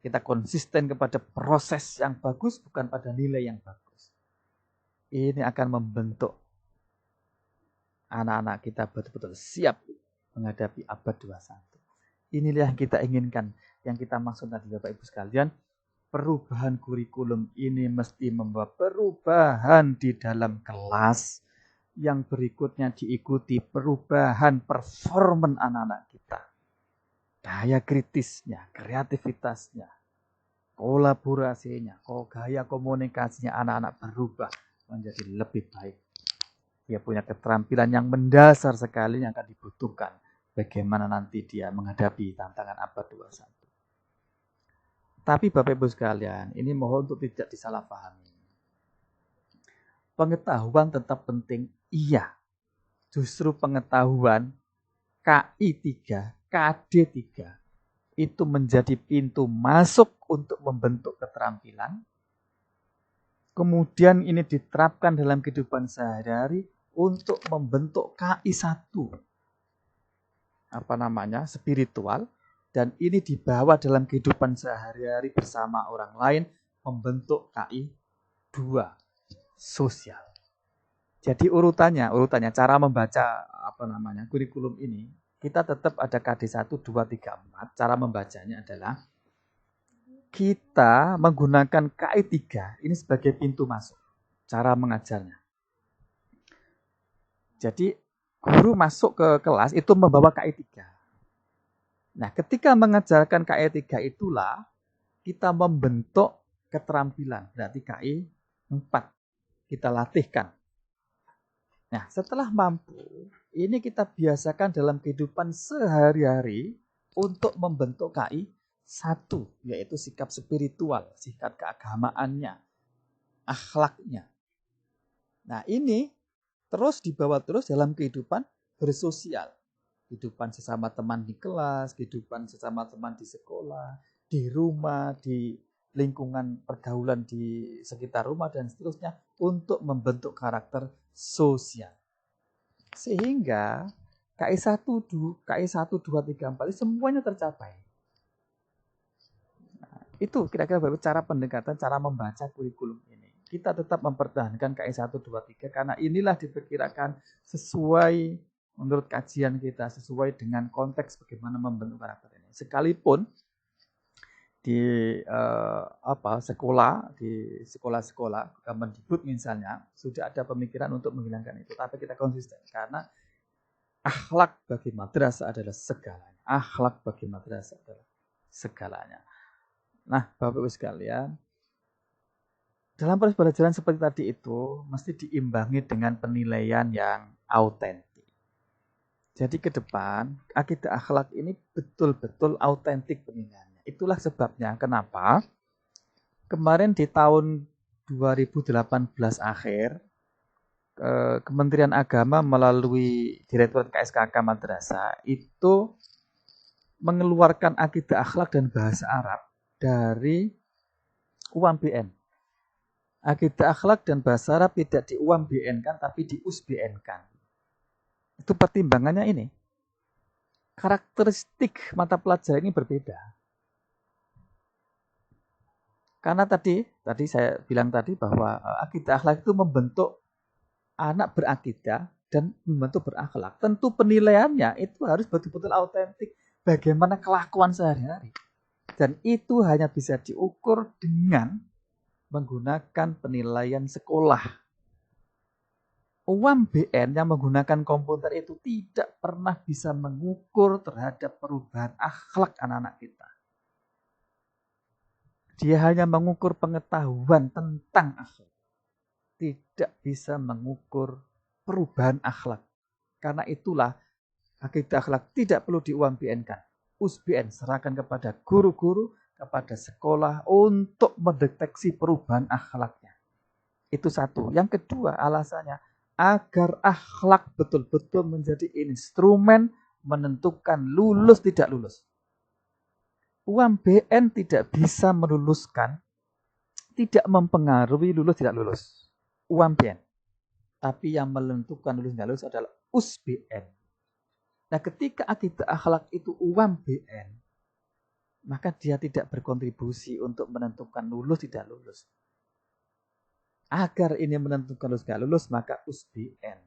kita konsisten kepada proses yang bagus, bukan pada nilai yang bagus. Ini akan membentuk anak-anak kita betul-betul siap menghadapi abad 21. Inilah yang kita inginkan, yang kita maksud tadi Bapak Ibu sekalian. Perubahan kurikulum ini mesti membawa perubahan di dalam kelas. Yang berikutnya diikuti perubahan performan anak-anak kita. Daya kritisnya, kreativitasnya, kolaborasinya, gaya komunikasinya anak-anak berubah menjadi lebih baik. Dia punya keterampilan yang mendasar sekali yang akan dibutuhkan. Bagaimana nanti dia menghadapi tantangan abad 21. Tapi Bapak Ibu sekalian, ini mohon untuk tidak disalahpahami. Pengetahuan tetap penting, iya. Justru pengetahuan KI 3, KD 3 itu menjadi pintu masuk untuk membentuk keterampilan. Kemudian ini diterapkan dalam kehidupan sehari-hari untuk membentuk KI 1. Spiritual. Dan ini dibawa dalam kehidupan sehari-hari bersama orang lain, membentuk KI 2, sosial. Jadi urutannya cara membaca kurikulum ini, kita tetap ada KD 1, 2, 3, 4. Cara membacanya adalah kita menggunakan KI 3 ini sebagai pintu masuk. Cara mengajarnya. Jadi guru masuk ke kelas itu membawa KI 3. Nah, ketika mengajarkan KI 3 itulah kita membentuk keterampilan. Berarti KI 4 kita latihkan. Nah, setelah mampu, ini kita biasakan dalam kehidupan sehari-hari untuk membentuk KI 1, yaitu sikap spiritual, sikap keagamaannya, akhlaknya. Nah, ini terus dibawa terus dalam kehidupan bersosial. Kehidupan sesama teman di kelas, kehidupan sesama teman di sekolah, di rumah, di lingkungan pergaulan di sekitar rumah, dan seterusnya untuk membentuk karakter sosial. Sehingga KI 1, 2, 3, 4 semuanya tercapai. Nah, itu kira-kira cara pendekatan, cara membaca kurikulum ini. kita tetap mempertahankan KI 1, 2, 3 karena inilah diperkirakan sesuai menurut kajian kita, sesuai dengan konteks bagaimana membentuk karakter ini. Sekalipun di sekolah-sekolah Kemendikbud misalnya sudah ada pemikiran untuk menghilangkan itu, tapi kita konsisten karena akhlak bagi madrasah adalah segalanya. Akhlak bagi madrasah adalah segalanya. Nah, Bapak Ibu sekalian, dalam proses pembelajaran seperti tadi itu mesti diimbangi dengan penilaian yang autentik. Jadi ke depan akidah akhlak ini betul-betul autentik penilaiannya. Itulah sebabnya kenapa kemarin di tahun 2018 akhir Kementerian Agama melalui Direktorat KSKK Madrasah itu mengeluarkan akidah akhlak dan bahasa Arab dari UMBN. Akidah akhlak dan bahasa Arab tidak di UMBN kan, tapi di USBN kan. Itu pertimbangannya ini. Karakteristik mata pelajaran ini berbeda. Karena tadi saya bilang tadi bahwa akidah akhlak itu membentuk anak berakidah dan membentuk berakhlak. Tentu penilaiannya itu harus betul-betul autentik bagaimana kelakuan sehari-hari. Dan itu hanya bisa diukur dengan menggunakan penilaian sekolah. UMBN yang menggunakan komputer itu tidak pernah bisa mengukur terhadap perubahan akhlak anak-anak kita. Dia hanya mengukur pengetahuan tentang akhlak. Tidak bisa mengukur perubahan akhlak. Karena itulah akidah akhlak tidak perlu di-UMBN-kan. USBN serahkan kepada guru-guru, kepada sekolah untuk mendeteksi perubahan akhlaknya. Itu satu. Yang kedua alasannya, agar akhlak betul-betul menjadi instrumen menentukan lulus tidak lulus. UMBN tidak bisa meluluskan, tidak mempengaruhi lulus tidak lulus. UMBN. Tapi yang menentukan lulus tidak lulus adalah USBN. Nah, ketika akidah akhlak itu UMBN, maka dia tidak berkontribusi untuk menentukan lulus tidak lulus. Agar ini menentukan lulus tidak lulus, maka USBN.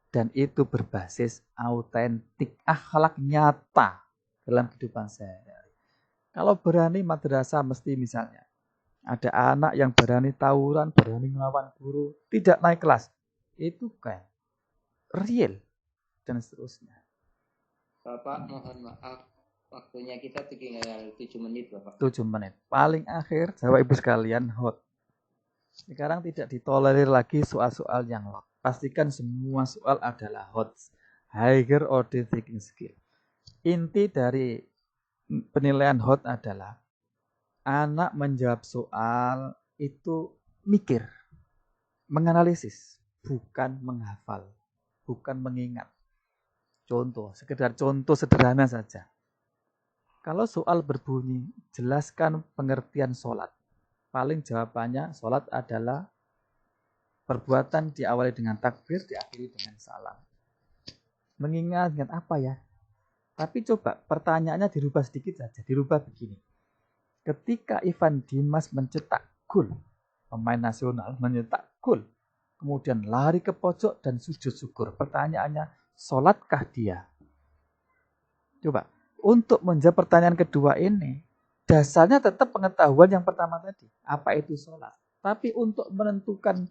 Dan itu berbasis autentik, akhlak nyata dalam kehidupan sehari-hari. Kalau berani madrasah mesti misalnya ada anak yang berani tawuran, berani melawan guru, tidak naik kelas. Itu kan real dan seterusnya. Bapak mohon maaf, waktunya kita tinggal 7 menit Bapak. 7 menit. Paling akhir, Bapak Ibu sekalian, hot. Sekarang tidak ditolerir lagi soal-soal yang hot. Pastikan semua soal adalah hot. Higher order thinking skill. Inti dari penilaian hot adalah anak menjawab soal itu mikir, menganalisis, bukan menghafal, bukan mengingat. Contoh, sekedar contoh sederhana saja. Kalau soal berbunyi, jelaskan pengertian sholat. Paling jawabannya, sholat adalah perbuatan diawali dengan takbir, diakhiri dengan salam. Mengingat apa ya? Tapi coba pertanyaannya dirubah sedikit saja, dirubah begini. Ketika Ivan Dimas mencetak gol, pemain nasional mencetak gol, kemudian lari ke pojok dan sujud syukur. Pertanyaannya, sholatkah dia? Coba, untuk menjawab pertanyaan kedua ini, dasarnya tetap pengetahuan yang pertama tadi. Apa itu sholat? Tapi untuk menentukan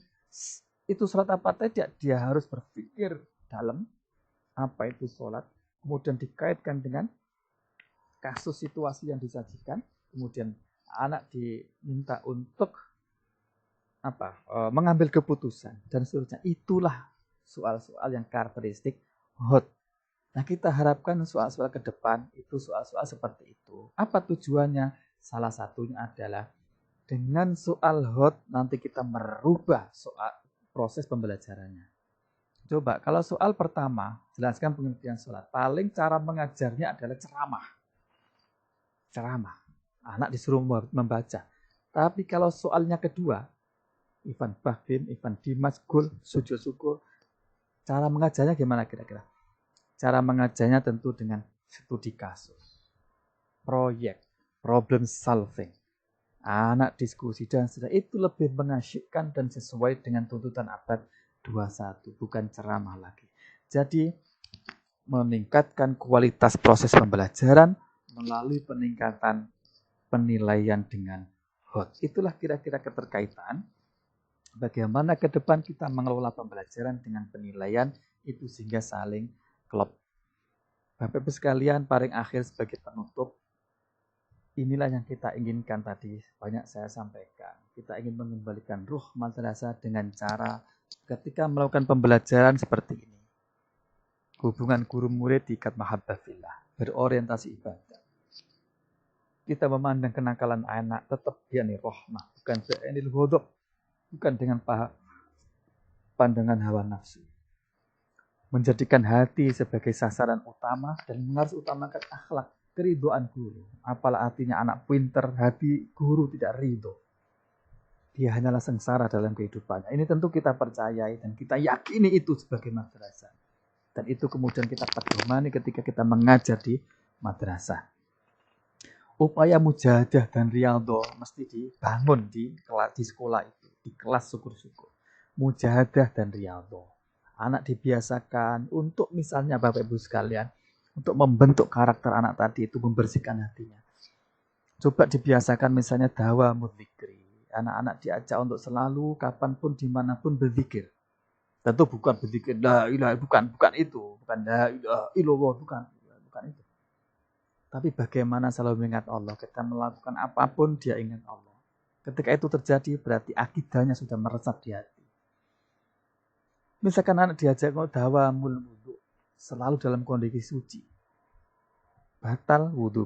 itu sholat apa tidak, dia harus berpikir dalam apa itu sholat. Kemudian dikaitkan dengan kasus situasi yang disajikan. Kemudian anak diminta untuk mengambil keputusan dan seterusnya. Itulah soal-soal yang karakteristik hot. Nah, kita harapkan soal-soal ke depan itu soal-soal seperti itu. Apa tujuannya? Salah satunya adalah dengan soal hot nanti kita merubah soal proses pembelajarannya. Coba, kalau soal pertama, jelaskan pengertian sholat. Paling cara mengajarnya adalah ceramah. Ceramah. Anak disuruh membaca. Tapi kalau soalnya kedua, Ivan Bahdim, Ivan Dimas, gol, sujud syukur. Cara mengajarnya gimana kira-kira? Cara mengajarnya tentu dengan studi kasus. Proyek, problem solving. anak diskusi dan seterusnya, itu lebih mengasyikkan dan sesuai dengan tuntutan abad 21, bukan ceramah lagi. Jadi meningkatkan kualitas proses pembelajaran melalui peningkatan penilaian dengan hot. Itulah kira-kira keterkaitan bagaimana ke depan kita mengelola pembelajaran dengan penilaian itu sehingga saling klop. Bapak Ibu sekalian, paling akhir sebagai penutup, inilah yang kita inginkan tadi, banyak saya sampaikan. Kita ingin mengembalikan ruh madrasah dengan cara ketika melakukan pembelajaran seperti ini. Hubungan guru murid diikat mahabbah fillah, berorientasi ibadah. Kita memandang kenakalan anak tetap dia nih rahmah, bukan bi'anil ghadab, bukan dengan pandangan hawa nafsu. Menjadikan hati sebagai sasaran utama dan harus utamakan akhlak, keridhaan guru. Apalah artinya anak pinter, hati guru tidak ridho. Dia hanyalah sengsara dalam kehidupannya. Ini tentu kita percayai dan kita yakini itu sebagai madrasah. Dan itu kemudian kita pedomani ketika kita mengajar di madrasah. Upaya mujahadah dan riyadhah mesti dibangun di sekolah itu, di kelas syukur-syukur. Mujahadah dan riyadhah. Anak dibiasakan untuk misalnya Bapak Ibu sekalian, untuk membentuk karakter anak tadi itu, membersihkan hatinya. Coba dibiasakan misalnya dawamul dzikri. Anak-anak diajak untuk selalu, kapanpun, dimanapun berzikir. Tentu bukan berzikir, la ilaha, bukan itu. Bukan la ilaha illallah, bukan itu. Tapi bagaimana selalu mengingat Allah. Kita melakukan apapun, dia ingat Allah. Ketika itu terjadi, berarti akidahnya sudah meresap di hati. Misalkan anak diajak dawamul wudu, selalu dalam kondisi suci. Batal wudu.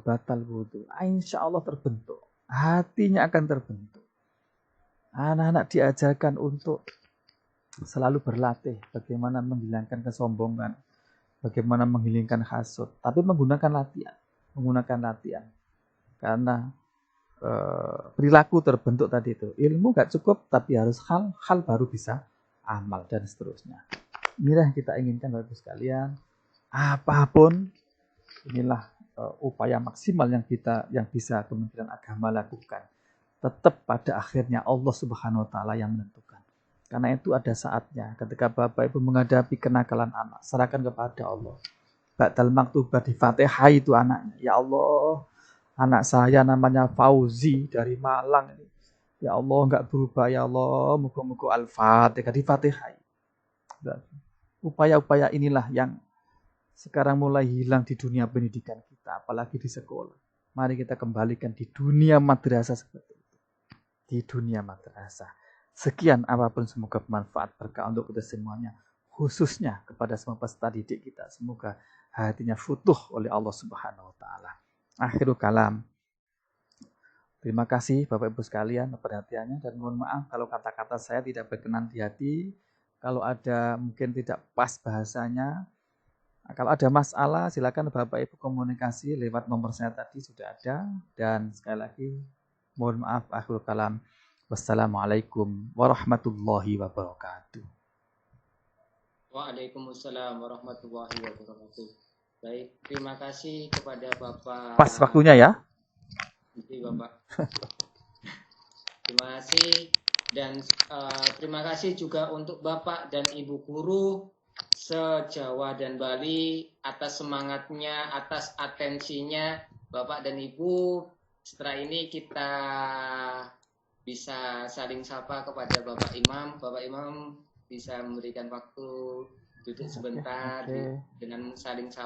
Insya Allah terbentuk. Hatinya akan terbentuk. Anak-anak diajarkan untuk selalu berlatih bagaimana menghilangkan kesombongan, bagaimana menghilangkan hasud, tapi menggunakan latihan. Karena perilaku terbentuk tadi itu. Ilmu gak cukup, tapi harus hal baru bisa amal dan seterusnya. Inilah yang kita inginkan Bapak Ibu sekalian. Apapun, inilah upaya maksimal yang bisa Kementerian Agama lakukan. Tetap pada akhirnya Allah Subhanahu wa taala yang menentukan. Karena itu ada saatnya ketika Bapak Ibu menghadapi kenakalan anak, serahkan kepada Allah. Ba'dal maktubah di Fatihah itu anaknya. Ya Allah, anak saya namanya Fauzi dari Malang ini. Ya Allah, enggak berubah ya Allah, muka-muka Al-Fatihah di Fatihah. Upaya-upaya inilah yang sekarang mulai hilang di dunia pendidikan kita, apalagi di sekolah. Mari kita kembalikan di dunia madrasah seperti itu. Di dunia madrasah. Sekian apapun, semoga bermanfaat berkah untuk kita semuanya. Khususnya kepada semua peserta didik kita. Semoga hatinya futuh oleh Allah Subhanahu wa taala. Akhirul kalam. Terima kasih Bapak Ibu sekalian perhatiannya, dan mohon maaf kalau kata-kata saya tidak berkenan di hati. Kalau ada mungkin tidak pas bahasanya. Kalau ada masalah silakan Bapak Ibu komunikasi lewat nomor saya tadi sudah ada. Dan sekali lagi mohon maaf, akhirul kalam. Wassalamualaikum warahmatullahi wabarakatuh. Waalaikumsalam warahmatullahi wabarakatuh. Baik, terima kasih kepada Bapak. Pas waktunya ya. Terima kasih Bapak. Terima kasih, dan terima kasih juga untuk Bapak dan Ibu guru se-Jawa dan Bali atas semangatnya, atas atensinya Bapak dan Ibu. Setelah ini kita bisa saling sapa kepada Bapak Imam. Bapak Imam bisa memberikan waktu duduk sebentar dengan saling sapa.